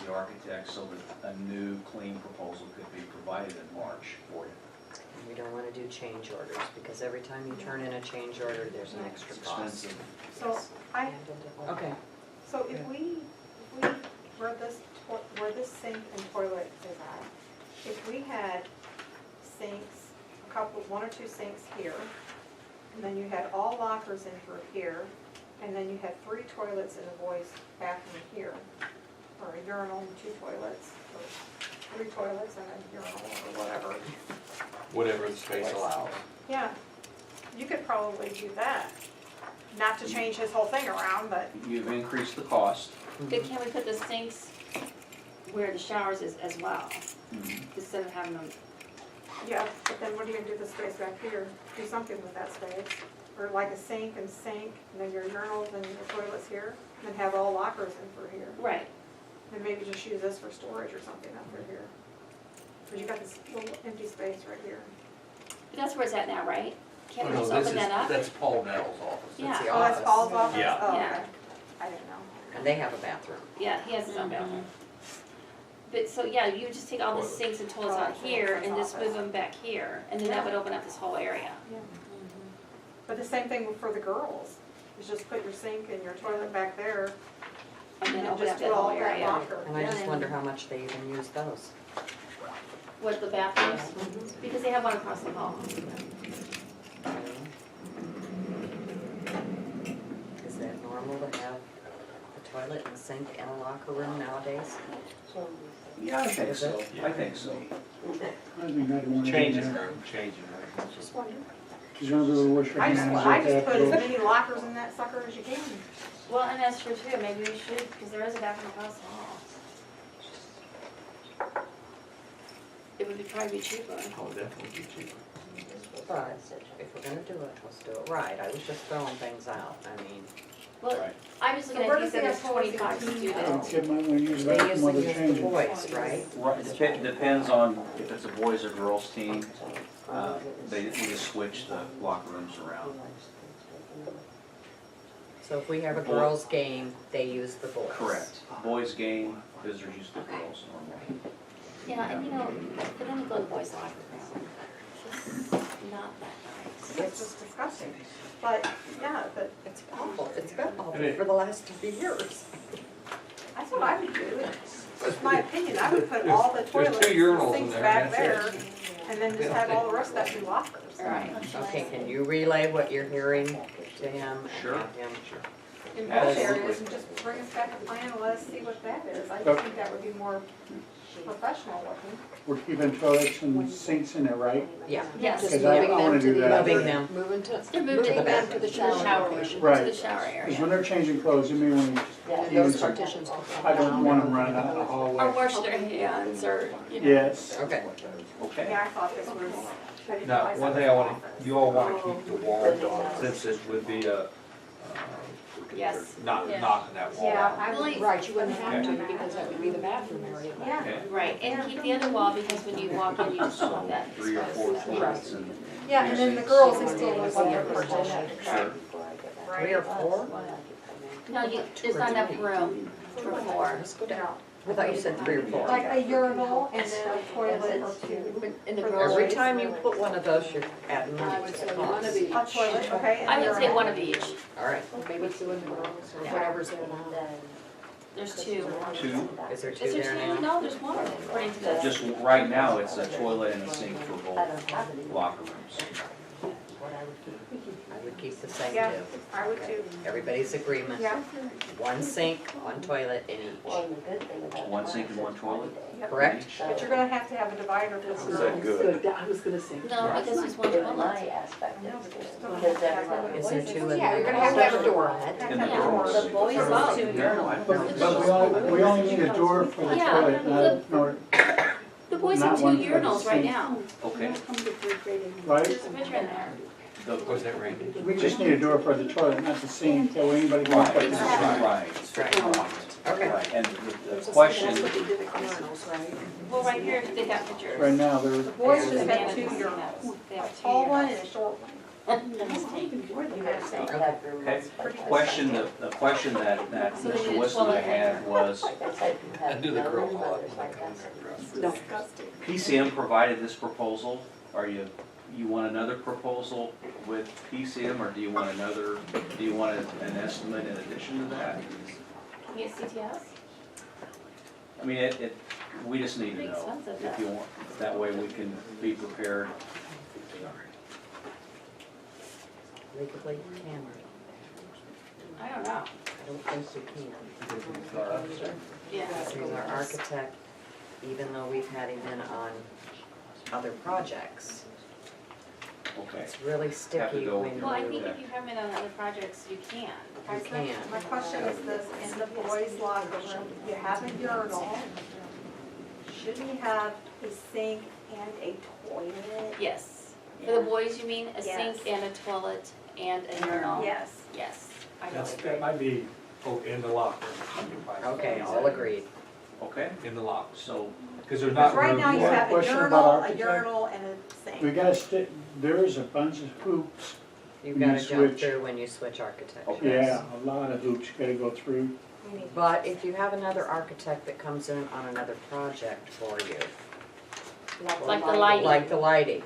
the architect so that a new clean proposal could be provided in March for you? We don't wanna do change orders, because every time you turn in a change order, there's an extra It's cost. expensive. So Okay. so if we, where this sink and toilet is at, if we had sinks, one or two sinks here, and then you had all lockers in through here, and then you had 3 toilets in the boys' bathroom here, or a urinal and 2 toilets, or 3 toilets and a urinal or whatever. Whatever the space allows. Yeah, you could probably do that. Not to change his whole thing around, but You've increased the cost. But can we put the sinks where the showers is as well, instead of having them? yeah, but then what are you gonna do with the space back here? Do something with that space. Or like a sink, and then your urinals and your toilets here, and then have all lockers in for here. Right. And maybe just use this for storage or something up through here. Cause you got this little empty space right here. But that's where it's at now, right? Can't we No, just this open is- that up? That's Paul Nettles' office. Yeah. It's the Oh, that's office. Paul's office? Yeah. Oh, Yeah. okay. I didn't know. And they have a bathroom. Yeah, he has his own bathroom. But so, yeah, you would just take all the sinks and toilets out here and just move them back here, and then that would open up this whole area. Yeah. But the same thing for the girls, is just put your sink and your toilet back there, And then and open just up put that whole all that area. locker. And I just wonder how much they even use those. What, the bathrooms? Because they have one across the hall. Is that normal to have a toilet and sink and a locker room nowadays? Yeah, I think so. I think so. I think I'd want to. Changing room, changing room. Just wondering. Cause you want to be able to wash your I hands just like put as that. many lockers in that sucker as you can. Well, and that's true too, maybe we should, because there is a bathroom across the hall. It would probably be cheaper. Oh, definitely be cheaper. But if we're gonna do it, let's do it right. I was just throwing things out. I mean, Well, Right. I was So looking where at, he does said the there's toilet 25 seat students. go? Kid might want to use the they bathroom while usually they're use the changing. boys, right? Right, depends on if it's a boys or girls team. We just switch the locker rooms around. So if we have a girls' game, they use the boys. Correct. Boys game, visitors use the girls normally. Yeah, and you know, for them to go to the boys' locker room, it's just not that nice. It's just disgusting. But, yeah, but It's awful. It's been awful And it- for the last 3 years. that's what I would do. It's my opinion. I would put all the toilets and urinals in sinks there, back that's there, it. and then just have all the rest of that be lockers. Right. Okay, can you relay what you're hearing to him? and Sure. have him- In both areas, and just bring us back a plan and let us see what that is. I just think that would be more professional looking. We're keeping toilets and sinks in there, right? Yeah. Yes, Just Because I moving wanna them to do the that. other, Moving them. moving to, they're moving moving them back to the to the shower shower location. room, to Right. the shower Because area. when they're changing clothes, you may want And to those use them. partitions will come I don't down. want them running out in the Or hallway. wash their hands, or, you know. Yes. Okay. Okay. Yeah, I thought this was. I didn't Now, realize one that thing was I want, office. you all want to keep the wall, since it would be Yes. not Yeah. knocking that wall Yeah, out. I Really? would. Right, you wouldn't have to, because that would be the bathroom area. Yeah. Okay. Right, and keep the other wall, because when you walk in, you just don't want that. 3 or 4 toilets and. Yeah, and then the girls, they still live on their partition. Sure. 3 or 4? No, there's not enough room for 4. Let's go down. I thought you said 3 or 4. Like a urinal and then a toilet or two. In the For girls' Every boys. time you put one of those, you're adding I money would to say the one cost. of each. A toilet, okay. and I would say urinal. 1 of each. All right. Maybe 2 in the girls, or whatever's there now. There's 2. 2, Is there 2 Is there there 2? now? No, there's 1, according to this. just right now, it's a toilet and a sink for both locker rooms. I would keep the same Yeah, too. I would too. Everybody's agreement. Yeah. 1 sink, 1 toilet in each. 1 sink and 1 toilet? Correct? each? But you're gonna have to have a divider for the Is girls. that good? I was gonna say. No, because there's 1 toilet. No, but you're still gonna have to have Is there 2 in Yeah, there? you're gonna have a door on it. And the Yeah. girls. The boys Oh. 2 urinals. But we only need a door for the Yeah. toilet, not, The boys Not have 2 one for the urinals right sink. now. Okay. right? There's a picture in there. Was that right? We just need a door for the toilet, not the sink, that way anybody can walk up and Right, Okay. right. And There's the a question, that's what they did at urinals, right? Well, right here, they got pictures. Right now, they're, The boys just Amanda have 2 can see urinals. those. They A have 2 tall one urinals. and a short one. okay, question, the question that Mr. Wilson and I had was, Do the girls No. PCM provided this proposal. Are you want another proposal with PCM, or do you want an estimate in addition to that? Can you get CTS? I mean, we just need to Pretty know expensive, if you want, that way we can be prepared. Legally, can we? I don't know. I don't think we can. Yeah. Because our architect, even though we've had him in on other projects, Okay. it's really sticky go when Well, I you, think if you have it on other projects, you can. you can. My question is this, in the boys' locker room, you have a urinal. Should we have a sink and a toilet? Yes. For the boys, you mean a Yes. sink and a toilet and a urinal? Yes. Yes. I That's, would agree. that might be in the locker. Okay, all agreed. Okay, In the locker. so, Because there's Because not right room now you for- have a Question about urinal, a architect? urinal, and a we sink. gotta there is a bunch of hoops. You've You gotta jump switch. through when you switch architecture. Okay. Yeah, a lot of hoops you gotta go through. We need- But if you have another architect that comes in on another project for you, Like the lighting. like the lighting,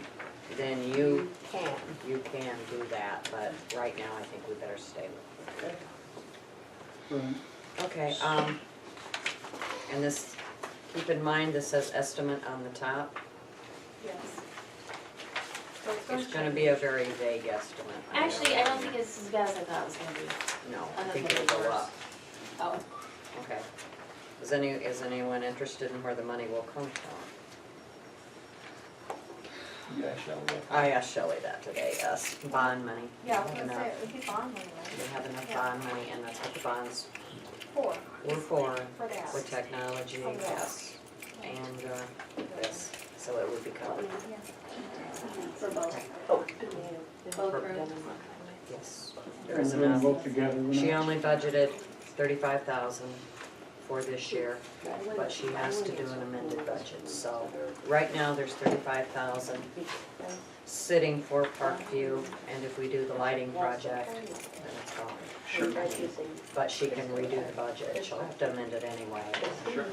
then you Can. can do that, but right now I think we better stay with it. Right. Okay, and this, keep in mind, this says estimate on the top. Yes. So It's gonna be a very vague estimate. Actually, I don't think it's as bad as I thought it was gonna be. No, I I don't think think it'll it's go worse. up. Oh, Okay. Is anyone interested in where the money will come from? I asked Shelley that today, yes, bond money. Yeah, I was We gonna have say, it would be bond money, We have enough bond money, and that's what the bonds right? were for that. for technology, yes, and, this, so it would be covered, for both. Both rooms. yes. And There's we're gonna enough. vote together. We're She not- only budgeted 35,000 for this year, but she has to do an amended budget, so right now there's 35,000 sitting for Parkview, and if we do the lighting project, then it's gone. sure, But she can redo the budget, she'll have to amend it anyway. sure.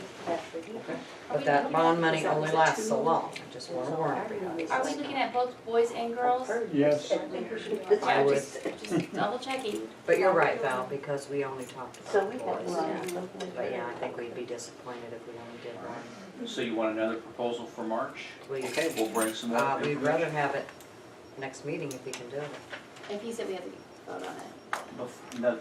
But that bond money only lasts so long, I just wanna warn everybody. Are we looking at both boys and girls? Yes, I would, Just double checking. but you're right, Val, because we only talked So about we boys. have, But yeah, I think we'd be disappointed if we only did one. So you want another proposal for March? Please. Okay, we'll bring some more We'd rather information. have it next meeting if we can do it. If he said we had to, vote on it. The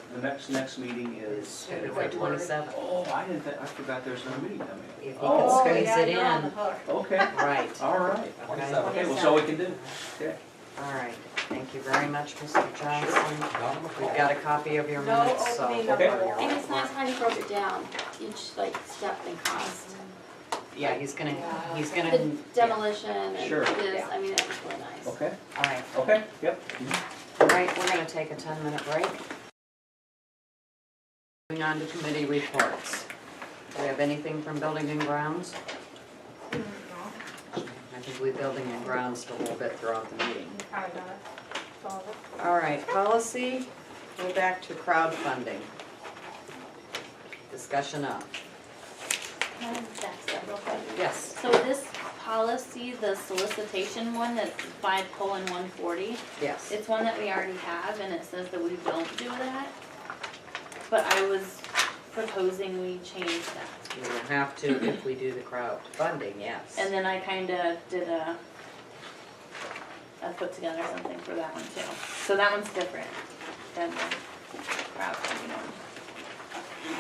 next meeting is. February 27th. Oh, I forgot there's no meeting coming. If he Oh, can squeeze Yeah, it you're on the in. hook. Okay, Right. all right. Okay. Okay, well, so we can do, okay. All right, thank you very much, Mr. Johnson. We've got a copy of your No minutes, so. opening of Okay. the And it's nice how you broke it down, each like step and cost. Yeah, he's gonna, The demolition and Sure. this, Yeah. I mean, it was really nice. Okay, all right. okay, yep. All right, we're gonna take a 10-minute break. Moving on to committee reports. Do we have anything from building and grounds? I think we building and grounds a little bit throughout the meeting. Kind of, all of it. All right, policy, go back to crowdfunding. Discussion up. Can I back that real quick? Yes, So this policy, the solicitation one, that's 5:140, yes. it's one that we already have, and it says that we don't do that. But I was proposing we change that. We will have to if we do the crowdfunding, yes. And then I kinda did I put together something for that one too. So that one's different than the crowdfunding one.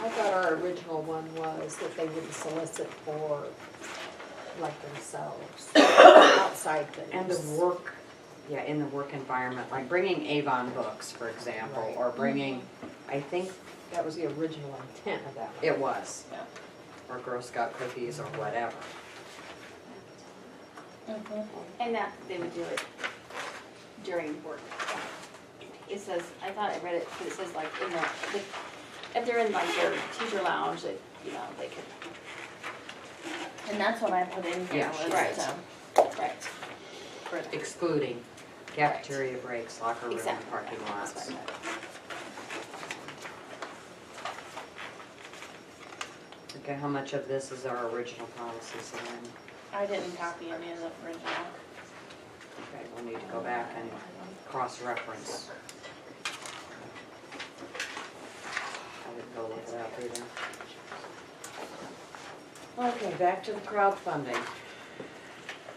I thought our original one was that they wouldn't solicit for like themselves, outside things. And the work, yeah, in the work environment, like bringing Avon books, for example, or bringing, I think That was the original intent of that one. it was, Yeah. or Girl Scout cookies or whatever. And that, they would do it during work. It says, I thought I read it, but it says like in if they're in like their teacher lounge, they, you know, they could. And that's what I put in here Yeah, was right. Right. for that. Excluding cafeteria breaks, locker room, Exactly. parking That's lots. what I read. Okay, how much of this is our original policy, Selene? I didn't copy any of the original. Okay, we'll need to go back and cross-reference. I didn't go look it up either. Okay, back to the crowdfunding.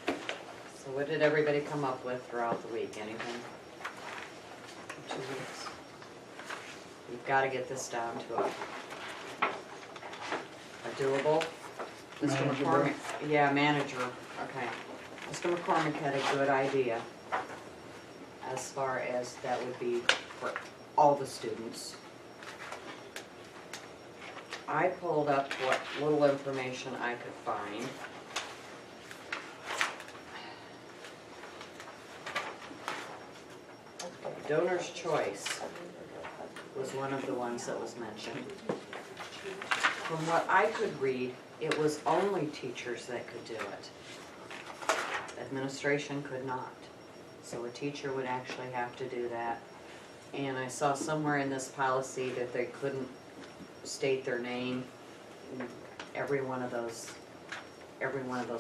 So what did everybody come up with throughout the week? Anything? 2 weeks. We've got to get this down to a doable. Mr. Manageable. McCormick, yeah, manager, okay. Mr. McCormick had a good idea as far as that would be for all the students. I pulled up what little information I could find. Donor's choice was one of the ones that was mentioned. From what I could read, it was only teachers that could do it. Administration could not. So a teacher would actually have to do that. And I saw somewhere in this policy that they couldn't state their name. Every one of those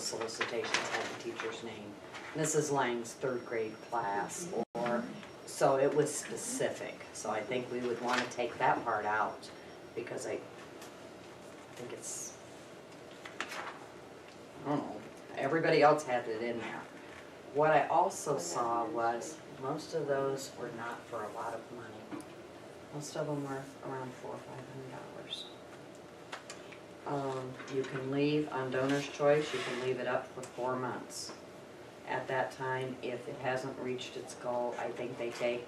solicitations had the teacher's name. Mrs. Lang's 3rd grade class, or, so it was specific. So I think we would want to take that part out, because I think it's, I don't know, everybody else had it in there. What I also saw was, most of those were not for a lot of money. Most of them were around $400 or $500. You can leave on donor's choice, you can leave it up for 4 months. At that time, if it hasn't reached its goal, I think they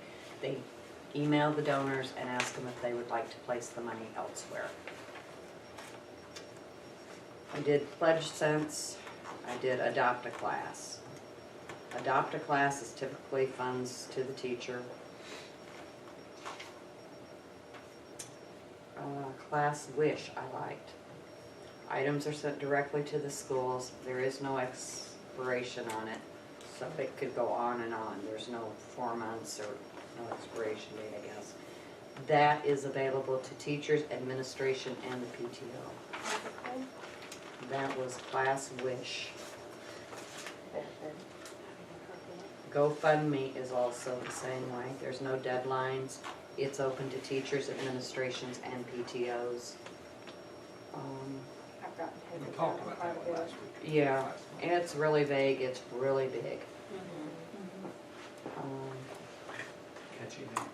email the donors and ask them if they would like to place the money elsewhere. I did pledge cents, I did adopt a class. Adopt a class is typically funds to the teacher. Class wish I liked. Items are sent directly to the schools. There is no expiration on it, so it could go on and on. There's no 4 months or no expiration date, I guess. That is available to teachers, administration, and the PTO. That was class wish. GoFundMe is also the same way. There's no deadlines. It's open to teachers, administrations, and PTOs. I've gotten hit We with talked that about quite a that bit. one last week. Yeah, it's really vague. It's really big. Mm-hmm. Um, Catchy name.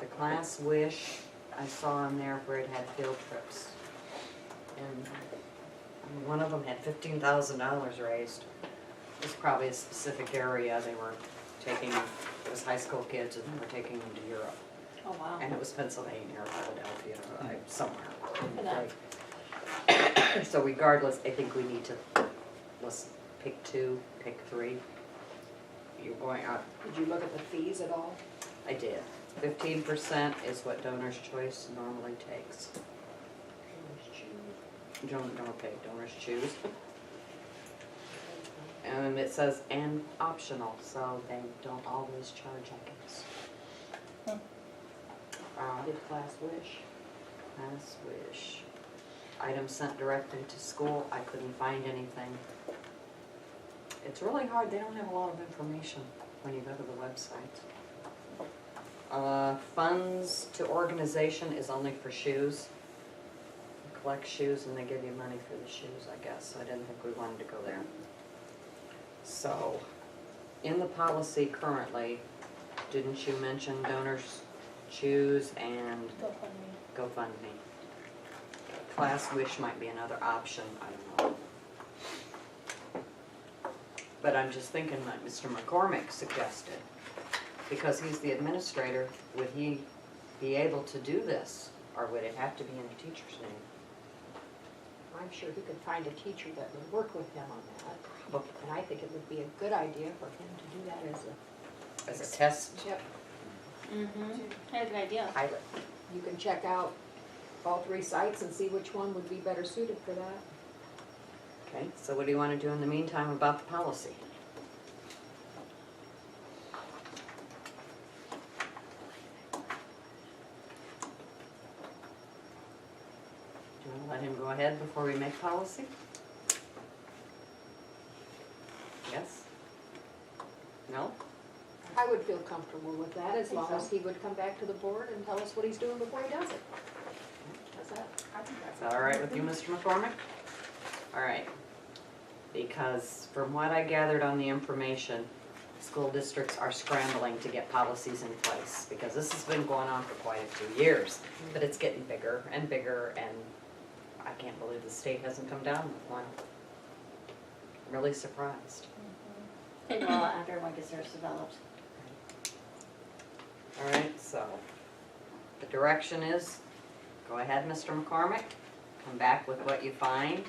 The class wish, I saw on there where it had field trips. And one of them had $15,000 raised. It was probably a specific area they were taking, it was high school kids and they were taking them to Europe. Oh, wow. And it was Pennsylvania or Philadelphia, somewhere. Good enough. So regardless, I think we need to, let's pick 2, pick 3. You're going out, Did you look at the fees at all? I did. 15% is what Donor's Choice normally takes. Donors choose. And it says, and optional, so they don't always charge, I guess. Did class wish? Class wish. Items sent directly to school, I couldn't find anything. It's really hard, they don't have a lot of information when you go to the website. Funds to organization is only for shoes. You collect shoes and they give you money for the shoes, I guess, so I didn't think we wanted to go there. So, in the policy currently, didn't you mention donors choose and GoFundMe? Class wish might be another option, I don't know. But I'm just thinking like Mr. McCormick suggested, because he's the administrator, would he be able to do this? Or would it have to be in a teacher's name? I'm sure he could find a teacher that would work with him on that. And I think it would be a good idea for him to do that As a test Yep. Mm-hmm. That's a good idea. pilot? You can check out all 3 sites and see which one would be better suited for that. Okay, so what do you want to do in the meantime about the policy? Do you want to let him go ahead before we make policy? Yes? No? I would feel comfortable with that as long as he would come back to the board and tell us what he's doing before he does it. How's that? I think Is that all right with you, Mr. McCormick? All right. Because from what I gathered on the information, school districts are scrambling to get policies in place because this has been going on for quite a few years. But it's getting bigger and bigger, and I can't believe the state hasn't come down with one. Really surprised. Take a while after one gets theirs developed. All right, so the direction is, go ahead, Mr. McCormick, come back with what you find,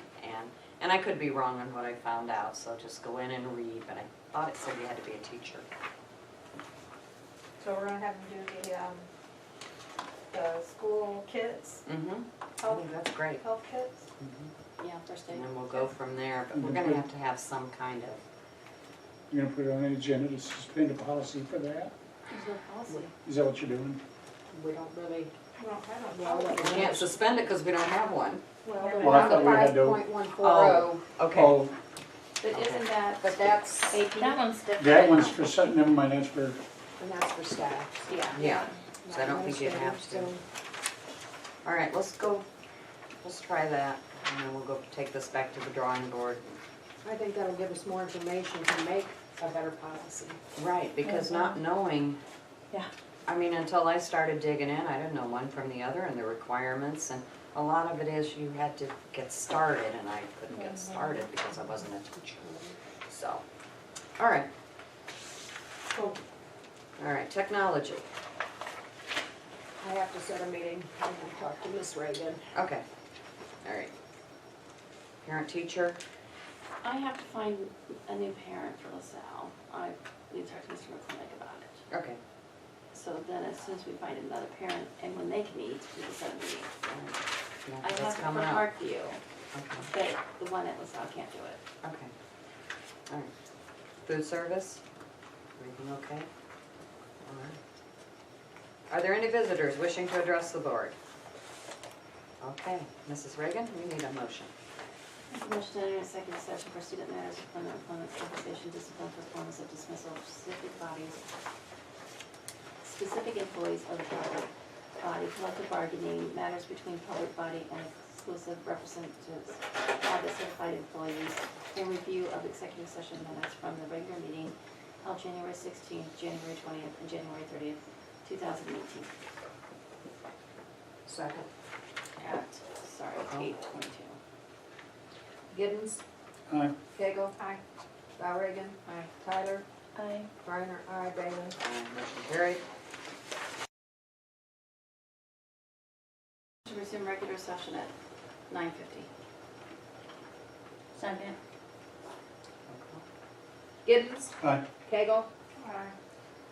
and I could be wrong on what I found out, so just go in and read, but I thought it said you had to be a teacher. So we're gonna have them do the school kits, Mm-hmm, I health, think that's great. health kits? Mhm. Yeah, first aid. And then we'll go from there, but we're gonna have to have some kind of, You're gonna put it on the agenda to suspend a policy for that? There's no policy. Is that what you're doing? We don't really, We don't have a well, policy. we can't suspend it because we don't have one. Well, Well, I we're on the thought we had to- 5.140, Okay, Oh, But isn't that but that's, AP? That one's different. that one's for, never mind, that's for, and that's for staff. Yeah. yeah, so I don't think you'd have to. So, All right, let's go, let's try that, and then we'll go take this back to the drawing board. I think that'll give us more information to make a better policy. Right, because not knowing. Yeah. I mean, until I started digging in, I didn't know one from the other and the requirements, and a lot of it is you had to get started, and I couldn't get started because I wasn't a teacher. So, all right. Cool. All right, technology, I have to set a meeting and talk to Miss Reagan. okay, all right. Parent teacher, I have to find a new parent for LaSalle. I need to talk to Mr. McCormick about it. okay. So then as soon as we find another parent and when they can meet, we can set a meeting. Yeah, I that's have it for coming up. Parkview, Okay, but the one at LaSalle can't do it. okay. All right. Food service, everything okay? All right. Are there any visitors wishing to address the board? Okay, Mrs. Reagan, we need a motion. Make a motion to enter a second session for student matters, employment, compensation, discipline, performance of dismissal of specific bodies, specific employees of the public body, collective bargaining, matters between public body and exclusive representatives of the certified employees, and review of executive session minutes from the regular meeting held January 16th, January 20th, and January 30th, 2018 Second. at, sorry, 8:22. Giddens, Aye. Cagle. Aye. Valregan. Aye. Tyler. Aye. Reiner, aye. Bailey. Aye, motion carried. To resume regular session at 9:50. Second. Giddens, Aye. Cagle.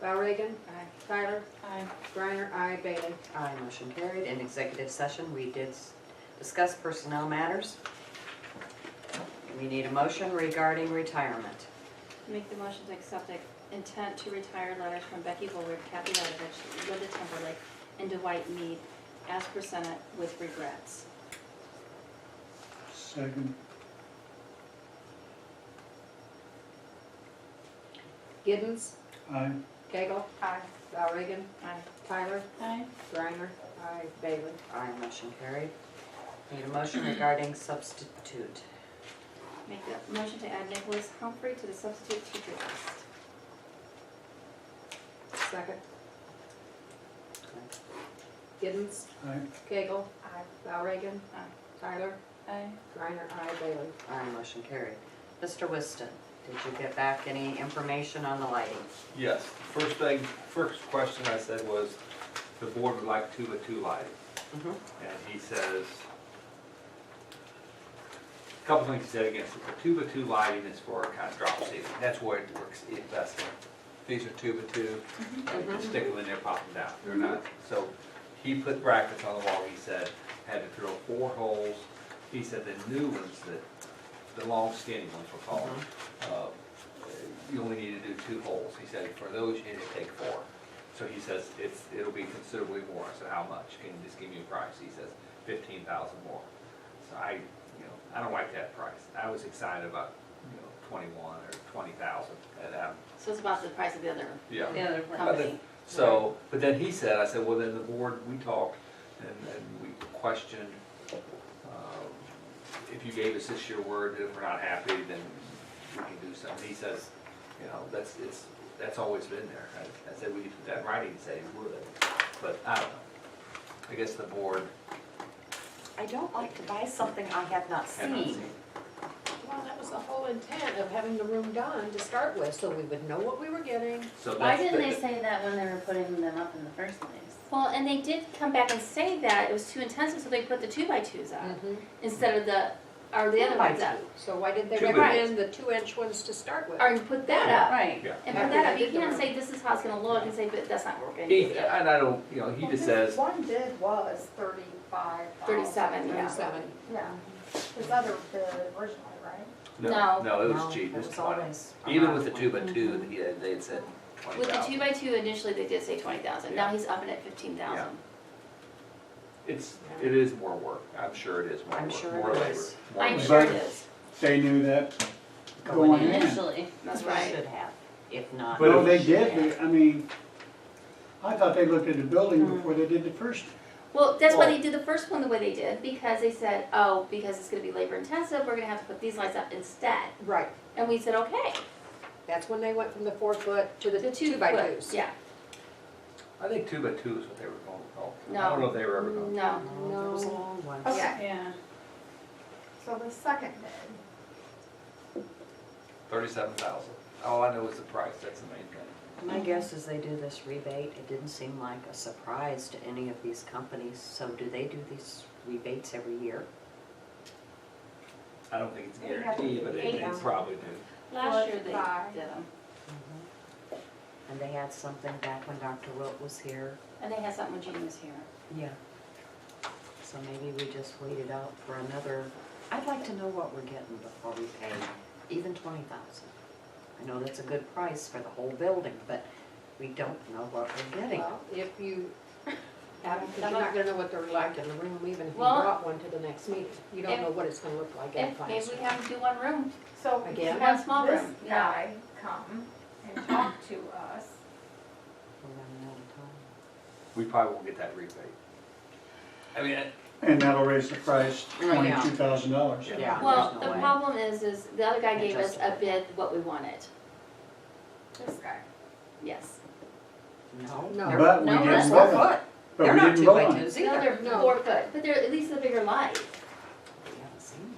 Valregan. Aye. Tyler. Aye. Reiner, aye. Bailey. Aye, motion carried. In executive session, we did discuss personnel matters. We need a motion regarding retirement. Make the motion to accept the intent to retire letters from Becky Bullard, Kathy Letovich, Linda Timberlake, and Dwight Mead as presented with regrets. Second. Giddens, Aye. Cagle. Aye. Valregan. Aye. Tyler. Aye. Reiner, aye. Bailey. Aye, motion carried. Need a motion regarding substitute. Make the motion to add Nicholas Humphrey to the substitute teacher list. Second. Giddens, Aye. Cagle. Aye. Valregan. Aye. Tyler. Aye. Reiner, aye. Bailey. Aye, motion carried. Mr. Whiston, did you get back any information on the lighting? Yes, first question I said was, the board would like 2-by-2 lighting. Mhm. And he says, a couple things he said against it. The 2-by-2 lighting is for kind of drop ceiling. That's where it works best. These are 2-by-2, and you can stick them in there, pop them down. They're not, so he put brackets on the wall, he said, had to drill 4 holes. He said the new ones, the long skinny ones we'll call them, you only need to do 2 holes. He said for those you need to take 4. So he says it'll be considerably more. I said, how much? Can you just give me a price? He says 15,000 more. So I don't like that price. I was excited about 21 or 20,000, and So it's about the price of the other yeah. The other But company. then- So, but then he said, I said, well, then the board, we talked, and we questioned, if you gave us this your word that if we're not happy, then we can do something. He says, that's always been there. I said, we could put that in writing and say we would, but I don't know. I guess the board I don't like to buy something I have not had not seen. seen. Well, that was the whole intent of having the room done to start with, so we would know what we were getting. So Why that's didn't the- they say that when they were putting them up in the first place? Well, and they did come back and say that it was too intensive, so they put the 2x2s up instead of the other ones up. So why did they 2 by- recommend the 2-inch ones to start with? Or you put that up. Right. Yeah. And put that up. You can't say this is how it's gonna look and say, but that's not what we're gonna do. And I don't, he just says, One bid was 35,000. 37, yeah. 37. Yeah, his other bid originally, right? No. no, it was No, cheap, it was was 20. always Even around with the 2x2, they had said With the 20,000. 2x2 initially, they did say 20,000. Now Yeah. he's upping it 15,000. It is more work, I'm sure it is more I'm work, sure more it labor. is. more I'm labor. sure it But- is. They knew that Going going in. in. Initially. That's They right. should have, if not. Well, they should have. did, I mean, I thought they looked at the building before they did the first. Well, that's why Well- they did the first one the way they did, because they said, oh, because it's gonna be labor intensive, we're gonna have to put these lights up instead. Right, And we said, okay. that's when they went from the 4-foot to the The 2x2s. Yeah, I think 2x2 is what they were going to call. No. I don't know if they were ever going to. no. No, that was a long one. Okay. Yeah. Yeah. So the second bid, 37,000. All I know is the price, that's the main thing. My guess is they do this rebate, it didn't seem like a surprise to any of these companies, so do they do these rebates every year? I don't think it's They have to guaranteed, do but they 8,000. probably do. Last year they Five. did them. And they had something back when Dr. Wilt was here? And they had something when Jean was here. Yeah. So maybe we just wait it out for another, I'd like to know what we're getting before we pay even 20,000. I know that's a good price for the whole building, but we don't know what we're getting. Well, if you haven't, because you're not gonna know what they're like in the room, even if you Well, brought one to the next meeting. You don't if- know what it's gonna look like in If maybe we classroom. have them do one room. so Again? have One small this room, yeah. guy come and talk to us. We're running out of time. We probably won't get that rebate. I mean, And that'll raise the price Oh, yeah. $22,000. Yeah, Well, there's the no way. problem is the other guy Can't gave us a justify bid what we wanted. This guy. Yes. No. No. But we No, didn't that's vote 4 on it. foot. But They're we not didn't 2 vote by on it. 2s No, either. they're No. 4 foot, but they're at least a bigger light. We haven't seen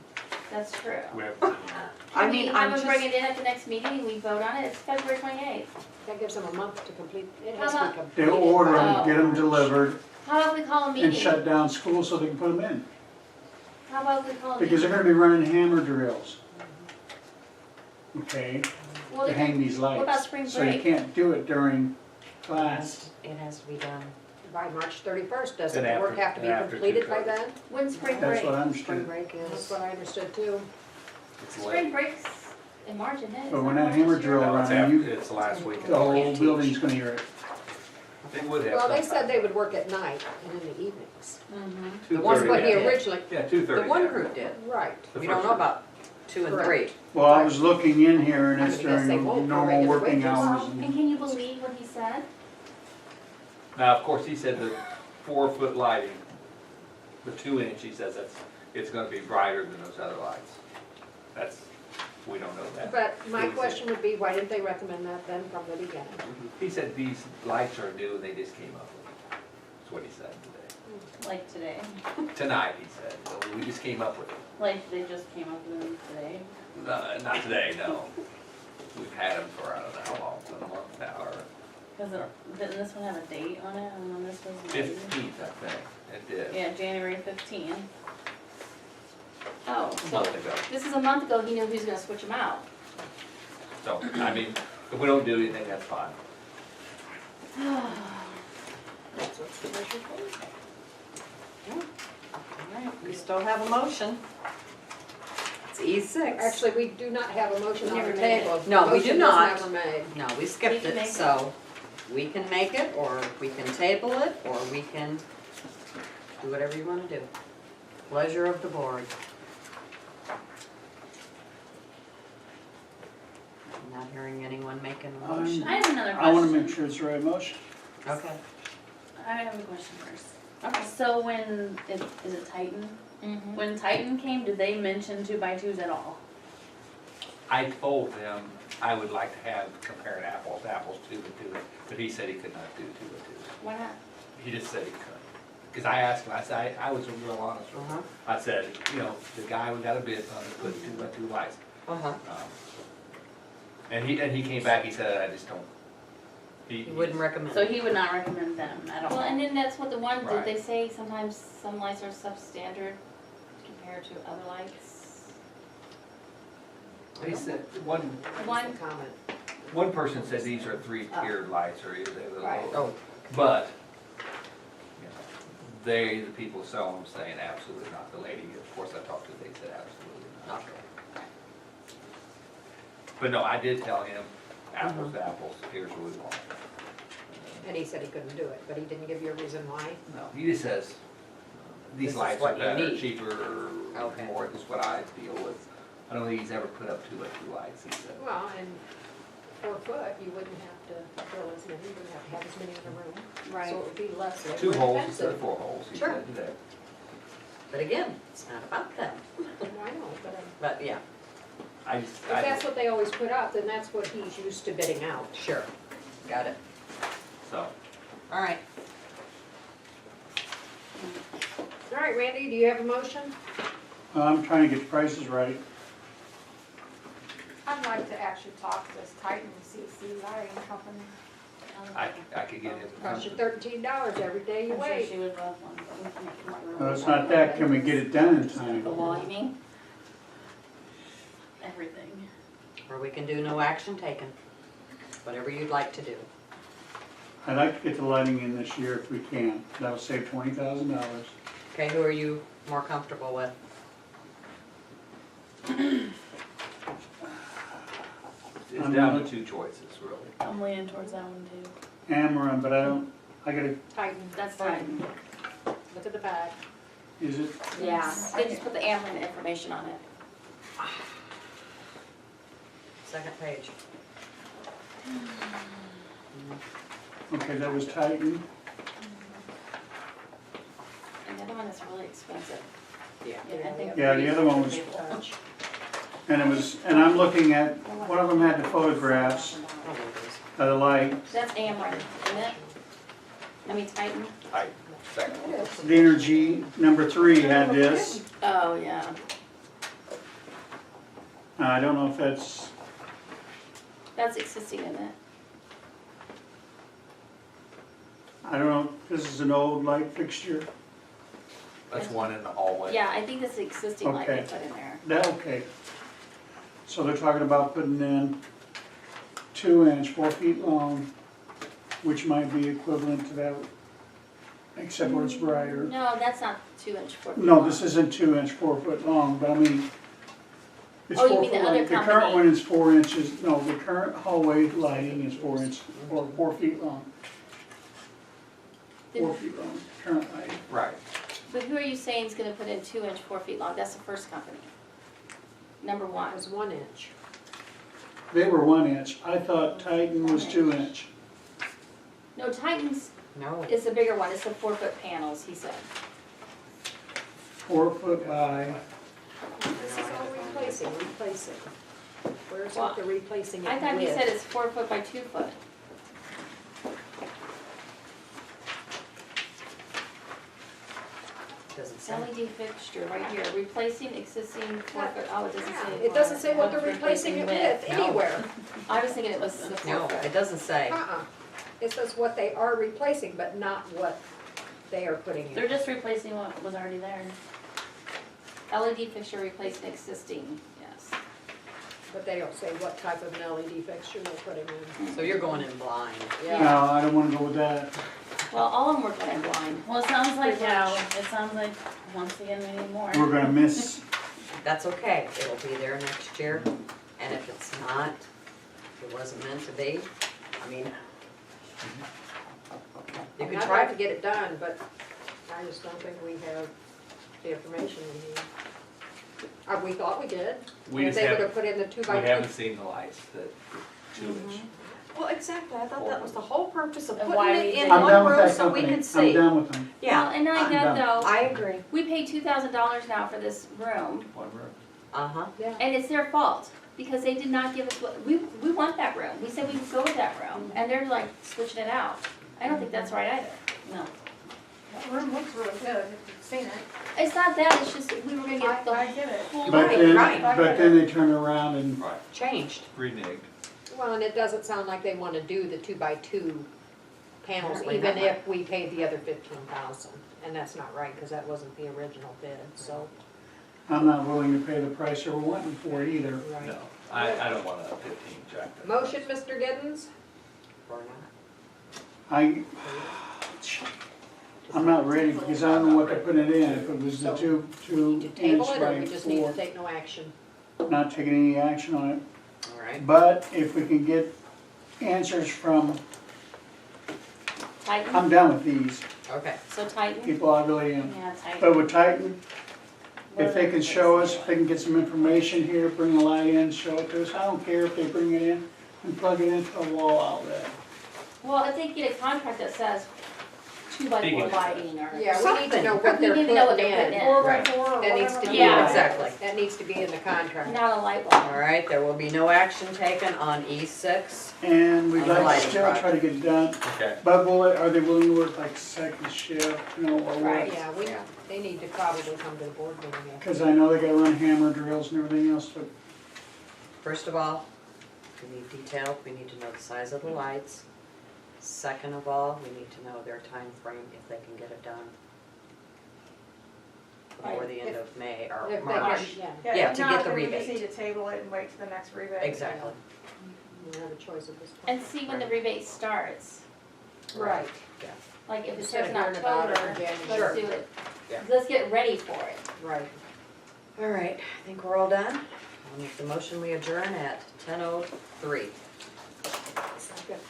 That's true. We have, I Can mean, we I'm have them bring just, it in at the next meeting and we vote on it? It's February 28th. That gives them a month to complete, it How has to be about- completed. They'll order by them, get them delivered, How about we call a and meeting? shut down school so they can put them in. How about we call a Because they're meeting? gonna be running hammer drills. Okay, Well, to hang these what about lights. spring So you break? can't do it during class. it has to be done. By March 31st, doesn't Then the work after- have to be after completed by 2:30. then? When's spring That's break? what I Spring understood. break That's is, what I understood too. it's Spring late. break's in March, isn't it? But Is when that that March hammer this year? drill No, it's around, after, you, it's the last week. the whole building's gonna hear it. They would have. Well, they sometime. said they would work at night and in the evenings. Mhm. The ones 2:30, But he yeah. originally, Yeah, 2:30. the one yeah. group did. right. The We don't first know group. about 2 and Correct. 3. Well, I was looking in here and I it's would guess they during won't for normal regular working wages. hours. And and- can you believe what he said? Now, of course, he said the 4-foot lighting, the 2-inch, he says it's gonna be brighter than those other lights. That's, we don't know that. But my He said- question would be, why didn't they recommend that then from the beginning? He said these lights are new and they just came up with it. That's what he said today. Like today, Tonight, he said, "Well, we just came up with it. like they just came up with them today. Not today, no. We've had them for, I don't know how long, a month now, or Cause didn't this one have a date on it, and when this was made? 15th, I think, it did, Yeah, January 15th. Oh, a so month ago. this is a month ago, he knew he was gonna switch them out. So, I mean, if we don't do anything, that's fine. That's what's the measure for. Alright, we still have a motion. It's E6. Actually, we do not have a motion on Never the made table. it. No, The we do motion was not. never made. No, we skipped We can make it, it. so we can make it, or we can table it, or we can do whatever you wanna do. Pleasure of the board. I'm not hearing anyone making a motion. I have another I wanna question. make sure it's the right motion. Okay. I have a question first. Okay. So when, is it Titan? Mm-hmm. When Titan came, did they mention 2x2s at all? I told them I would like to have comparing apples, 2 by 2, but he said he could not do 2 by 2. Why not? He just said he couldn't. Because I asked him, I said, I was real honest with him. Uh-huh. I said, you know, the guy we got a bid on is putting 2 by 2 lights. Uh-huh. And he came back, he said, I just don't. You wouldn't recommend So it? he would not recommend them at all? Well, and then that's what the one, did Right. they say sometimes some lights are substandard compared to other lights? They said, one One, One person said these are 3-tiered lights, or either the Right. Oh, but, you know, they, the people selling them saying absolutely not. The lady, of course, I talked to, they said absolutely not. okay. But no, I did tell him, apples to apples, here's what we want. And he said he couldn't do it, but he didn't give you a reason why. No, he just says, This these is lights what are you better, need. cheaper, Okay. more, this is what I deal with. I don't think he's ever put up 2 by 2 lights, he said. Well, and 4 foot, you wouldn't have to fill as many, you wouldn't have to have as many in the room. right. So it would be less. 2 holes instead expensive. of 4 holes, he Sure. said today. But again, it's not about them. I know, but But yeah, I just, if that's what they always put out, then that's what he's used to bidding out. sure. Got it. so, All right. All right, Randy, do you have a motion? I'm trying to get the prices right. I'd like to actually talk to this Titan CC lighting company. I could get him. Cost you $13 every day you I'm sure wait. she would love one, but we can make more room. No, it's not that, can we get it done in time? The lining, Everything. Or we can do no action taken. Whatever you'd like to do. I'd like to get the lighting in this year if we can. That'll save $20,000. Okay, who are you more comfortable with? It's down to 2 choices, really. I'm leaning towards that one too. Amaran, but I gotta, Titan, that's fine. look at the back. is it, Yeah, they just put the Ameren information on it. Second page. okay, that was Titan. And the other one is really expensive. Yeah. I think Yeah, the other one was, Touch. and it was, and I'm looking at, one of them had the photographs Oh, there it is. of the light. That's Ameren, isn't it? Titan. I second. The energy, number 3 had this. Oh, yeah. I don't know if that's, That's existing, isn't it? I don't know, if this is an old light fixture. That's one in the hallway. Yeah, I think that's the existing light they Okay. put in there. That, okay. So they're talking about putting in 2-inch, 4 feet long, which might be equivalent to that, except where it's brighter. No, that's not 2-inch, 4 feet No, long. this isn't 2-inch, 4 foot long, but I mean, it's Oh, you 4 mean the foot other long. The current company? one is 4 inches, no, the current hallway lighting is 4 inch, or 4 feet long. 4 feet long, current lighting. Right. But who are you saying is gonna put in 2-inch, 4 feet long? That's the first company. Number one. It was 1 inch. They were 1 inch, I thought Titan was 2 inch. No, Titan's No. is the bigger one. It's the 4-foot panels, he said. 4 foot by, This is all replacing. Where's Well, what they're replacing it I thought he with? said it's 4 foot by 2 foot. Doesn't say. LED fixture right here, replacing existing 4 foot, oh, it doesn't say. It doesn't say what they're replacing it with No. anywhere. I was thinking it was the 4 No, foot. it doesn't say. It says what they are replacing, but not what they are putting in. They're just replacing what was already there. LED fixture replacing existing, yes. But they don't say what type of an LED fixture they're putting in. So you're going in blind. Yeah. no, I don't wanna go with that. Well, all of them were going blind. Well, it sounds like, Pretty yeah, much. it sounds like, once again, we need more. We're gonna miss, That's okay, it'll be there next year, and if it's not, if it wasn't meant to be, I mean, you I'd could like try to get it done, but I just don't think we have the information we need. We thought we did. We If just they would haven't, have put in the 2 we by 2. haven't seen the lights that 2-inch. Well, exactly, I thought that was the whole purpose of And putting why it we in did- I'm done one with room that so we company, could I'm see. done with them. Yeah, Well, and I I'm get done. though, I agree. we paid $2,000 now for this room, One room. Uh-huh. Yeah. and it's their fault, because they did not give us what, we want that room. We said we would go with that room, and they're like switching it out. I don't think that's right either. No. That room looks really good, if you've seen it. It's not that, it's just we were gonna get the I get it. whole. But Right, then, right. but then they turn around and, Right. Changed. Reneged. Well, and it doesn't sound like they want to do the 2 by 2 panels, Apparently even not. if we paid the other 15,000. And that's not right, because that wasn't the original bid, so. I'm not willing to pay the price they were wanting for it either. Right. No, I don't want a 15 jack. Motion, Mr. Giddens? Or not. I'm not ready, because I don't know what to put it in, if it was the To 2 table inch it, or by we just need to 4, take no action? not taking any action on it. All right. But if we can get answers from, Titan, I'm done with these Okay. so Titan, people, I really am. Yeah, Titan. But with Titan, if they can show us, if they can get some information here, bring a light in, show it to us, I don't care if they bring it in and plug it into a wall outlet. well, if they get a contract that says 2 by 4 lighting or. Yeah, we need to know what We they're need to know what putting they're putting in. in. 4 by 4 or That needs to whatever. be, Yeah. Exactly. that needs to be in the contract. Not a light All bulb. right, there will be no action taken on E6. And we'd On the like to lighting still try to get it done, Okay. but are they willing to work like second shift, you know, or Right. what? Yeah, they need to probably come to the board meeting. after. Cause I know they gotta run hammer drills and everything else, but First of all, we need detail, we need to know the size of the lights. Second of all, we need to know their time frame if they can get it done before Right. the end of May or If they March. can, Yeah, Yeah, to if get not, the then we rebate. just need to table it and wait till the next rebate. Exactly. you have a choice at this point. And see when the rebate starts. Right. Like if it Instead starts in of hearing about October, it in January. let's do it. Yeah. Let's get ready for it. Right. All right, I think we're all done. I'll make the motion, we adjourn at 10:03. Second.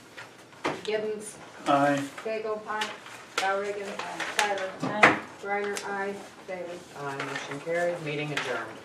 Giddens, I. Cagle, Bowrigan, Tyler, Aye. Reiner, aye, Bailey. Motion carried, meeting adjourned.